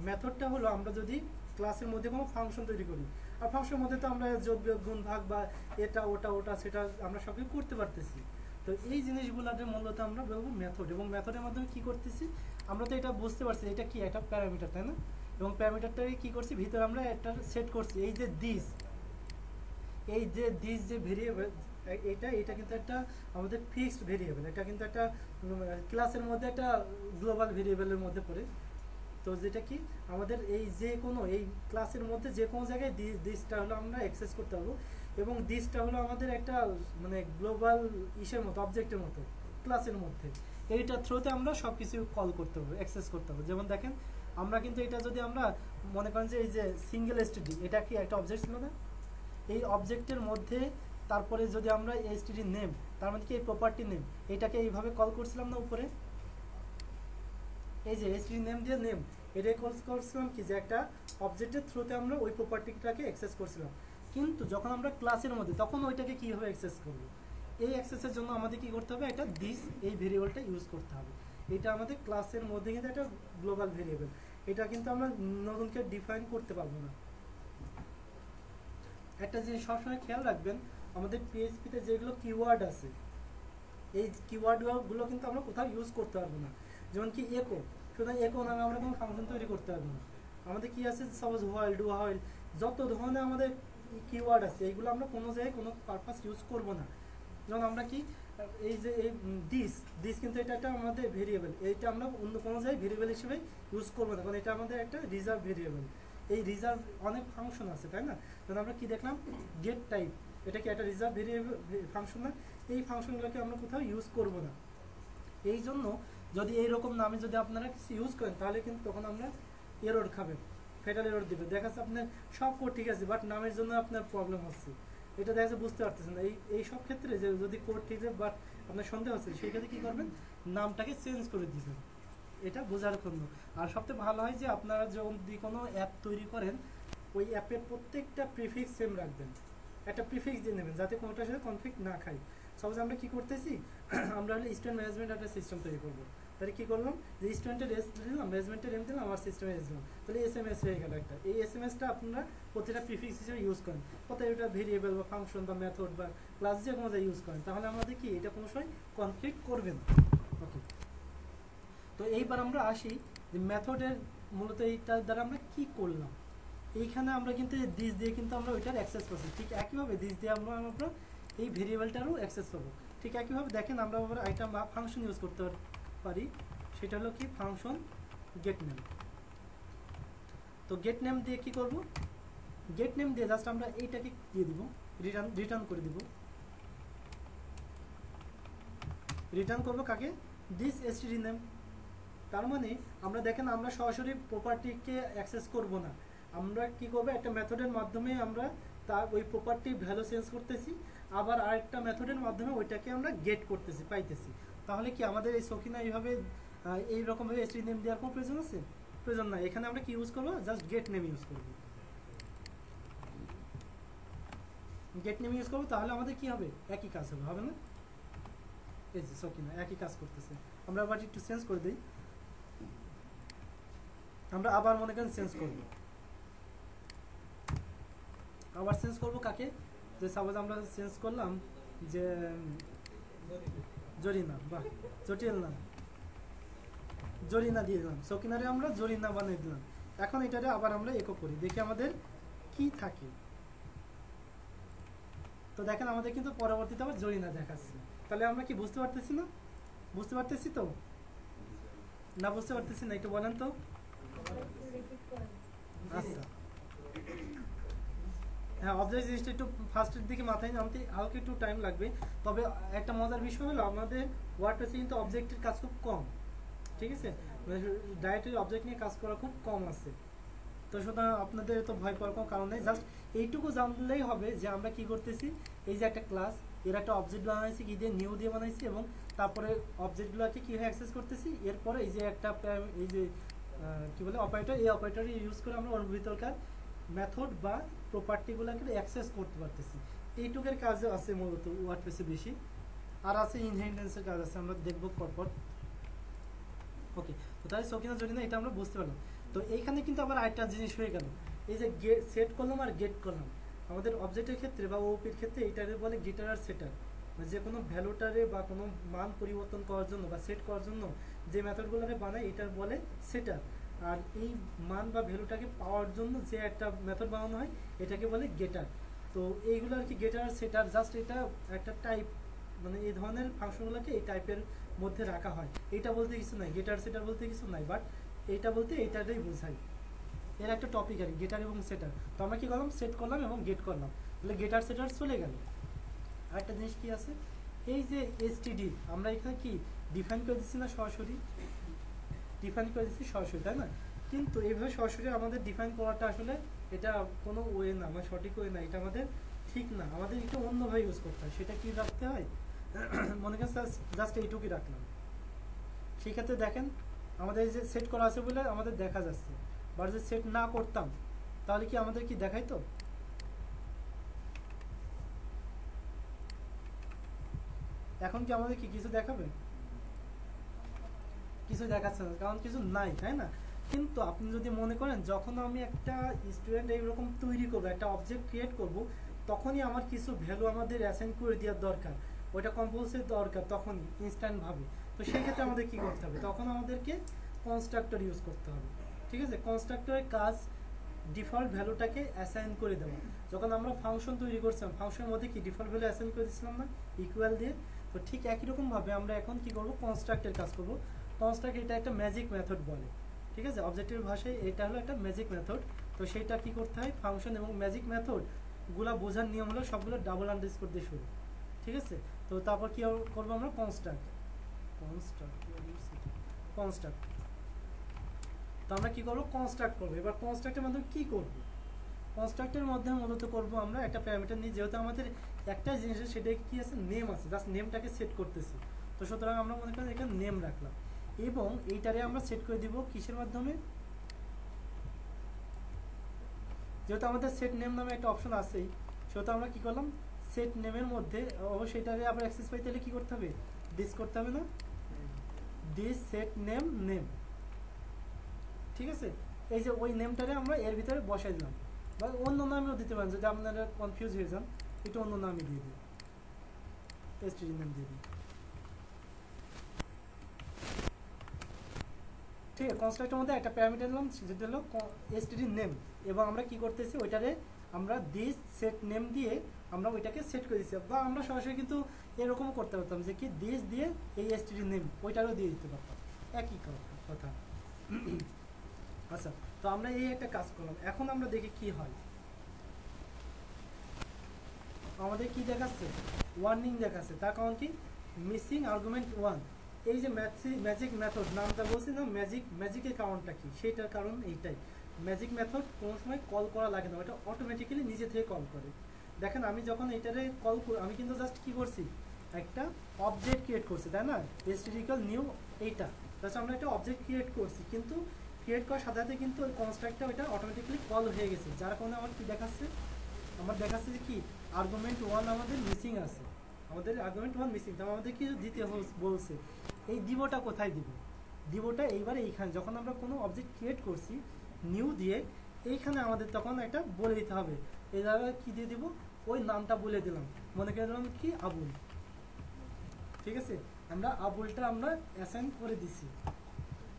মেথডটা হলো আমরা যদি ক্লাসের মধ্যে কোনো ফাংশন তৈরি করি, আর ফাংশনের মধ্যে তো আমরা যোগ বিয়োগ গুণ ভাগ বা এটা ওটা ওটা সেটা আমরা সব কিছু করতে পারতেছি। তো এই জিনিসগুলোতে মূলত আমরা বলবো মেথড, এবং মেথডের মাধ্যমে কি করতেছি, আমরা তো এটা বুঝতে পারছি এটা কি একটা প্যারামিটার, তাই না। এবং প্যারামিটারটাকে কি করছি, ভিতরে আমরা একটা সেট করছি, এই যে দিস, এই যে দিস যে ভেরিয়েবল, এটা কিন্তু একটা আমাদের ফিক্সড ভেরিয়েবল, এটা কিন্তু একটা ক্লাসের মধ্যে একটা গ্লোবাল ভেরিয়েবলের মধ্যে পড়ে। তো যেটা কি আমাদের এই যে কোনো এই ক্লাসের মধ্যে যে কোনো জায়গায় দিসটা হলো আমরা অ্যাক্সেস করতে পারবো, এবং দিসটা হলো আমাদের একটা মানে গ্লোবাল ইসের মতো, অবজেক্টের মতো ক্লাসের মধ্যে। এইটার থ্রুতে আমরা সব কিছু কল করতে পারবো, অ্যাক্সেস করতে পারবো। যেমন দেখেন আমরা কিন্তু এটা যদি আমরা মনে করেন যে এই যে সিঙ্গেল এসটিডি, এটা কি একটা অবজেক্ট ছিল না, এই অবজেক্টের মধ্যে তারপরে যদি আমরা এসটিডি নেম, তার মধ্যে কি এই প্রপার্টি নেম, এটাকে এইভাবে কল করছিলাম না উপরে, এই যে এসটিডি নেম দিয়ে নেম, এটাই কল করছিলাম কি যে একটা অবজেক্টের থ্রুতে আমরা ওই প্রপার্টিটাকে অ্যাক্সেস করছিলাম। কিন্তু যখন আমরা ক্লাসের মধ্যে, তখন ওইটাকে কিভাবে অ্যাক্সেস করব, এই অ্যাক্সেসের জন্য আমাদের কি করতে হবে, এটা দিস এই ভেরিয়েবলটা ইউজ করতে হবে। এটা আমাদের ক্লাসের মধ্যে কিন্তু একটা গ্লোবাল ভেরিয়েবল, এটা কিন্তু আমরা নতুন করে ডিফাইন করতে পারবো না। একটা জিনিস সবসময় খেয়াল রাখবেন, আমাদের পিএইচপিতে যেগুলো কিওয়ার্ড আছে, এই কিওয়ার্ডগুলো কিন্তু আমরা কোথাও ইউজ করতে পারবো না। যেমন কি একো, সুতরাং একো নামে আমরা কোনো ফাংশন তৈরি করতে পারবো না। আমাদের কি আছে, সাপোজ হোয়াইল, ডু হোয়াইল, যত ধরনের আমাদের কিওয়ার্ড আছে এইগুলো আমরা কোনো জায়গায় কোনো পারপাস ইউজ করবো না। যেমন আমরা কি এই যে এই দিস কিন্তু এটা একটা আমাদের ভেরিয়েবল, এইটা আমরা অন্য কোনো জায়গায় ভেরিয়েবল হিসেবে ইউজ করবো না, কারণ এটা আমাদের একটা রিজার্ভ ভেরিয়েবল। এই রিজার্ভ অনেক ফাংশন আছে, তাই না। যেমন আমরা কি দেখলাম, গেট টাইপ, এটা কি একটা রিজার্ভ ভেরিয়েবল ফাংশন না, এই ফাংশনগুলোকে আমরা কোথাও ইউজ করব না। এই জন্য যদি এইরকম নামে যদি আপনারা কিছু ইউজ করেন, তাহলে কিন্তু তখন আমরা এরর খাবেন, ফেটাল এরর দিবে, দেখা যাচ্ছে আপনার সব কোড ঠিক আছে বাট নামের জন্য আপনার প্রবলেম হচ্ছে, এটা দেখা যাচ্ছে বুঝতে পারতেছেন না। এই সব ক্ষেত্রে যে যদি কোড ঠিক আছে বাট আপনার সন্দেহ হচ্ছে, সেই ক্ষেত্রে কী করবেন, নামটাকে চেঞ্জ করে দিবেন, এটা বোঝার জন্য। আর সবথেকে ভালো হয় যে আপনারা যদি কোনো অ্যাপ তৈরি করেন, ওই অ্যাপের প্রত্যেকটা প্রিফিক্স সেম রাখবেন, একটা প্রিফিক্স দিয়ে নেবেন যাতে কোনোটার সাথে কনফ্লিক্ট না খায়। সাপোজ আমরা কি করতেছি, আমরা হলে স্টুডেন্ট ম্যানেজমেন্ট একটা সিস্টেম তৈরি করবো, তাহলে কী করলাম, যে স্টুডেন্টের এস দিলাম, ম্যানেজমেন্টের এম দিলাম, আমার সিস্টেমে এস দিলাম, তাহলে SMS হয়ে গেল একটা। এই SMS-টা আপনারা প্রতিটা প্রিফিক্স হিসেবে ইউজ করেন, প্রত্যেকটা ভেরিয়েবল বা ফাংশন বা মেথড বা ক্লাস যে কোনো জায়গায় ইউজ করেন, তাহলে আমাদের কি এটা কোনো সময় কনফ্লিক্ট করবে না। ওকে, তো এইবার আমরা আসি যে মেথডের মূলত এইটার দ্বারা আমরা কি করলাম। এইখানে আমরা কিন্তু দিস দিয়ে কিন্তু আমরা ওইটার অ্যাক্সেস করছি, ঠিক একইভাবে দিস দিয়ে আমরা এই ভেরিয়েবলটারও অ্যাক্সেস পাবো। ঠিক একইভাবে দেখেন আমরা আবার একটা ফাংশন ইউজ করতে পারি, সেটা হলো কি ফাংশন গেট নেম। তো গেট নেম দিয়ে কি করব, গেট নেম দিয়ে জাস্ট আমরা এইটাকে দিয়ে দিব, রিটার্ন করে দিব। রিটার্ন করব কাকে, দিস std নেম। তার মানে আমরা দেখেন আমরা সরাসরি প্রপার্টিকে অ্যাক্সেস করব না, আমরা কি করব, একটা মেথডের মাধ্যমে আমরা তার ওই প্রপার্টির ভ্যালু চেঞ্জ করতেছি, আবার আরেকটা মেথডের মাধ্যমে ওইটাকে আমরা গেট করতেছি, পাইতেছি। তাহলে কি আমাদের এই সকিনা এইভাবে এইরকমভাবে std নেম দেওয়ার কোনো প্রয়োজন আছে, প্রয়োজন নাই। এখানে আমরা কি ইউজ করবো, জাস্ট গেট নেম ইউজ করব, গেট নেম ইউজ করবো, তাহলে আমাদের কি হবে, একই কাজ হবে, হবে না। এই যে সকিনা একই কাজ করতেছে। আমরা আবার একটু চেঞ্জ করে দিই, আমরা আবার মনে করেন চেঞ্জ করব, আবার চেঞ্জ করব কাকে, যে সাপোজ আমরা চেঞ্জ করলাম যে জরিনা, বাহ জটিল নাম, জরিনা দিয়ে দিলাম, সকিনারে আমরা জরিনা বানিয়ে দিলাম। এখন এটারে আবার আমরা একক করি, দেখি আমাদের কি থাকে। তো তো দেখেন আমাদের কিন্তু পরবর্তীতে আবার জরিনা দেখাচ্ছে। তাহলে আমরা কি বুঝতে পারতেছি না? বুঝতে পারতেছি তো না? বুঝতে পারতেছি না, একটু বলেন তো। আচ্ছা হ্যাঁ, অবজেক্ট জিনিসটা একটু ফার্স্টের দিকে মাথায় নামতে হালকা একটু টাইম লাগবে। তবে একটা মজার বিষয় হলো আমাদের ওয়ার্ডপ্রেসে কিন্তু অবজেক্টের কাজ খুব কম, ঠিক আছে? ডাইরেক্টলি অবজেক্ট নিয়ে কাজ করা খুব কম আছে। তো সুতরাং আপনাদের তো ভয় পাওয়ার কোনো কারণ নেই, জাস্ট এইটুকু জানলেই হবে যে আমরা কি করতেছি। এই যে একটা ক্লাস, এর একটা অবজেক্ট বানাইছি কি দিয়ে, নিউ দিয়ে বানাইছি, এবং তারপরে অবজেক্টগুলোকে কীভাবে অ্যাক্সেস করতেছি। এরপরে এই যে একটা এই যে কী বলে অপারেটর, এই অপারেটর ইউজ করে আমরা ওর ভিতরকার মেথড বা প্রপার্টিগুলোকে অ্যাক্সেস করতে পারতেছি। এইটুকের কাজ আছে মূলত ওয়ার্ডপ্রেসে বেশি, আর আছে ইনহেরিটেন্সের কাজ আছে, আমরা দেখব পরপর। ওকে, তো তাই সকিনা জরিনা এটা আমরা বুঝতে পারলাম। তো এইখানে কিন্তু আবার আরেকটা জিনিস হয়ে গেল, এই যে সেট করলাম আর গেট করলাম। আমাদের অবজেক্টের ক্ষেত্রে বা ওপির ক্ষেত্রে এইটারে বলে গেটার আর সেটার। যে কোনো ভ্যালুটারে বা কোনো মান পরিবর্তন করার জন্য বা সেট করার জন্য যে মেথডগুলোকে বানায় এটার বলে সেটার। আর এই মান বা ভ্যালুটাকে পাওয়ার জন্য যে একটা মেথড বানানো হয় এটাকে বলে গেটার। তো এইগুলো আর কি গেটার আর সেটার, জাস্ট এটা একটা টাইপ, মানে এই ধরনের ফাংশনগুলোকে এই টাইপের মধ্যে রাখা হয়। এটা বলতে কিছু নাই, গেটার সেটার বলতে কিছু নাই, বাট এইটা বলতে এইটাটাই বোঝায়। এর একটা টপিক আর গেটার এবং সেটার। তো আমরা কি করলাম, সেট করলাম এবং গেট করলাম, তাহলে গেটার সেটার চলে গেল। আরেকটা জিনিস কি আছে, এই যে এসটিডি আমরা এখানে কি ডিফাইন করে দিচ্ছি না, সরাসরি ডিফাইন করে দিচ্ছি সরাসরি, তাই না? কিন্তু এইভাবে সরাসরি আমাদের ডিফাইন করাটা আসলে এটা কোনো ওয়ে না, মানে সঠিক ওয়ে না, এটা আমাদের ঠিক না। আমাদের এটা অন্যভাবে ইউজ করতে হয়। সেটা কি রাখতে হয়, মনে করেন জাস্ট এইটুকুই রাখলাম। সেক্ষেত্রে দেখেন আমাদের যে সেট করা আছে বলে আমাদের দেখা যাচ্ছে, বা যে সেট না করতাম তাহলে কি আমাদের কি দেখাইতো? এখন কি আমাদের কি কিছু দেখাবে? কিছু দেখাচ্ছে না, কারণ কিছু নাই, তাই না? কিন্তু আপনি যদি মনে করেন যখন আমি একটা স্টুডেন্ট এইরকম তৈরি করবো, একটা অবজেক্ট ক্রিয়েট করব, তখনই আমার কিছু ভ্যালু আমাদের অ্যাসাইন করে দেওয়ার দরকার, ওইটা কম্পালসারি দরকার, তখনই ইনস্ট্যান্টভাবে। তো সেই ক্ষেত্রে আমাদের কি করতে হবে, তখন আমাদেরকে কনস্ট্রাক্টর ইউজ করতে হবে, ঠিক আছে? কনস্ট্রাক্টরের কাজ ডিফল্ট ভ্যালুটাকে অ্যাসাইন করে দেওয়া। যখন আমরা ফাংশন তৈরি করছিলাম, ফাংশনের মধ্যে কি ডিফল্ট ভ্যালু অ্যাসাইন করে দিচ্ছিলাম না, ইকুয়াল দিয়ে? তো ঠিক একই রকমভাবে আমরা এখন কি করব, কনস্ট্রাক্টের কাজ করব। কনস্ট্রাক্ট এটা একটা ম্যাজিক মেথড বলে, ঠিক আছে? অবজেক্টিভ ভাষায় এটা হলো একটা ম্যাজিক মেথড। তো সেইটা কি করতে হয়, ফাংশন এবং ম্যাজিক মেথডগুলো বোঝার নিয়ম হলো সবগুলো ডাবল আন্ডারস্কোর দিয়ে শুরু, ঠিক আছে? তো তারপর কি করবো আমরা, কনস্ট্রাক্ট। তো আমরা কি করবো, কনস্ট্রাক্ট করবো। এবার কনস্ট্রাক্টের মাধ্যমে কি করব, কনস্ট্রাক্টের মাধ্যমে মূলত করবো আমরা একটা প্যারামিটার নিয়ে, যেহেতু আমাদের একটা জিনিস সেটা কি আছে, নেম আছে, জাস্ট নেমটাকে সেট করতেছি। তো সুতরাং আমরা মনে করি এখানে নেম রাখলাম, এবং এইটারে আমরা সেট করে দিব কিসের মাধ্যমে, যেহেতু আমাদের সেট নেম নামে একটা অপশন আছেই, সেহেতু আমরা কি করলাম, সেট নেমের মধ্যে অবশ্যই এটারে আবার অ্যাক্সেস পাইতে হলে কি করতে হবে, দিস করতে হবে না, দিস সেট নেম নেম, ঠিক আছে? এই যে ওই নেমটারে আমরা এর ভিতরে বসাই দিলাম, বা অন্য নামেও দিতে পারেন যদি আপনারা কনফিউজ হয়ে যান, এটা অন্য নামই দিয়ে দিই, এসটিডি নেম দিয়ে দিই, ঠিক আছে? কনস্ট্রাক্টের মধ্যে একটা প্যারামিটার দিলাম যেটা হলো এসটিডি নেম, এবং আমরা কি করতেছি ওইটারে আমরা দিস সেট নেম দিয়ে আমরা ওইটাকে সেট করে দিচ্ছি। বা আমরা সরাসরি কিন্তু এরকমও করতে পারতাম যে কি দিস দিয়ে এই এসটিডি নেম ওইটারও দিয়ে দিতে পারতাম, একই কথা। আচ্ছা, তো আমরা এই একটা কাজ করলাম। এখন আমরা দেখি কি হয়, আমাদের কি দেখাচ্ছে, ওয়ার্নিং দেখাচ্ছে। তার কারণ কি, মিসিং আর্গুমেন্ট 1। এই যে ম্যাজিক মেথড নামটা বলছি না, ম্যাজিকের কারণটা কি, সেইটার কারণ এইটাই। ম্যাজিক মেথড কোনো সময় কল করা লাগে না, ওটা অটোমেটিক্যালি নিজে থেকে কল করে। দেখেন আমি যখন এইটারে কল করি, আমি কিন্তু জাস্ট কি করছি, একটা অবজেক্ট ক্রিয়েট করছি, তাই না? এসটিডিক্যাল নিউ এইটা জাস্ট আমরা একটা অবজেক্ট ক্রিয়েট করছি, কিন্তু ক্রিয়েট করার সাথে সাথে কিন্তু ওই কনস্ট্রাক্টটা ওইটা অটোমেটিক্যালি কল হয়ে গেছে, যার কারণে আমার কি দেখাচ্ছে, আমার দেখাচ্ছে যে কি আর্গুমেন্ট 1 আমাদের মিসিং আছে, আমাদের আর্গুমেন্ট 1 মিসিং। তাহলে আমাদের কি দিতে বলছে, এই দিবটা কোথায় দিব, দিবটা এইবার এইখানে, যখন আমরা কোনো অবজেক্ট ক্রিয়েট করছি নিউ দিয়ে, এইখানে আমাদের তখন একটা বলে দিতে হবে। এই জায়গায় কি দিয়ে দিব, ওই নামটা বলে দিলাম, মনে করে দিলাম কি আবুল, ঠিক আছে? আমরা আবুলটা আমরা অ্যাসাইন করে দিছি।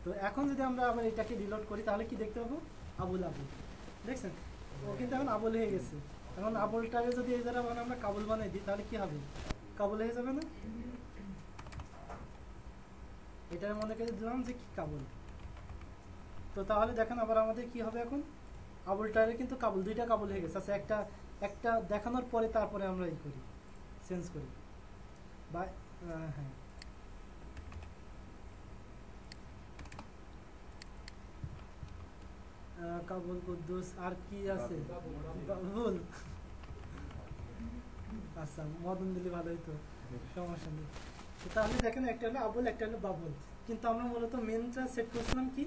তো এখন যদি আমরা আবার এটাকে রিলোড করি তাহলে কি দেখতে পাবো, আবুল, দেখছেন ও কিন্তু এখন আবুল হয়ে গেছে। এখন আবলটারে যদি এই দ্বারা মানে আমরা কাবুল বানাই দিই তাহলে কি হবে? কাবুল হয়ে যাবে না? এটার মনে করে দিলাম যে কি কাবুল। তো তাহলে দেখেন আবার আমাদের কি হবে এখন? আবলটারে কিন্তু কাবুল, দুইটা কাবুল হয়ে গেছে। আচ্ছা একটা দেখানোর পরে তারপরে আমরা এই করি, চেঞ্জ করি বা হ্যাঁ কাবুল, কুদ্দুস, আর কি আছে? বাবুল। আচ্ছা মদন দিলে ভালো হইতো, সমস্যা নেই। তো তাহলে দেখেন একটা হলো আবুল, একটা হলো বাবুল, কিন্তু আমরা মূলত মেনটা সেট করছিলাম কি?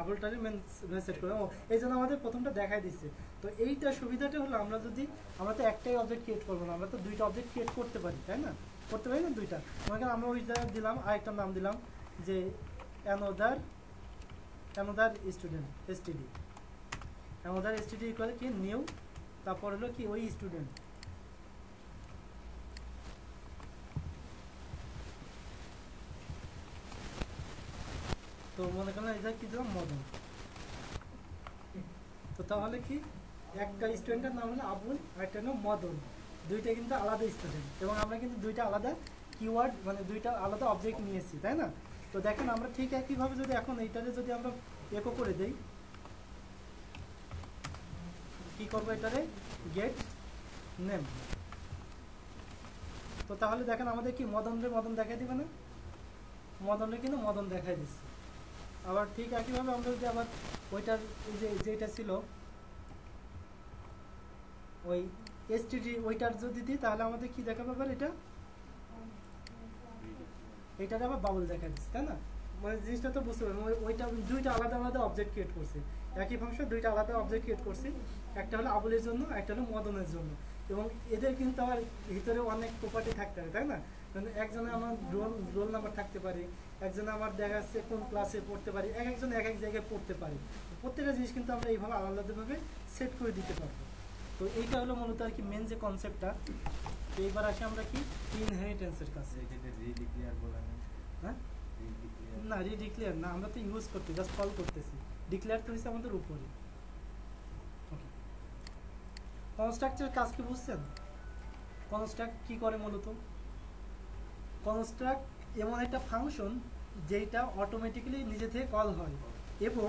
আবুলটারে মেন সেট করলাম, এই জন্য আমাদের প্রথমটা দেখাই দিচ্ছে। তো এইটা সুবিধাটা হলো আমরা তো একটাই অবজেক্ট ক্রিয়েট করবো না, আমরা তো দুইটা অবজেক্ট ক্রিয়েট করতে পারি, তাই না? করতে পারি না দুইটা। মনে করেন আমরা ওই জায়গায় দিলাম আরেকটা নাম দিলাম যে another student, STD. Another STD equal কি নিউ, তারপর হলো কি ওই স্টুডেন্ট। তো মনে করেন এটা কি দিলাম? মদন। তো তাহলে কি একটা স্টুডেন্টের নাম হলো আবুল আর একটা হলো মদন, দুইটা কিন্তু আলাদা স্টুডেন্ট, এবং আমরা কিন্তু দুইটা আলাদা কিওয়ার্ড মানে দুইটা আলাদা অবজেক্ট নিয়েছি, তাই না? তো দেখেন আমরা ঠিক একইভাবে যদি এখন এইটারে যদি আমরা একো করে দেই, কি করবো এটারে? Get name. তো তাহলে দেখেন আমাদের কি মদন দেখাই দিবে না? মদনরে কিন্তু মদন দেখাই দিচ্ছে। আবার ঠিক একইভাবে আমরা যদি আবার ওইটার যেটা ছিল ওই এসটিডি ওইটার যদি দিই তাহলে আমাদের কি দেখাবে? আবার এইটার আবার বাবুল দেখা দিচ্ছে, তাই না? মানে জিনিসটা তো বুঝতে পারবেন, ওইটা দুইটা আলাদা আলাদা অবজেক্ট ক্রিয়েট করছে, একই ফাংশন দুইটা আলাদা অবজেক্ট ক্রিয়েট করছি, একটা হলো আবুলের জন্য, একটা হলো মদনের জন্য। এবং এদের কিন্তু আবার ভিতরে অনেক প্রপার্টি থাকতে হবে, তাই না? মানে একজনে আমার রোল নাম্বার থাকতে পারে, একজনে আমার দেখা যাচ্ছে কোন ক্লাসে পড়তে পারি, একজন এক এক জায়গায় পড়তে পারি। প্রত্যেকটা জিনিস কিন্তু আমরা এইভাবে আলাদাভাবে সেট করে দিতে পারবো। তো এইটা হলো মূলত আর কি মেন যে কনসেপ্টটা। তো এইবার আসি আমরা কি ইনহেরিটেন্সের কাছে। হ্যাঁ না, রিডিক্লেয়ার না, আমরা তো ইউজ করতে জাস্ট কল করতেছি, ডিক্লেয়ার তো হচ্ছে আমাদের উপরে। ওকে, কনস্ট্রাক্টের কাজ কি বুঝছেন? কনস্ট্রাক্ট কি করে মূলত? কনস্ট্রাক্ট এমন একটা ফাংশন যেটা অটোমেটিক্যালি নিজে থেকে কল হয়, এবং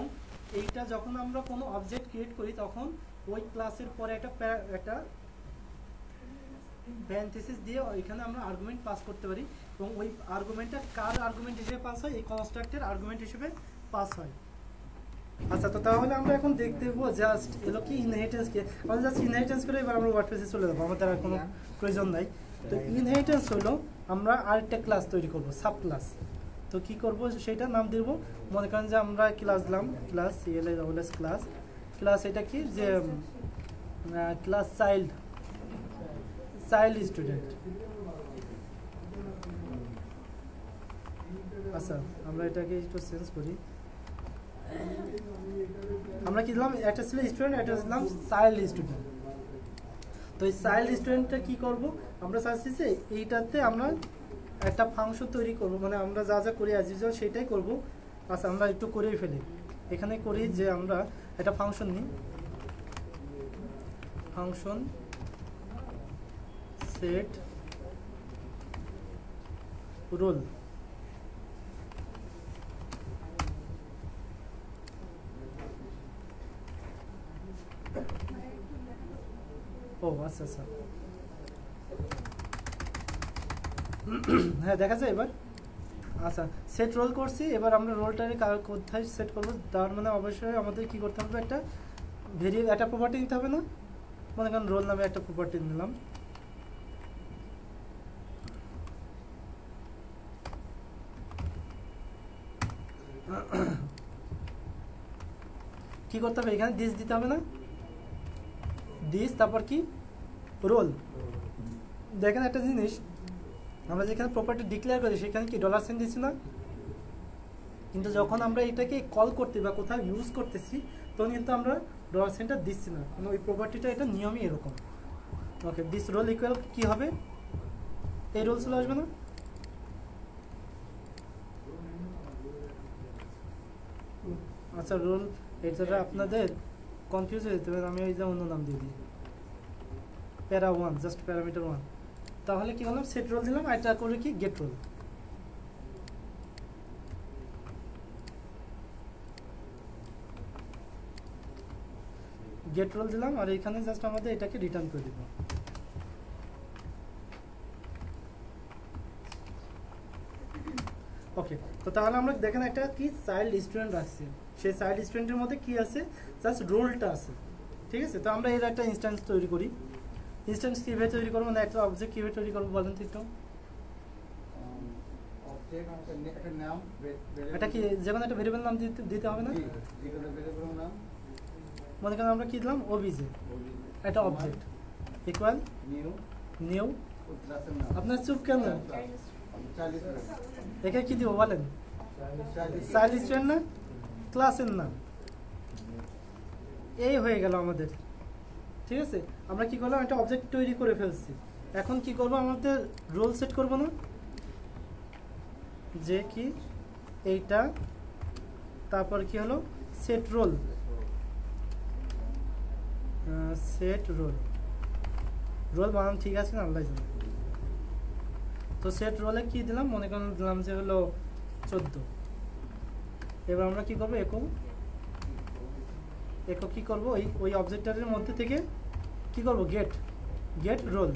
এইটা যখন আমরা কোনো অবজেক্ট ক্রিয়েট করি তখন ওই ক্লাসের পরে একটা প্যারেনথেসিস দিয়ে এখানে আমরা আর্গুমেন্ট পাস করতে পারি, এবং ওই আর্গুমেন্টটা কার আর্গুমেন্ট হিসেবে পাস হয়? এই কনস্ট্রাক্টের আর্গুমেন্ট হিসেবে পাস হয়। আচ্ছা, তো তাহলে আমরা এখন দেখবো জাস্ট এলো কি ইনহেরিটেন্স কে। আমরা জাস্ট ইনহেরিটেন্স করে এবার আমরা ওয়ার্ডপ্রেসে চলে যাবো, আমাদের আর কোনো প্রয়োজন নাই। তো ইনহেরিটেন্স হলো আমরা আরেকটা ক্লাস তৈরি করব, সাব ক্লাস। তো কি করব সেটা নাম দেব, মনে করেন যে আমরা ক্লাস দিলাম ক্লাস CLS ক্লাস এটা কি যে ক্লাস চাইল্ড স্টুডেন্ট। আচ্ছা, আমরা এটাকে একটু চেঞ্জ করি। আমরা কি দিলাম? একটা ছিল স্টুডেন্ট, একটা দিলাম চাইল্ড স্টুডেন্ট। তো এই চাইল্ড স্টুডেন্টটা কি করব? আমরা চাচ্ছি যে এইটাতে আমরা একটা ফাংশন তৈরি করব, মানে আমরা যা যা করি আজ ইউজুয়াল সেটাই করব। আচ্ছা, আমরা একটু করেই ফেলি। এখানে করি যে আমরা একটা ফাংশন নিই, ফাংশন সেট রোল। ও আচ্ছা আচ্ছা, হ্যাঁ দেখা যায় এবার। আচ্ছা, সেট রোল করছি, এবার আমরা রোলটারে কোথায় সেট করবো? তার মানে অবশ্যই আমাদের কি করতে হবে? একটা একটা প্রপার্টি নিতে হবে না? মনে করেন রোল নামে একটা প্রপার্টি নিলাম। কি করতে হবে? এখানে দিস দিতে হবে না? দিস, তারপর কি রোল। দেখেন একটা জিনিস, আমরা যেখানে প্রপার্টি ডিক্লেয়ার করি সেখানে কি $সাইন দিচ্ছি না? কিন্তু যখন আমরা এটাকে কল করতে বা কোথাও ইউজ করতেছি তখন কিন্তু আমরা $সাইনটা দিচ্ছি না, মানে ওই প্রপার্টিটা এটা নিয়মই এরকম। ওকে, দিস রোল ইকুয়াল কি হবে? এই রোল চলে আসবে না? আচ্ছা, রোল এটা আপনাদের কনফিউজ হয়ে যেতে পারে, আমি এই যে অন্য নাম দিয়ে দিই প্যারা 1, জাস্ট প্যারামিটার 1। তাহলে কি করলাম, সেট রোল দিলাম, আর এটা করে কি গেট রোল। গেট রোল দিলাম, আর এখানে জাস্ট আমাদের এটাকে রিটার্ন করে দিব। ওকে, তো তাহলে আমরা দেখেন একটা কি চাইল্ড স্টুডেন্ট রাখছি, সেই চাইল্ড স্টুডেন্টের মধ্যে কি আছে, জাস্ট রোলটা আছে। ঠিক আছে, তো আমরা এর একটা ইনস্ট্যান্স তৈরি করি। ইনস্ট্যান্স কিভাবে তৈরি করবো, মানে একটা অবজেক্ট কিভাবে তৈরি করবো বলেন তো একটু। অবজেক্ট একটা নাম, এটা কি যে কোনো একটা ভেরিয়েবল নাম দিতে হবে না? যে কোনো ভেরিয়েবল নাম, মনে করেন আমরা কি দিলাম, ওবিজে, এটা অবজেক্ট ইকুয়াল নিউ। ক্লাসের নাম। আপনার চুপ কেন, একে কি দিব বলেন, চাইল্ড স্টুডেন্ট না, ক্লাসের নাম। এই হয়ে গেল আমাদের। ঠিক আছে, আমরা কি করলাম, একটা অবজেক্ট তৈরি করে ফেলছি। এখন কি করব, আমাদের রোল সেট করব না, যে কি এইটা, তারপর কি হলো set role, set role. Role বানান ঠিক আছে না, আল্লাহ জানে। তো সেট রোলে কি দিলাম, মনে করেন দিলাম যে হলো 14। এবার আমরা কি করবো, একক কি করবো, ওই অবজেক্টের মধ্যে থেকে কি করব, গেট রোল।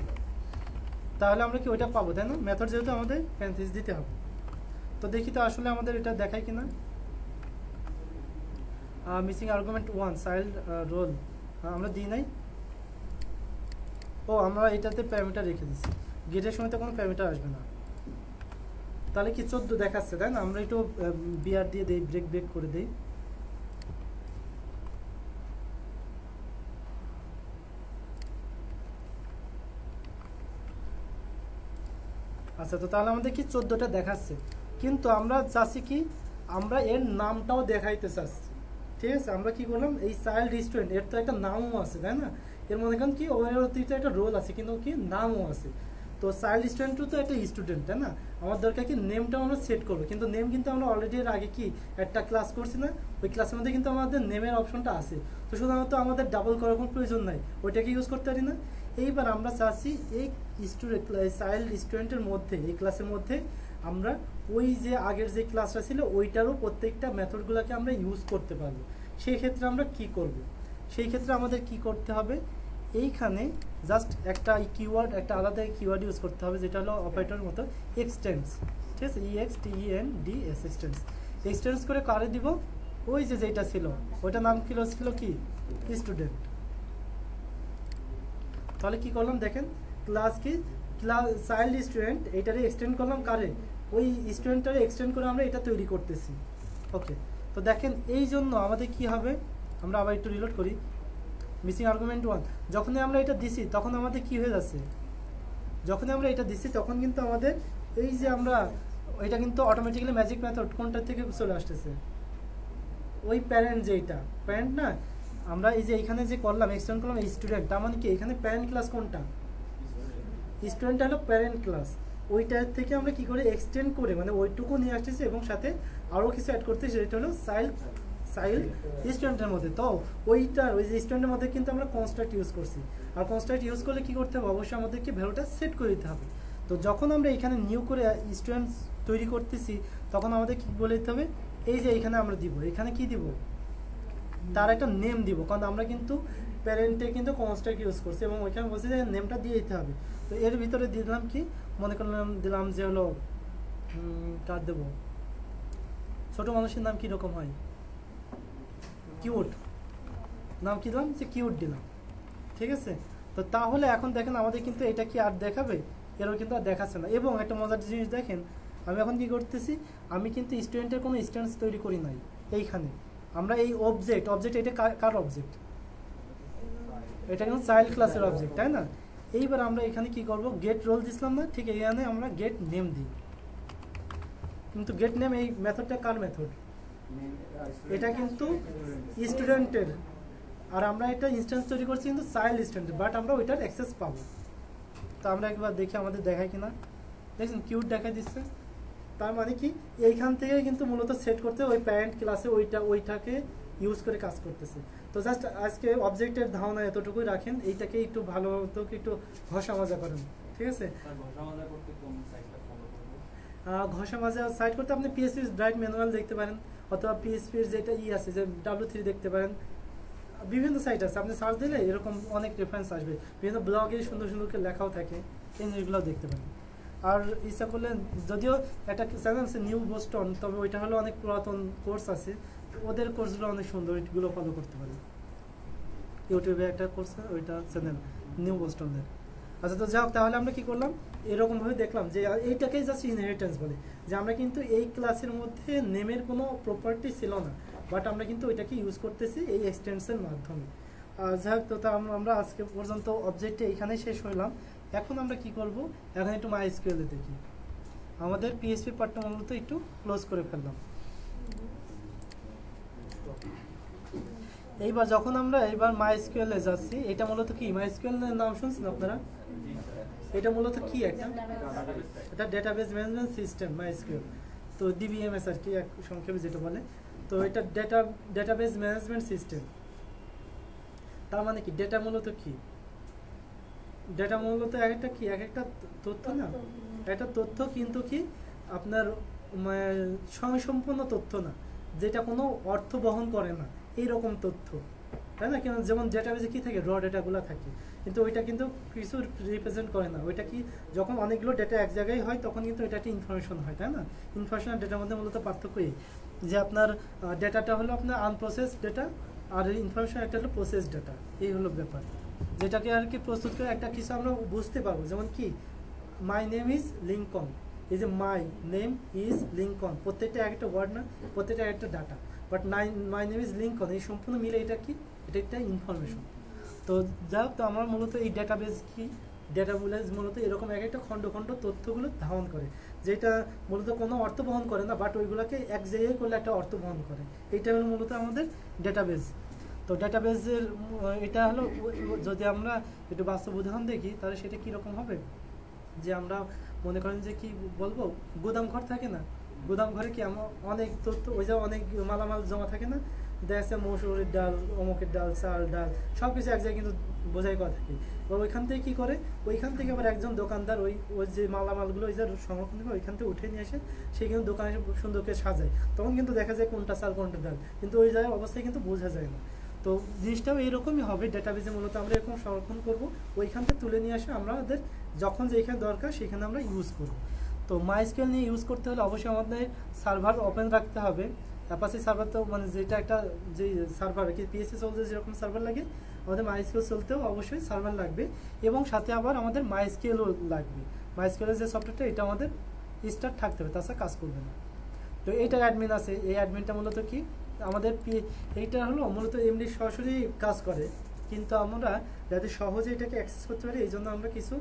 তাহলে আমরা কি ওইটা পাবো, তাই না? মেথড যেহেতু আমাদের প্যারেনথেসিস দিতে হবে। তো দেখি তো আসলে আমাদের এটা দেখায় কিনা। মিসিং আর্গুমেন্ট 1 চাইল্ড রোল আমরা দিই নাই। ও, আমরা এটাতে প্যারামিটার রেখে দিচ্ছি, গেটের সময় তো কোনো প্যারামিটার আসবে না। তাহলে কি 14 দেখাচ্ছে, তাই না? আমরা একটু বিআর দিয়ে দেই, ব্রেক করে দেই। আচ্ছা, তো তাহলে আমাদের কি 14টা দেখাচ্ছে, কিন্তু আমরা চাচ্ছি কি, আমরা এর নামটাও দেখাইতে চাচ্ছি। ঠিক আছে, আমরা কি করলাম, এই চাইল্ড স্টুডেন্ট এর তো একটা নামও আছে, তাই না? এর মনে করেন কি ওর অতিরিক্ত একটা রোল আছে, কিন্তু কি নামও আছে। তো চাইল্ড স্টুডেন্টও তো একটা স্টুডেন্ট, তাই না? আমার দরকার কি নেমটাও আমরা সেট করবো, কিন্তু নেম কিন্তু আমরা অলরেডি এর আগে কি একটা ক্লাস করছি না, ওই ক্লাসের মধ্যে কিন্তু আমাদের নেমের অপশনটা আছে। তো শুধুমাত্র আমাদের ডাবল করার কোনো প্রয়োজন নাই, ওইটাকে ইউজ করতে পারি না। এইবার আমরা চাচ্ছি এই স্টুডেন্ট চাইল্ড স্টুডেন্টের মধ্যে, এই ক্লাসের মধ্যে আমরা ওই যে আগের যে ক্লাসটা ছিল ওইটারও প্রত্যেকটা মেথডগুলোকে আমরা ইউজ করতে পারবো। সেই ক্ষেত্রে আমরা কি করব, সেই ক্ষেত্রে আমাদের কি করতে হবে, এইখানে জাস্ট একটা কিওয়ার্ড, একটা আলাদা কিওয়ার্ড ইউজ করতে হবে, যেটা হলো অপারেটরের মতো এক্সটেন্স। ঠিক আছে, EXTENDS এক্সটেন্স। এক্সটেন্স করে কারে দিব, ওই যে যেটা ছিল ওইটার নাম ছিল কি স্টুডেন্ট। তাহলে কি করলাম দেখেন, ক্লাস কি চাইল্ড স্টুডেন্ট, এইটারে এক্সটেন্ড করলাম কারে, ওই স্টুডেন্টটারে এক্সটেন্ড করে আমরা এটা তৈরি করতেছি। ওকে, তো দেখেন এই জন্য আমাদের কি হবে, আমরা আবার একটু রিলোড করি। মিসিং আর্গুমেন্ট 1, যখনই আমরা এটা দিছি তখন আমাদের কি হয়ে যাচ্ছে, যখনই আমরা এটা দিছি তখন কিন্তু আমাদের এই যে আমরা এটা কিন্তু অটোমেটিক্যালি ম্যাজিক মেথড কোনটা থেকে চলে আসতেছে, ওই প্যারেন্ট, যেটা প্যারেন্ট না, আমরা এই যে এখানে যে করলাম এক্সটেন্ড করলাম স্টুডেন্ট, তার মানে কি এখানে প্যারেন্ট ক্লাস কোনটা, স্টুডেন্টটা হলো প্যারেন্ট ক্লাস। ওইটার থেকে আমরা কি করে এক্সটেন্ড করে, মানে ওইটুকু নিয়ে আসতেছি এবং সাথে আরও কিছু অ্যাড করতেছি, সেটা হলো চাইল্ড স্টুডেন্টের মধ্যে। তো ওই যে স্টুডেন্টের মধ্যে কিন্তু আমরা কনস্ট্রাক্ট ইউজ করছি, আর কনস্ট্রাক্ট ইউজ করলে কি করতে হবে, অবশ্যই আমাদেরকে ভ্যালুটা সেট করে দিতে হবে। তো যখন আমরা এখানে নিউ করে স্টুডেন্টস তৈরি করতেছি তখন আমাদের কি বলে দিতে হবে, এই যে এখানে আমরা দিব, এখানে কি দিব, তার একটা নেম দিব, কারণ আমরা কিন্তু প্যারেন্টে কিন্তু কনস্ট্রাক্ট ইউজ করছি এবং ওইখানে বলছি যে নেমটা দিয়ে দিতে হবে। তো এর ভিতরে দিয়ে দিলাম কি, মনে করলাম দিলাম যে হলো কার দেবো, ছোট মানুষের নাম কীরকম হয়, কিউট, নাম কি দিলাম, যে কিউট দিলাম। ঠিক আছে, তো তাহলে এখন দেখেন আমাদের কিন্তু এটা কি আর দেখাবে, এরও কিন্তু আর দেখাচ্ছে না। এবং একটা মজার জিনিস দেখেন, আমি এখন কি করতেছি, আমি কিন্তু স্টুডেন্টের কোনো স্ট্যান্স তৈরি করি নাই। এইখানে আমরা এই অবজেক্ট এটা কার অবজেক্ট, এটা কিন্তু চাইল্ড ক্লাসের অবজেক্ট, তাই না? এইবার আমরা এখানে কি করব, গেট রোল দিছিলাম না, ঠিক এখানে আমরা গেট নেম দিই। কিন্তু গেট নেম এই মেথডটা কার মেথড, এটা কিন্তু স্টুডেন্টের, আর আমরা এটা ইনস্ট্যান্স তৈরি করছি কিন্তু চাইল্ড স্টুডেন্টের, বাট আমরা ওইটার অ্যাক্সেস পাবো। তো আমরা একবার দেখি আমাদের দেখায় কিনা, দেখছেন কিউট দেখাই দিচ্ছে। তার মানে কি এইখান থেকে কিন্তু মূলত সেট করতে ওই প্যারেন্ট ক্লাসে ওইটাকে ইউজ করে কাজ করতেছে। তো জাস্ট আজকে অবজেক্টের ধারণা এতটুকুই রাখেন, এইটাকে একটু ভালো মতো একটু ঘষা মাজা করেন, ঠিক আছে? ঘষা মাজা সাইড করতে আপনি পিএসপির রাইট ম্যানুয়াল দেখতে পারেন, অথবা পিএসপির যেটা আছে যে W3 দেখতে পারেন, বিভিন্ন সাইট আছে, আপনি সার্চ দিলে এরকম অনেক রেফারেন্স আসবে, বিভিন্ন ব্লগে সুন্দর সুন্দর করে লেখাও থাকে, এই জিনিসগুলো দেখতে পারেন। আর ইচ্ছা করলে যদিও একটা চ্যানেল আছে নিউ বোস্টন, তবে ওইটা হলো অনেক পুরাতন কোর্স আছে, ওদের কোর্সগুলো অনেক সুন্দর, ওইগুলো ফলো করতে পারেন। ইউটিউবে একটা কোর্স, ওইটা চ্যানেল নিউ বোস্টনের। আচ্ছা, তো যাই হোক, তাহলে আমরা কি করলাম, এরকমভাবে দেখলাম যে এইটাকেই জাস্ট ইনহেরিটেন্স বলে, যে আমরা কিন্তু এই ক্লাসের মধ্যে নেমের কোনো প্রপার্টি ছিল না, বাট আমরা কিন্তু ওইটাকে ইউজ করতেছি এই এক্সটেনশন মাধ্যমে। যাই হোক, তো আমরা আজকে পর্যন্ত অবজেক্টে এইখানে শেষ হইলাম। এখন আমরা কি করব, এখন একটু মাইএসকিউএল এ দেখি। আমাদের পিএইচপি পার্টটা মূলত একটু ক্লোজ করে ফেললাম। এইবার যখন আমরা মাইএসকিউএল এ যাচ্ছি, এটা মূলত কি, মাইএসকিউএল এর নাম শুনছেন আপনারা? এটা মূলত কি, এটা ডেটাবেস ম্যানেজমেন্ট সিস্টেম মাইএসকিউএল, তো ডিবিএমএস আর কি এক সংক্ষেপে যেটা বলে। তো এটা ডেটাবেস ম্যানেজমেন্ট সিস্টেম, তার মানে কি, ডেটা মূলত কি, ডেটা মূলত একটা কি, একটা তথ্য না, একটা তথ্য, কিন্তু কি আপনার স্বয়ংসম্পূর্ণ তথ্য না, যেটা কোনো অর্থ বহন করে না, এইরকম তথ্য, তাই না? কেন, যেমন ডেটাবেসে কি থাকে, র ডেটাগুলো থাকে, কিন্তু ওইটা কিন্তু কিছু রিপ্রেজেন্ট করে না। ওইটা কি, যখন অনেকগুলো ডেটা এক জায়গায় হয় তখন কিন্তু এটা একটা ইনফরমেশন হয়, তাই না? ইনফরমেশন আর ডেটার মধ্যে মূলত পার্থক্য এই যে আপনার ডেটাটা হলো আপনার আনপ্রসেস ডেটা, আর ইনফরমেশন একটা হলো প্রসেস ডেটা, এই হলো ব্যাপার, যেটাকে আর কি প্রস্তুত করে একটা কিছু আমরা বুঝতে পারবো। যেমন কি, মাই নেম ইজ লিঙ্কন, এই যে মাই নেম ইজ লিঙ্কন, প্রত্যেকটা একটা ওয়ার্ড না, প্রত্যেকটা একটা data, but my name is Lincoln, এই সম্পূর্ণ মিলে এটা কি, এটা একটা ইনফরমেশন। তো যাই হোক, তো আমরা মূলত এই ডেটাবেস কি, ডেটাবেস মূলত এরকম একটা খণ্ড খণ্ড তথ্যগুলো ধারণ করে, যেটা মূলত কোনো অর্থ বহন করে না, বাট ওইগুলোকে এক জায়গায় করলে একটা অর্থ বহন করে, এইটা হলো মূলত আমাদের ডেটাবেস। তো ডেটাবেসের এটা হলো, যদি আমরা একটু বাস্তব উদাহরণ দেখি তাহলে সেটা কীরকম হবে, যে আমরা মনে করেন যে কি বলবো, গুদাম ঘর থাকে না, গুদাম ঘরে কি আমার অনেক তথ্য, ওই যে অনেক মালামাল জমা থাকে না, দেখা যাচ্ছে মসুরের ডাল, অমুকের ডাল, চাল, ডাল, সব কিছু এক জায়গায় কিন্তু বোঝাই করা থাকে। এবার ওইখান থেকে কী করে, ওইখান থেকে আবার একজন দোকানদার ওই যে মালামালগুলো ওই যে সংরক্ষণ করে ওইখান থেকে উঠে নিয়ে আসে, সে কিন্তু দোকানে সুন্দর করে সাজায়, তখন কিন্তু দেখা যায় কোনটা চাল কোনটা ডাল, কিন্তু ওই জায়গায় অবস্থায় কিন্তু বোঝা যায় না। তো জিনিসটাও এইরকমই হবে, ডেটাবেসে মূলত আমরা এরকম সংরক্ষণ করব, ওইখান থেকে তুলে নিয়ে আসে আমাদের যখন যেখানে দরকার সেখানে আমরা ইউজ করব। তো মাইএসকিউএল নিয়ে ইউজ করতে হলে অবশ্যই আমাদের সার্ভার ওপেন রাখতে হবে। অ্যাপাচি সার্ভার তো মানে যেটা একটা যে সার্ভার কি পিএসপি চলতে যেরকম সার্ভার লাগে, আমাদের মাইএসকিউএল চলতেও অবশ্যই সার্ভার লাগবে, এবং সাথে আবার আমাদের মাইএসকিউএলও লাগবে। মাইএসকিউএলের যে সফটওয়্যারটা, এটা আমাদের স্টার্ট থাকতে হবে, তাছাড়া কাজ করবে না। তো এইটার অ্যাডমিন আছে, এই অ্যাডমিনটা মূলত কি আমাদের এইটা হলো মূলত এমনি সরাসরি কাজ করে, কিন্তু আমরা যাতে সহজে এটাকে অ্যাক্সেস করতে পারি, এই জন্য আমরা কিছু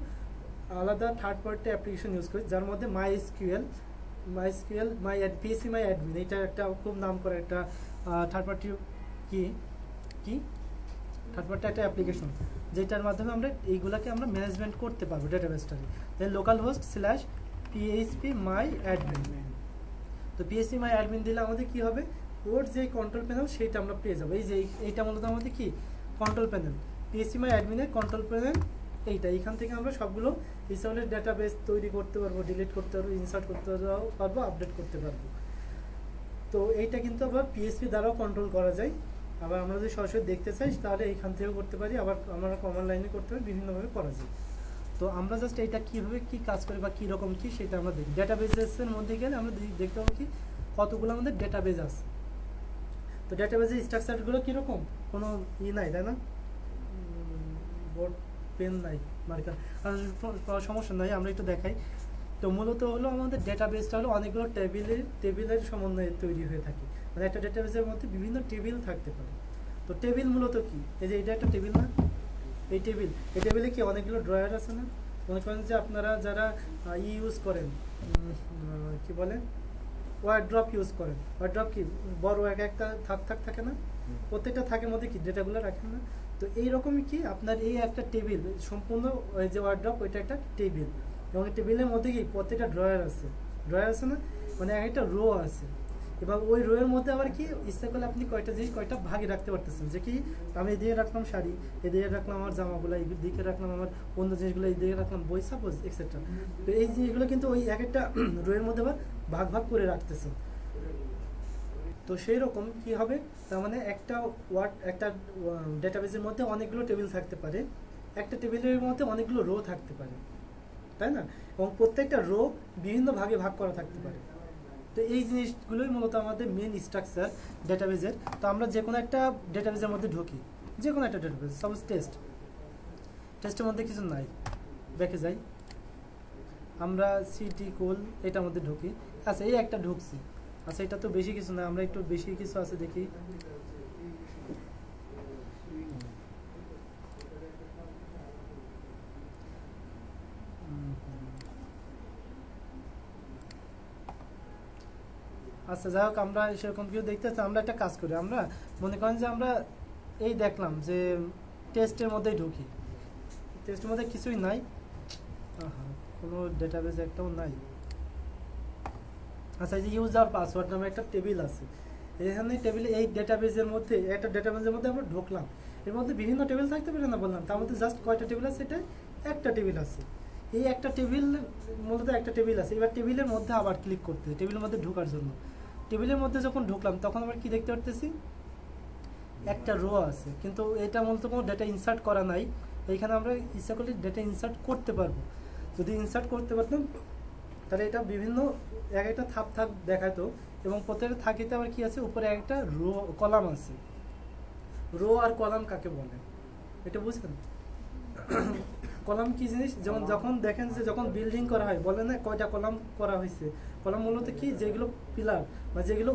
আলাদা থার্ড পার্টি অ্যাপ্লিকেশন ইউজ করি, যার মধ্যে মাইএসকিউএল পিএসপি মাই অ্যাডমিন, এটা একটা খুব নাম করা একটা থার্ড পার্টি থার্ড পার্টি একটা অ্যাপ্লিকেশন, যেটার মাধ্যমে আমরা এইগুলাকে আমরা ম্যানেজমেন্ট করতে পারবো ডেটাবেসটাকে। Local host /PHP my admin, তো PHP my admin দিলে আমাদের কি হবে, ওর যে কন্ট্রোল প্যানেল সেটা আমরা পেয়ে যাবো। এই যে এইটা মূলত আমাদের কি control panel, PHP my admin এর কন্ট্রোল প্যানেল এইটা। এইখান থেকে আমরা সবগুলো ইসলের ডেটাবেস তৈরি করতে পারবো, ডিলিট করতে পারবো, ইনসার্ট করতে পারবো, আপডেট করতে পারবো। তো এইটা কিন্তু আবার PHP দ্বারাও কন্ট্রোল করা যায়। আবার আমরা যদি সরাসরি দেখতে চাই তাহলে এইখান থেকেও করতে পারি, আবার আমরা কমান্ড লাইনে করতে পারি, বিভিন্নভাবে করা যায়। তো আমরা জাস্ট এইটা কীভাবে কী কাজ করে বা কীরকম কী সেটা আমরা দেখি। ডেটাবেসের মধ্যে গেলে আমরা দেখতে পাবো কি কতগুলো আমাদের ডেটাবেস আছে। তো ডেটাবেসের স্ট্রাকচারগুলো কীরকম, কোনো নাই, তাই না? বোর্ড পেন নাই, মার্কার, সমস্যা নাই, আমরা একটু দেখাই। তো মূলত হলো আমাদের ডেটাবেসটা হলো অনেকগুলো টেবিলের সমন্বয়ে তৈরি হয়ে থাকে, মানে একটা ডেটাবেসের মধ্যে বিভিন্ন টেবিল থাকতে পারে। তো টেবিল মূলত কি, এই যে এটা একটা টেবিল না, এই টেবিলে কি অনেকগুলো ড্রয়ার আছে না? মনে করেন যে আপনারা যারা ইউজ করেন কি বলে ওয়ার্ড্রপ ইউজ করেন, ওয়ার্ড্রপ কি বড় একটা থাক থাকে না, প্রত্যেকটা থাকের মধ্যে কি ডেটাগুলো রাখেন না? তো এইরকমই কি আপনার এই একটা টেবিল সম্পূর্ণ, ওই যে ওয়ার্ড্রপ ওইটা একটা টেবিল, এবং এই টেবিলের মধ্যে কি প্রত্যেকটা ড্রয়ার আছে না, মানে একটা রো আছে। এবং ওই রো এর মধ্যে আবার কি ইচ্ছা করলে আপনি কয়টা জিনিস কয়টা ভাগে রাখতে পারতেছেন, যে কি আমি এদিকে রাখলাম শাড়ি, এদিকে রাখলাম আমার জামাগুলো, এইদিকে রাখলাম আমার অন্য জিনিসগুলো, এইদিকে রাখলাম বই সাপোজ এক্সেট্রা। তো এই জিনিসগুলো কিন্তু ওই এক একটা রো এর মধ্যে আবার ভাগ ভাগ করে রাখতেছেন। তো সেই রকম কি হবে, তার মানে একটা ডেটাবেজের মধ্যে অনেকগুলো টেবিল থাকতে পারে, একটা টেবিলের মধ্যে অনেকগুলো রো থাকতে পারে, তাই না? এবং প্রত্যেকটা রো বিভিন্ন ভাগে ভাগ করা থাকতে পারে। তো এই জিনিসগুলোই মূলত আমাদের মেন স্ট্রাকচার ডেটাবেজের। তো আমরা যে কোনো একটা ডেটাবেজের মধ্যে ঢুকি, যে কোনো একটা ডেটাবেজ, সাপোজ টেস্টের মধ্যে কিছু নাই, দেখে যাই আমরা সিটি কোল এটার মধ্যে ঢুকি। আচ্ছা এই একটা ঢুকছি, আচ্ছা এটা তো বেশি কিছু না, আমরা একটু বেশি কিছু আছে দেখি। আচ্ছা যাই হোক, আমরা সেরকম কেউ দেখতে চাই, আমরা একটা কাজ করি, আমরা মনে করেন যে আমরা এই দেখলাম যে টেস্টের মধ্যেই ঢুকি, টেস্টের মধ্যে কিছুই নাই, কোনো ডেটাবেজ একটাও নাই। আচ্ছা এই যে ইউজার পাসওয়ার্ড নামে একটা টেবিল আছে, এখানে টেবিলে এই ডেটাবেজের মধ্যে একটা ডেটাবেজের মধ্যে আমরা ঢুকলাম, এর মধ্যে বিভিন্ন টেবিল থাকতে পারে না বললাম, তার মধ্যে জাস্ট কয়টা টেবিল আছে, এটা একটা টেবিল আছে। এই একটা টেবিল মূলত একটা টেবিল আছে, এবার টেবিলের মধ্যে আবার ক্লিক করতে, টেবিলের মধ্যে ঢোকার জন্য টেবিলের মধ্যে যখন ঢুকলাম তখন আবার কি দেখতে পারতেছি, একটা রো আছে, কিন্তু এটা মূলত কোনো ডেটা ইনসার্ট করা নাই। এইখানে আমরা ইচ্ছা করলে ডেটা ইনসার্ট করতে পারবো, যদি ইনসার্ট করতে পারতাম তাহলে এটা বিভিন্ন এক একটা থাপ থাপ দেখাতো, এবং প্রত্যেকটা থাকিতে আবার কি আছে, উপরে একটা রো কলাম আছে। রো আর কলাম কাকে বলে এটা বুঝলেন? কলাম কি জিনিস, যেমন যখন দেখেন যে যখন বিল্ডিং করা হয় বলে না কয়টা কলাম করা হয়েছে, কলাম মূলত কি যেগুলো পিলার বা যেগুলো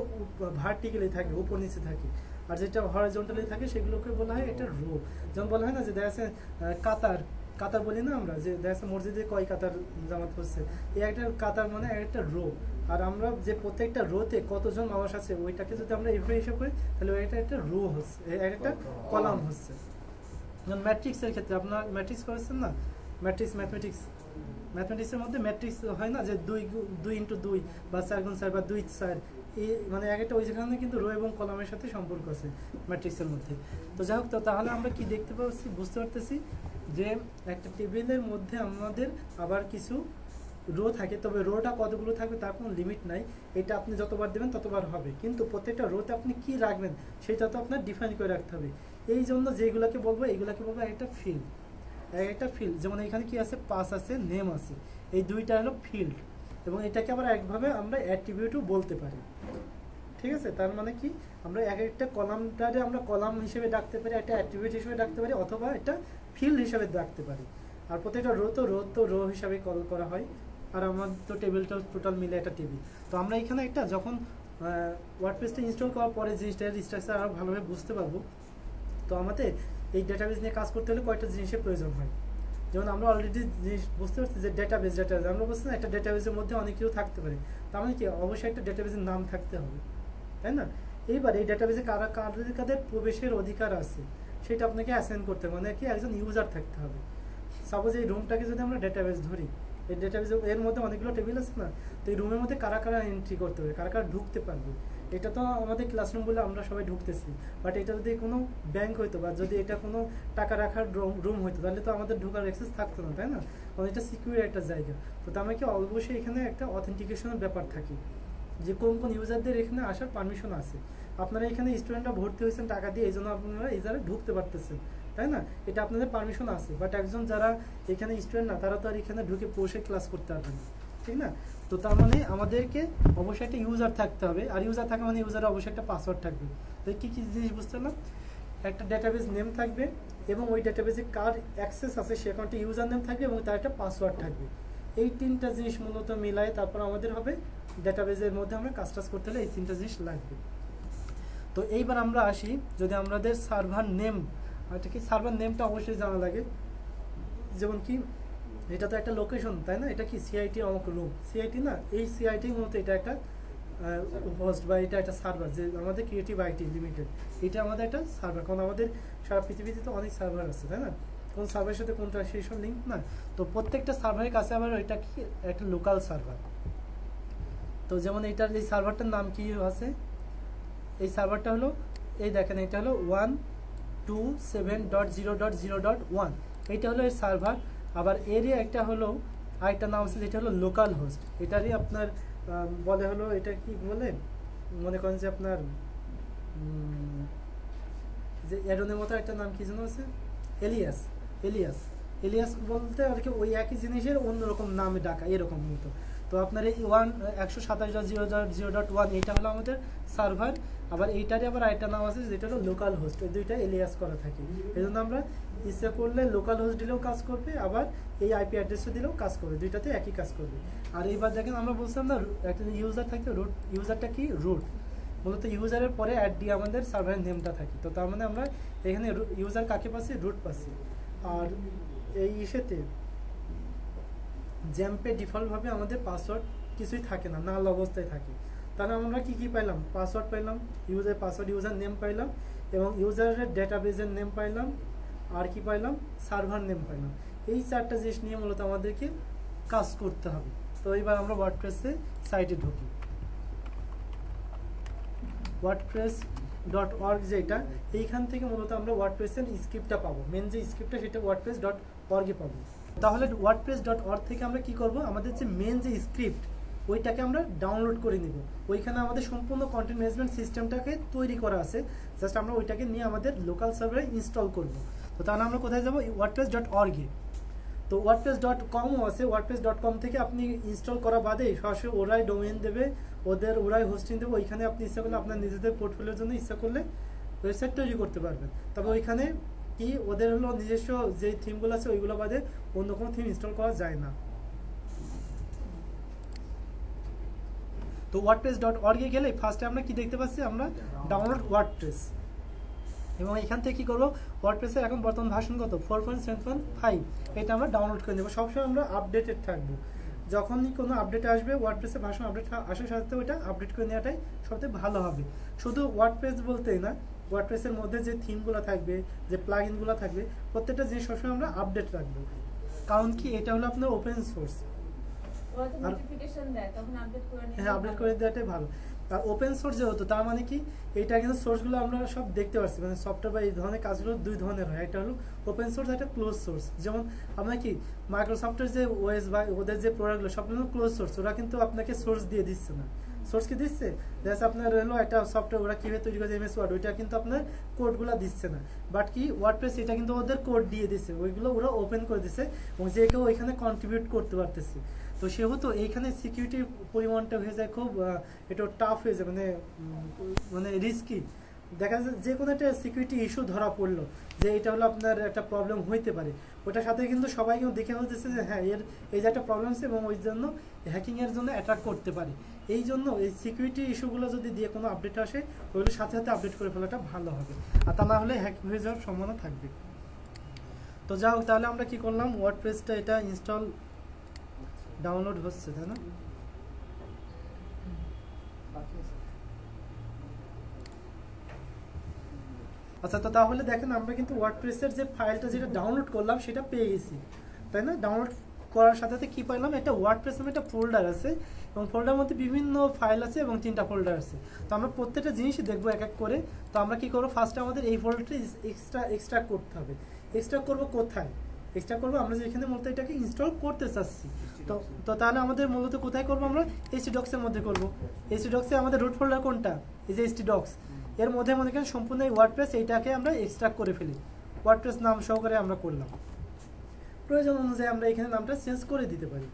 ভার্টিক্যালি থাকে উপর নিচে থাকে, আর যেটা হরাইজন্টালি থাকে সেগুলোকে বলা হয় এটা রো। যেমন বলা হয় না যে দেখা যাচ্ছে কাতার বলি না আমরা, যে দেখা যাচ্ছে মসজিদে কয় কাতার জামাত হচ্ছে, এই একটা কাতার মানে একটা রো। আর আমরা যে প্রত্যেকটা রোতে কতজন মানুষ আছে ওইটাকে যদি আমরা এইভাবে হিসাব করি তাহলে ওইটা একটা রো হচ্ছে, একটা কলাম হচ্ছে। যেমন ম্যাট্রিক্সের ক্ষেত্রে আপনার ম্যাট্রিক্স করেছেন না, ম্যাথমেটিক্সের মধ্যে ম্যাট্রিক্স হয় না যে 2 × 2 বা 4 × 4 বা 2 × 4, এই মানে একটা ওই যেখানে কিন্তু রো এবং কলামের সাথে সম্পর্ক আছে ম্যাট্রিক্সের মধ্যে। তো যাই হোক, তো তাহলে আমরা কি দেখতে পাচ্ছি, বুঝতে পারতেছি যে একটা টেবিলের মধ্যে আমাদের আবার কিছু রো থাকে, তবে রোটা কতগুলো থাকবে তার কোনো লিমিট নাই, এটা আপনি যতবার দেবেন ততবার হবে, কিন্তু প্রত্যেকটা রোতে আপনি কি রাখবেন সেটা তো আপনার ডিফাইন করে রাখতে হবে। এই জন্য যেগুলোকে বলবো এইগুলোকে বলবো একটা ফিল্ড, যেমন এখানে কি আছে, পাস আছে, নেম আছে, এই দুইটা হলো ফিল্ড, এবং এটাকে আবার একভাবে আমরা অ্যাট্রিবিউটও বলতে পারি। ঠিক আছে, তার মানে কি আমরা এক একটা কলামটারে আমরা কলাম হিসেবে ডাকতে পারি, একটা অ্যাট্রিবিউট হিসেবে ডাকতে পারি, অথবা একটা ফিল্ড হিসেবে ডাকতে পারি। আর প্রত্যেকটা রো হিসাবে কল করা হয়, আর আমার তো টেবিলটা টোটাল মিলে একটা টেবিল। তো আমরা এখানে একটা যখন ওয়ার্ডপ্রেসটা ইনস্টল করার পরে জিনিসটার স্ট্রাকচার আরও ভালোভাবে বুঝতে পারবো। তো আমাদের এই ডেটাবেস নিয়ে কাজ করতে হলে কয়টা জিনিসের প্রয়োজন হয়, যেমন আমরা অলরেডি জিনিস বুঝতে পারছি যে ডেটাবেস আমরা বলছি না একটা ডেটাবেসের মধ্যে অনেক কিছু থাকতে পারে, তার মানে কি অবশ্যই একটা ডেটাবেসের নাম থাকতে হবে, তাই না? এইবার এই ডেটাবেসে কাদের প্রবেশের অধিকার আছে সেটা আপনাকে অ্যাসাইন করতে হবে, মানে কি একজন ইউজার থাকতে হবে। সাপোজ এই রুমটাকে যদি আমরা ডেটাবেস ধরি, এই ডেটাবেস এর মধ্যে অনেকগুলো টেবিল আছে না, তো এই রুমের মধ্যে কারা এন্ট্রি করতে হবে, কারা ঢুকতে পারবে। এটা তো আমাদের ক্লাসরুম বলে আমরা সবাই ঢুকতেছি, বাট এটা যদি কোনো ব্যাংক হইতো বা যদি এটা কোনো টাকা রাখার রুম হইতো তাহলে তো আমাদের ঢোকার অ্যাক্সেস থাকতো না, তাই না? কারণ এটা সিকিউর একটা জায়গা। তো তার মানে কি অবশ্যই এখানে একটা অথেন্টিকেশনের ব্যাপার থাকে, যে কোন ইউজারদের এখানে আসার পারমিশন আছে। আপনারা এখানে স্টুডেন্টরা ভর্তি হয়েছেন টাকা দিয়ে, এই জন্য আপনারা এই জায়গায় ঢুকতে পারতেছেন, তাই না? এটা আপনাদের পারমিশন আছে, বাট একজন যারা এখানে স্টুডেন্ট না তারা তো আর এখানে ঢুকে বসে ক্লাস করতে পারবে না, ঠিক না? তো তার মানে আমাদেরকে অবশ্যই একটা ইউজার থাকতে হবে, আর ইউজার থাকা মানে ইউজারের অবশ্যই একটা পাসওয়ার্ড থাকবে। তো কি জিনিস বুঝতে পারলাম, একটা ডেটাবেস নেম থাকবে, এবং ওই ডেটাবেসে কার অ্যাক্সেস আছে সে অ্যাকাউন্টে ইউজার নেম থাকবে, এবং তার একটা পাসওয়ার্ড থাকবে। এই তিনটা জিনিস মূলত মিলায় তারপর আমাদের হবে ডেটাবেসের মধ্যে আমরা কাজ করতে হলে এই তিনটা জিনিস লাগবে। তো এইবার আমরা আসি, যদি আমাদের সার্ভার নেম, এটা কি সার্ভার নেমটা অবশ্যই জানা লাগে, যেমন কি এটা তো একটা লোকেশন, তাই না? এটা কি সিআইটি অমুক রুম, সিআইটি না, এই সিআইটি মূলত এটা একটা হোস্ট বা এটা একটা সার্ভার, যে আমাদের ক্রিয়েটিভ আইটি লিমিটেড, এটা আমাদের একটা সার্ভার, কারণ আমাদের সারা পৃথিবীতে তো অনেক সার্ভার আছে, তাই না? কোন সার্ভারের সাথে কোনটা সেই সব লিঙ্ক না, তো প্রত্যেকটা সার্ভারের কাছে আবার এটা কি একটা লোকাল সার্ভার। তো যেমন এইটার এই সার্ভারটার নাম কি আছে, এই সার্ভারটা হলো এই দেখেন এটা হলো 127.0.0.1, এইটা হলো এর সার্ভার। আবার এরই একটা হলো আরেকটা নাম আছে যেটা হলো লোকাল হোস্ট, এটারই আপনার বলে হলো এটা কি বলে মনে করেন যে আপনার যে এরনের মতো একটা নাম কি যেন আছে, এলিয়াস। এলিয়াস এলিয়াস বলতে আর কি ওই একই জিনিসের অন্যরকম নামে ডাকা এরকম মতো। তো আপনার এই 127.0.0.1 এইটা হলো আমাদের সার্ভার। আবার এইটারই আবার আরেকটা নাম আছে যেটা হলো লোকাল হোস্ট, এই দুইটা এলিয়াস করা থাকে। এই জন্য আমরা ইচ্ছে করলে লোকাল হোস্ট দিলেও কাজ করবে, আবার এই আইপি অ্যাড্রেসে দিলেও কাজ করবে, দুইটাতে একই কাজ করবে। আর এইবার দেখেন আমরা বলছিলাম না একটা ইউজার থাকতে রুট, ইউজারটা কি রুট, মূলত ইউজারের পরে অ্যাড দিয়ে আমাদের সার্ভারের নেমটা থাকে। তো তার মানে আমরা এখানে ইউজার কাকে পাচ্ছি, রুট পাচ্ছি। আর এই ইসেতে জ্যাম্পে ডিফল্টভাবে আমাদের পাসওয়ার্ড কিছুই থাকে না, নাল অবস্থায় থাকে। তাহলে আমরা কি কি পাইলাম, পাসওয়ার্ড পাইলাম, ইউজার পাসওয়ার্ড, ইউজার নেম পাইলাম, এবং ইউজারের ডেটাবেজের নেম পাইলাম, আর কি পাইলাম, সার্ভার নেম পাইলাম। এই চারটা জিনিস নিয়ে মূলত আমাদেরকে কাজ করতে হবে। তো এইবার আমরা ওয়ার্ডপ্রেসে সাইটে ঢুকি। wordpress.org যেটা, এইখান থেকে মূলত আমরা ওয়ার্ডপ্রেসের স্ক্রিপ্টটা পাবো, মেন যে স্ক্রিপ্টটা সেটা wordpress.org এ পাবো। তাহলে wordpress.org থেকে আমরা কি করব, আমাদের যে মেন যে স্ক্রিপ্ট ওইটাকে আমরা ডাউনলোড করে নিব। ওইখানে আমাদের সম্পূর্ণ কন্টেন্ট ম্যানেজমেন্ট সিস্টেমটাকে তৈরি করা আছে, জাস্ট আমরা ওইটাকে নিয়ে আমাদের লোকাল সার্ভারে ইনস্টল করব। তো তাহলে আমরা কোথায় যাব, wordpress.org এ। তো wordpress.com আছে, wordpress.com থেকে আপনি ইনস্টল করা বাদে সরাসরি ওরাই ডোমেইন দেবে, ওরাই হোস্টিং দেবে। ওইখানে আপনি ইচ্ছা করলে আপনার নিজেদের পোর্টফোলিওর জন্য ইচ্ছা করলে ওয়েবসাইট তৈরি করতে পারবেন। তবে ওইখানে কি ওদের হলো নিজস্ব যে থিমগুলো আছে ওইগুলো বাদে অন্য কোনো থিম ইনস্টল করা যায় না। তো wordpress.org এ গেলে ফার্স্টে আমরা কি দেখতে পাচ্ছি, আমরা ডাউনলোড ওয়ার্ডপ্রেস, এবং এখান থেকে কি করবো, ওয়ার্ডপ্রেসের এখন বর্তমান ভার্সন কত, 4.7.5, এটা আমরা ডাউনলোড করে নেবো। সবসময় আমরা আপডেটেড থাকবো, যখনই কোনো আপডেট আসবে ওয়ার্ডপ্রেসের ভার্সন আপডেট আসার সাথে ওইটা আপডেট করে নেওয়াটাই সবথেকে ভালো হবে। শুধু ওয়ার্ডপ্রেস বলতেই না, ওয়ার্ডপ্রেসের মধ্যে যে থিমগুলো থাকবে, যে প্লাগইনগুলো থাকবে, প্রত্যেকটা জিনিস সবসময় আমরা আপডেট রাখবো। কারণ কি, এটা হলো আপনার ওপেন সোর্স, হ্যাঁ আপডেট করে দেওয়াটাই ভালো। আর ওপেন সোর্স যেহেতু, তার মানে কি এইটা কিন্তু সোর্সগুলো আমরা সব দেখতে পাচ্ছি, মানে সফটওয়্যার বা এই ধরনের কাজগুলো দুই ধরনের হয়, একটা হলো ওপেন সোর্স, একটা ক্লোজ সোর্স। যেমন আমরা কি মাইক্রোসফটের যে ওএস বা ওদের যে প্রোডাক্টগুলো সবগুলো ক্লোজ সোর্স, ওরা কিন্তু আপনাকে সোর্স দিয়ে দিচ্ছে না। সোর্স কি দিচ্ছে, জাস্ট আপনার হলো একটা সফটওয়্যার ওরা কীভাবে তৈরি করে এমএস ওয়ার্ড, ওইটা কিন্তু আপনার কোডগুলো দিচ্ছে না। বাট কি ওয়ার্ডপ্রেস এটা কিন্তু ওদের কোড দিয়ে দিচ্ছে, ওইগুলো ওরা ওপেন করে দিচ্ছে এবং যে কেউ ওইখানে কন্ট্রিবিউট করতে পারতেছে। তো সেহেতু এইখানে সিকিউরিটির পরিমাণটা হয়ে যায় খুব, এটা টাফ হয়ে যায়, মানে রিস্কি। দেখা যায় যে কোনো একটা সিকিউরিটি ইস্যু ধরা পড়লো যে এটা হলো আপনার একটা প্রবলেম হইতে পারে, ওটার সাথে কিন্তু সবাই কিন্তু দেখে বলতেছে যে হ্যাঁ এই যে একটা প্রবলেম আছে, এবং ওই জন্য হ্যাকিংয়ের জন্য অ্যাটাক করতে পারে। এই জন্য এই সিকিউরিটি ইস্যুগুলো যদি দিয়ে কোনো আপডেট আসে, ওইগুলো সাথে সাথে আপডেট করে ফেলাটা ভালো হবে, আর তা না হলে হ্যাক হয়ে যাওয়ার সম্ভাবনা থাকবে। তো যাই হোক, তাহলে আমরা কি করলাম, ওয়ার্ডপ্রেসটা এটা ইনস্টল ডাউনলোড হচ্ছে, তাই না? আচ্ছা, তো তাহলে দেখেন আমরা কিন্তু ওয়ার্ডপ্রেসের যে ফাইলটা যেটা ডাউনলোড করলাম সেটা পেয়ে গেছি, তাই না? ডাউনলোড করার সাথে সাথে কি পাইলাম, একটা ওয়ার্ডপ্রেস নামে একটা ফোল্ডার আছে, এবং ফোল্ডারের মধ্যে বিভিন্ন ফাইল আছে এবং 3টা ফোল্ডার আছে। তো আমরা প্রত্যেকটা জিনিসই দেখবো এক এক করে। তো আমরা কি করবো, ফার্স্টে আমাদের এই ফোল্ডারটা এক্সট্রাক্ট করতে হবে। এক্সট্রাক্ট করবো কোথায়, এক্সট্রা করবো আমরা যেখানে মূলত এটাকে ইনস্টল করতে চাচ্ছি। তো তাহলে আমাদের মূলত কোথায় করবো, আমরা htdocs এর মধ্যে করবো। htdocs এ আমাদের রুট ফোল্ডার কোনটা, এই যে htdocs, এর মধ্যে মনে করেন সম্পূর্ণ এই ওয়ার্ডপ্রেস এইটাকে আমরা এক্সট্রাক্ট করে ফেলি, ওয়ার্ডপ্রেস নাম সহকারে আমরা করলাম। প্রয়োজন অনুযায়ী আমরা এখানে নামটা চেঞ্জ করে দিতে পারি।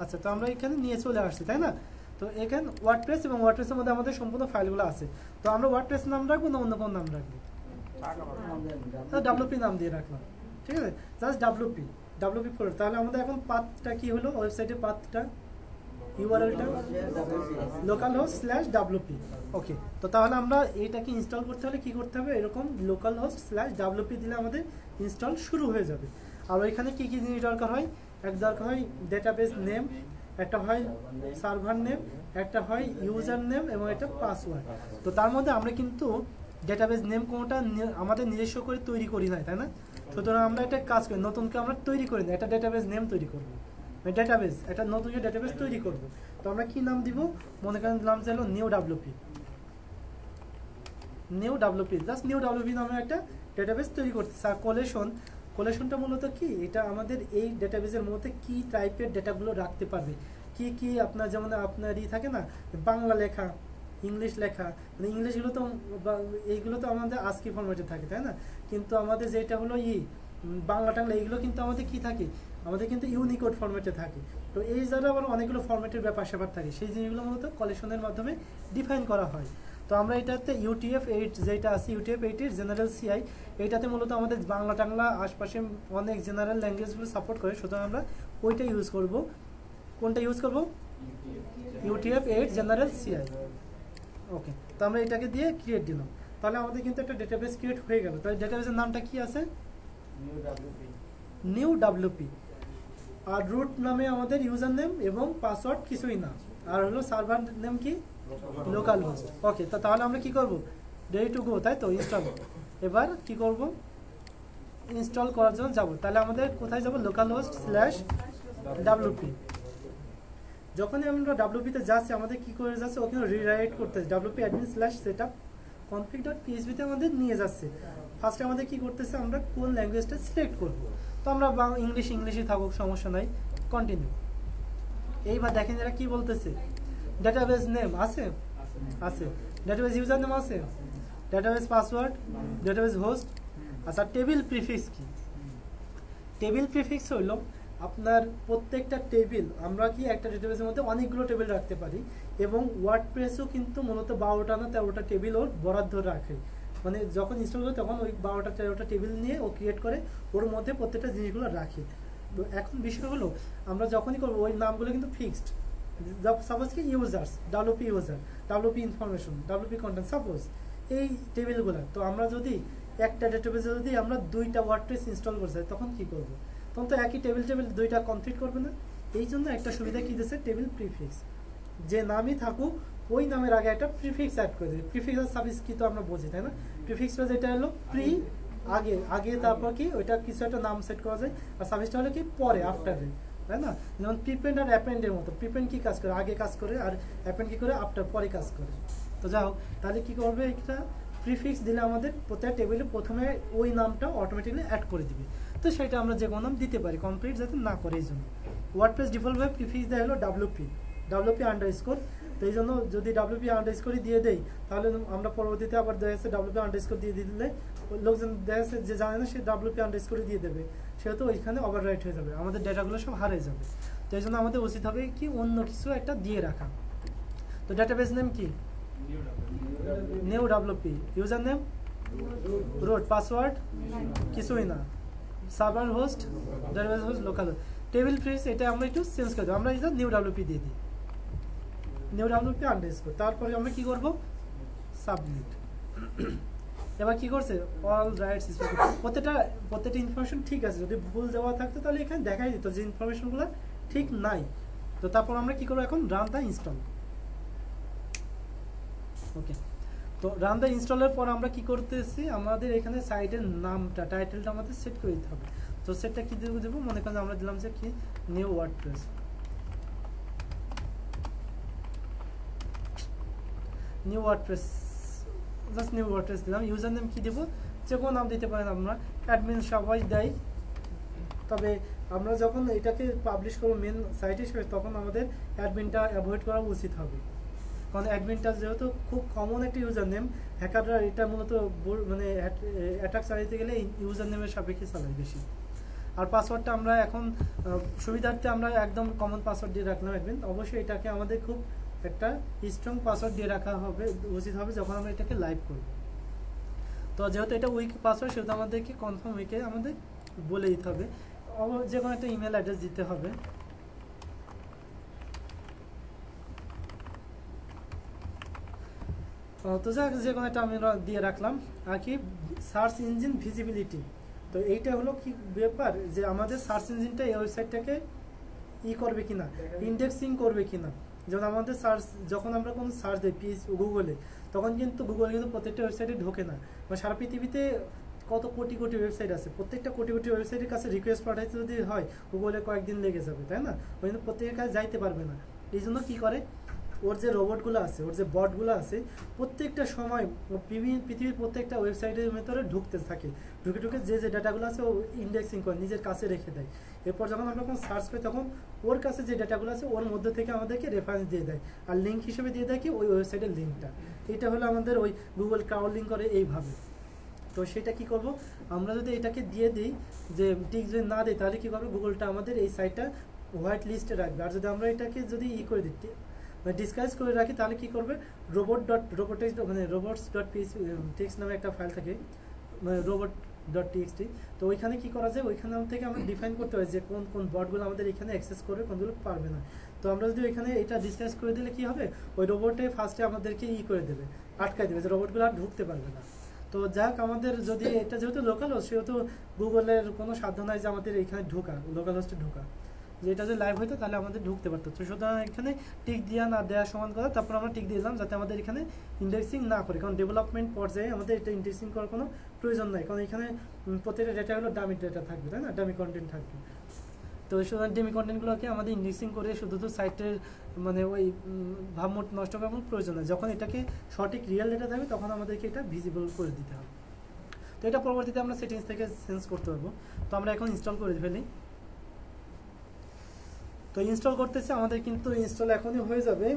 আচ্ছা, তো আমরা এখানে নিয়ে চলে আসছি, তাই না? তো এখানে ওয়ার্ডপ্রেস এবং ওয়ার্ডপ্রেসের মধ্যে আমাদের সম্পূর্ণ ফাইলগুলো আছে। তো আমরা ওয়ার্ডপ্রেস নাম রাখবো না অন্য কোন নাম রাখবো, WP নাম দিয়ে রাখলাম, ঠিক আছে? Just WP folder. তাহলে আমাদের এখন পাথটা কি হলো, ওয়েবসাইটের পাথটা, ইউআরএলটা localhost/wp। ওকে, তো তাহলে আমরা এইটাকে ইনস্টল করতে হলে কি করতে হবে, এরকম localhost/wp দিলে আমাদের ইনস্টল শুরু হয়ে যাবে। আর ওইখানে কি কি জিনিস দরকার হয়, দরকার হয় ডেটাবেস নেম, একটা হয় সার্ভার নেম, একটা হয় ইউজার নেম, এবং একটা পাসওয়ার্ড। তো তার মধ্যে আমরা কিন্তু ডেটাবেস নেম কোনটা আমাদের নিজস্ব করে তৈরি করি না, তাই না? সুতরাং আমরা একটা কাজ করি, নতুনকে আমরা তৈরি করি না, একটা ডেটাবেস নেম তৈরি করবো। ডেটাবেস, একটা নতুন ডেটাবেস তৈরি করব। তো আমরা কি নাম দিব, মনে করেন নাম চাইলো new WP, just new WP নামে একটা ডেটাবেস তৈরি করতেছে। আর কোলেশনটা মূলত কি, এটা আমাদের এই ডেটাবেসের মধ্যে কি টাইপের ডেটাগুলো রাখতে পারবে, কি আপনার যেমন আপনার থাকে না বাংলা লেখা, ইংলিশ লেখা, মানে ইংলিশগুলো তো এইগুলো তো আমাদের আজকি ফরম্যাটে থাকে, তাই না? কিন্তু আমাদের যেটা হলো বাংলা টাংলা এইগুলো কিন্তু আমাদের কি থাকে, আমাদের কিন্তু ইউনিকোড ফরম্যাটে থাকে। তো এই যারা আবার অনেকগুলো ফরম্যাটের ব্যাপার স্যাপার থাকে, সেই জিনিসগুলো মূলত কালেকশনের মাধ্যমে ডিফাইন করা হয়। তো আমরা এটাতে UTF-8 যেটা আছে, UTF-8 এর জেনারেল CI, এইটাতে মূলত আমাদের বাংলা টাংলা আশপাশে অনেক জেনারেল ল্যাঙ্গুয়েজগুলো সাপোর্ট করে, সুতরাং আমরা ওইটা ইউজ করব। কোনটা ইউজ করব, UTF-8 জেনারেল CI। ওকে, তো আমরা এটাকে দিয়ে ক্রিয়েট দিলাম, তাহলে আমাদের কিন্তু একটা ডেটাবেস ক্রিয়েট হয়ে গেল। তাহলে ডেটাবেসের নামটা কি আছে, নিউ ডাব্লিউপি। আর রুট নামে আমাদের ইউজার নেম এবং পাসওয়ার্ড কিছুই না, আর হলো সার্ভার নেম কি, লোকাল হোস্ট। ওকে, তাহলে আমরা কি করব, রেডি টু গো, তাই তো, ইনস্টল। এবার কি করব, ইনস্টল করার জন্য যাব। তাহলে আমাদের কোথায় যাব, লোকাল হোস্ট /wp। যখনই আমরা WP-তে যাচ্ছি, আমাদের কি করে যাচ্ছে, ওখানে রিরাইট করতে WP admin/setup config.php তে আমাদের নিয়ে যাচ্ছে। ফার্স্টে আমাদের কি করতেছে, আমরা কোন ল্যাঙ্গুয়েজটা সিলেক্ট করব। তো আমরা ইংলিশই থাকুক, সমস্যা নাই, কন্টিনিউ। এইবার দেখেন এরা কি বলতেছে, ডেটাবেস নেম আছে, ডেটাবেস ইউজার নেম আছে, ডেটাবেস পাসওয়ার্ড, ডেটাবেস হোস্ট। আচ্ছা, টেবিল প্রিফিক্স কি, টেবিল প্রিফিক্স হইল আপনার প্রত্যেকটা টেবিল, আমরা কি একটা ডেটাবেসের মধ্যে অনেকগুলো টেবিল রাখতে পারি, এবং ওয়ার্ডপ্রেসও কিন্তু মূলত 12টা না 13টা টেবিল ওর বরাদ্দ রাখে। মানে যখন ইনস্টল করে তখন ওই 12টা 13টা টেবিল নিয়ে ও ক্রিয়েট করে, ওর মধ্যে প্রত্যেকটা জিনিসগুলো রাখে। তো এখন বিষয় হলো, আমরা যখনই করবো ওই নামগুলো কিন্তু ফিক্সড। সাপোজ কি users, WP user, WP information, WP content, suppose এই টেবিলগুলো। তো আমরা যদি একটা ডেটাবেসে যদি আমরা 2টা ওয়ার্ডপ্রেস ইনস্টল করতে চাই, তখন কি করব, তখন তো একই টেবিল 2টা কমপ্লিট করবে না। এই জন্য একটা সুবিধা কি দিচ্ছে, টেবিল প্রিফিক্স। যে নামই থাকুক ওই নামের আগে একটা প্রিফিক্স অ্যাড করে দেবে। প্রিফিক্স আর সাফিক্স কি তো আমরা বুঝি, তাই না? প্রিফিক্সটা যেটা হলো আগে তারপর কি ওইটা কিছু একটা নাম সেট করা যায়, আর সাফিক্সটা হলো কি পরে, আফটারে, তাই না? যেমন প্রিপেন্ড আর অ্যাপেন্ডের মতো, প্রিপেন্ড কি কাজ করে, আগে কাজ করে, আর অ্যাপেন্ড কি করে, আফটার, পরে কাজ করে। তো যাই হোক, তাহলে কি করবে, একটা প্রিফিক্স দিলে আমাদের প্রত্যেক টেবিলে প্রথমে ওই নামটা অটোমেটিকলি অ্যাড করে দিবে। তো সেটা আমরা যে কোনো নাম দিতে পারি, কমপ্লিট যাতে না করে। এই জন্য ওয়ার্ডপ্রেস ডিফল্টভাবে প্রিফিক্স দেয় হলো WP আন্ডারস্কোর। তো এই জন্য যদি WP আন্ডারস্কোর দিয়ে দেই, তাহলে আমরা পরবর্তীতে আবার দেখা যাচ্ছে WP আন্ডারস্কোর দিয়ে দিলে লোকজন দেখা যাচ্ছে যে জানে না, সে WP আন্ডারস্কোর দিয়ে দেবে, সেহেতু ওইখানে ওভাররাইট হয়ে যাবে, আমাদের ডেটাগুলো সব হারিয়ে যাবে। তো এই জন্য আমাদের উচিত হবে কি অন্য কিছু একটা দিয়ে রাখা। তো ডেটাবেস নেম কি, new WP, user name root, password কিছুই না, server host, database host, local. Table prefix এটা আমরা একটু চেঞ্জ করে দেবো, আমরা এটা নিউ WP দিয়ে দিই, নিউ WP আন্ডারস্কোর। তারপরে আমরা কি করব, সাবমিট। এবার কি করছে, অল রাইটস প্রত্যেকটা ইনফরমেশন ঠিক আছে। যদি ভুল দেওয়া থাকতো তাহলে এখানে দেখাই দিত যে ইনফরমেশনগুলো ঠিক নাই। তো তারপর আমরা কি করবো, এখন রান দ্য ইনস্টল। ওকে, তো রান দ্য ইনস্টলের পর আমরা কি করতেছি, আমাদের এখানে সাইটের নামটা, টাইটেলটা আমাদের সেট করে দিতে হবে। তো সেটটা কি দেবো, মনে করেন আমরা দিলাম যে কি new WordPress, just new WordPress দিলাম। ইউজার নেম কি দেবো, যে কোনো নাম দিতে পারেন, আমরা অ্যাডমিন সবাই দেয়। তবে আমরা যখন এটাকে পাবলিশ করবো মেন সাইট হিসেবে, তখন আমাদের অ্যাডমিনটা অ্যাভয়েড করা উচিত হবে, কারণ অ্যাডমিনটা যেহেতু খুব কমন একটা ইউজার নেম, হ্যাকাররা এটা মূলত মানে অ্যাটাক চালাতে গেলে ইউজার নেমের সাপেক্ষে চালায় বেশি। আর পাসওয়ার্ডটা আমরা এখন সুবিধার্থে আমরা একদম কমন পাসওয়ার্ড দিয়ে রাখলাম অ্যাডমিন। অবশ্যই এটাকে আমাদের খুব একটা স্ট্রং পাসওয়ার্ড দিয়ে রাখা হবে, উচিত হবে যখন আমরা এটাকে লাইভ করব। তো যেহেতু এটা উইক পাসওয়ার্ড, সেহেতু আমাদেরকে কনফার্ম উইকে আমাদের বলে দিতে হবে, যে কোনো একটা ইমেল অ্যাড্রেস দিতে হবে। তো যাক, যে কোনো একটা আমি দিয়ে রাখলাম। আর কি সার্চ ইঞ্জিন ভিজিবিলিটি, তো এইটা হলো কি ব্যাপার, যে আমাদের সার্চ ইঞ্জিনটা এই ওয়েবসাইটটাকে করবে কিনা, ইন্ডেক্সিং করবে কিনা। যেমন আমাদের সার্চ, যখন আমরা কোনো সার্চ দিই গুগলে, তখন কিন্তু গুগল কিন্তু প্রত্যেকটা ওয়েবসাইটে ঢোকে না, বা সারা পৃথিবীতে কত কোটি কোটি ওয়েবসাইট আছে, প্রত্যেকটা কোটি কোটি ওয়েবসাইটের কাছে রিকোয়েস্ট পাঠাইতে যদি হয় গুগলে কয়েকদিন লেগে যাবে, তাই না? ওই জন্য প্রত্যেকের কাছে যাইতে পারবে না। এই জন্য কী করে, ওর যে রোবটগুলো আছে, ওর যে বটগুলো আছে, প্রত্যেকটা সময় পৃথিবীর প্রত্যেকটা ওয়েবসাইটের ভিতরে ঢুকতে থাকে, ঢুকে ঢুকে যে ডাটাগুলো আছে ও ইন্ডেক্সিং করে নিজের কাছে রেখে দেয়। এরপর যখন আমরা যখন সার্চ করি তখন ওর কাছে যে ডাটাগুলো আছে ওর মধ্যে থেকে আমাদেরকে রেফারেন্স দিয়ে দেয়, আর লিঙ্ক হিসেবে দিয়ে দেয় কি ওই ওয়েবসাইটের লিঙ্কটা। এটা হলো আমাদের ওই গুগল ক্রাউডলিং করে এইভাবে। তো সেটা কি করব, আমরা যদি এটাকে দিয়ে দিই যে টিক যদি না দিই তাহলে কি করবে, গুগলটা আমাদের এই সাইটটা হোয়াইট লিস্টে রাখবে। আর যদি আমরা এটাকে যদি করে দিই ডিসকাস করে রাখি তাহলে কি করবে, robots.txt নামে একটা ফাইল থাকে, robot.txt। তো ওইখানে কি করা যায়, ওইখানে থেকে আমরা ডিফাইন করতে পারি যে কোন কোন বটগুলো আমাদের এখানে অ্যাক্সেস করবে, কোনগুলো পারবে না। তো আমরা যদি এখানে এটা ডিসকাস করে দিলে কি হবে, ওই রোবটে ফার্স্টে আমাদেরকে করে দেবে, আটকায় দেবে, যে রোবটগুলো আর ঢুকতে পারবে না। তো যাক, আমাদের যদি এটা যেহেতু লোকাল হোস্ট, সেহেতু গুগলের কোনো সাধ্য নাই যে আমাদের এখানে ঢোকা, লোকাল হোস্টে ঢোকা। যে এটা যদি লাইভ হইতো তাহলে আমাদের ঢুকতে পারতো। তো সুতরাং এখানে টিক দেওয়া না দেওয়া সমান কথা, তারপর আমরা টিক দিয়ে দিলাম যাতে আমাদের এখানে ইন্ডেক্সিং না করে, কারণ ডেভেলপমেন্ট পর্যায়ে আমাদের এটা ইন্ডেক্সিং করার কোনো প্রয়োজন নাই, কারণ এখানে প্রত্যেকটা ডেটা হলো ডামি ডেটা থাকবে, তাই না, ডামি কন্টেন্ট থাকবে। তো সুতরাং ডামি কন্টেন্টগুলোকে আমাদের ইন্ডেক্সিং করে শুধু তো সাইটের মানে ওই ভাবমূর্তি নষ্ট করার কোনো প্রয়োজন নেই। যখন এটাকে সঠিক রিয়েল ডেটা থাকবে তখন আমাদেরকে এটা ভিজিবল করে দিতে হবে। তো এটা পরবর্তীতে আমরা সেটিংস থেকে চেঞ্জ করতে পারবো। তো আমরা এখন ইনস্টল করে ফেলি। তো ইনস্টল করতেছে, আমাদের কিন্তু ইনস্টল এখনই হয়ে যাবে।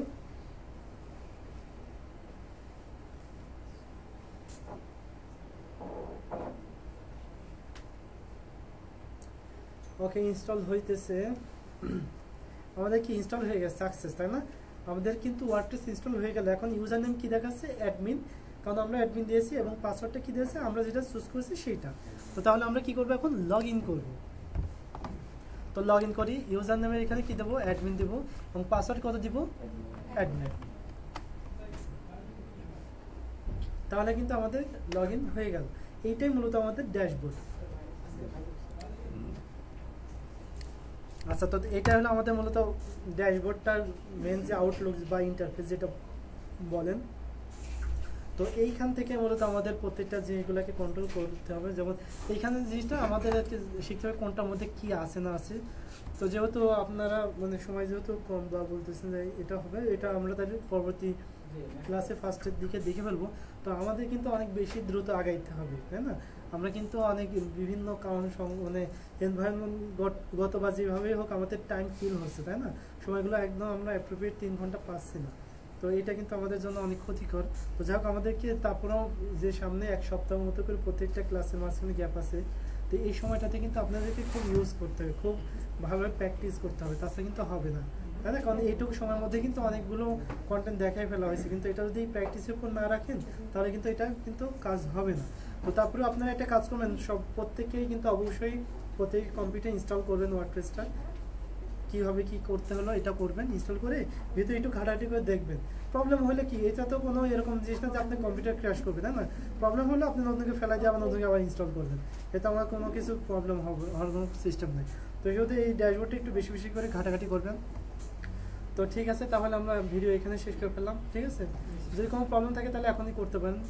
ওকে, ইনস্টল হইতেছে। আমাদের কি ইনস্টল হয়ে গেছে সাকসেস, তাই না? আমাদের কিন্তু ওয়ার্ডপ্রেস ইনস্টল হয়ে গেল। এখন ইউজার নেম কি দেখাচ্ছে, অ্যাডমিন, কারণ আমরা অ্যাডমিন দিয়েছি, এবং পাসওয়ার্ডটা কি দিয়েছে আমরা যেটা চুজ করেছি সেইটা। তো তাহলে আমরা কি করবো, এখন লগ ইন করবো। তো লগ ইন করি, ইউজার নেমের এখানে কি দেবো, অ্যাডমিন দেবো, এবং পাসওয়ার্ড কত দিব, অ্যাডমিন। তাহলে কিন্তু আমাদের লগ ইন হয়ে গেল। এইটাই মূলত আমাদের ড্যাশবোর্ড। আচ্ছা, তো এটা হলো আমাদের মূলত ড্যাশবোর্ডটার মেন যে আউটলুক বা ইন্টারফেস যেটা বলেন। তো এইখান থেকে মূলত আমাদের প্রত্যেকটা জিনিসগুলোকে কন্ট্রোল করতে হবে। যেমন এইখানে জিনিসটা আমাদের শিখতে হবে কোনটার মধ্যে কি আছে না আছে। তো যেহেতু আপনারা মানে সময় যেহেতু কম বা বলতেছেন যে এটা হবে, এটা আমরা তাহলে পরবর্তী ক্লাসে ফার্স্টের দিকে দেখে ফেলবো। তো আমাদের কিন্তু অনেক বেশি দ্রুত আগাইতে হবে, তাই না? আমরা কিন্তু অনেক বিভিন্ন কারণ মানে এনভায়রনমেন্টগত বা যেভাবেই হোক আমাদের টাইম কিল হচ্ছে, তাই না? সময়গুলো একদম আমরা অ্যাপ্রোপ্রিয়েট 3 ঘন্টা পাচ্ছি না। তো এটা কিন্তু আমাদের জন্য অনেক ক্ষতিকর। তো যাই হোক, আমাদেরকে তারপরেও যে সামনে 1 সপ্তাহ মতো করে প্রত্যেকটা ক্লাসের মাঝখানে গ্যাপ আছে, তো এই সময়টাতে কিন্তু আপনাদেরকে খুব ইউজ করতে হবে, খুব ভালোভাবে প্র্যাকটিস করতে হবে, তাছাড়া কিন্তু হবে না, তাই না? কারণ এইটুকু সময়ের মধ্যে কিন্তু অনেকগুলো কন্টেন্ট দেখাই ফেলা হয়েছে, কিন্তু এটা যদি প্র্যাকটিসের উপর না রাখেন তাহলে কিন্তু এটা কিন্তু কাজ হবে না। তো তারপরে আপনারা একটা কাজ করবেন, প্রত্যেকেই কিন্তু অবশ্যই প্রত্যেক কম্পিউটার ইনস্টল করবেন ওয়ার্ডপ্রেসটা। কীভাবে কী করতে হলো এটা করবেন, ইনস্টল করে ভিতরে একটু ঘাটাঘাটি করে দেখবেন। প্রবলেম হলে কি, এটা তো কোনো এরকম জিনিস না যে আপনি কম্পিউটার ক্র্যাশ করবে, তাই না? প্রবলেম হলে আপনি নতুনকে ফেলাই দিয়ে আবার নতুনকে আবার ইনস্টল করবেন, এতে আমার কোনো কিছু প্রবলেম হওয়ার কোনো সিস্টেম নেই। তো যেহেতু এই ড্যাশবোর্ডটা একটু বেশি বেশি করে ঘাটাঘাটি করবেন। তো ঠিক আছে, তাহলে আমরা ভিডিও এখানে শেষ করে ফেললাম, ঠিক আছে? যদি কোনো প্রবলেম থাকে তাহলে এখনই করতে পারেন।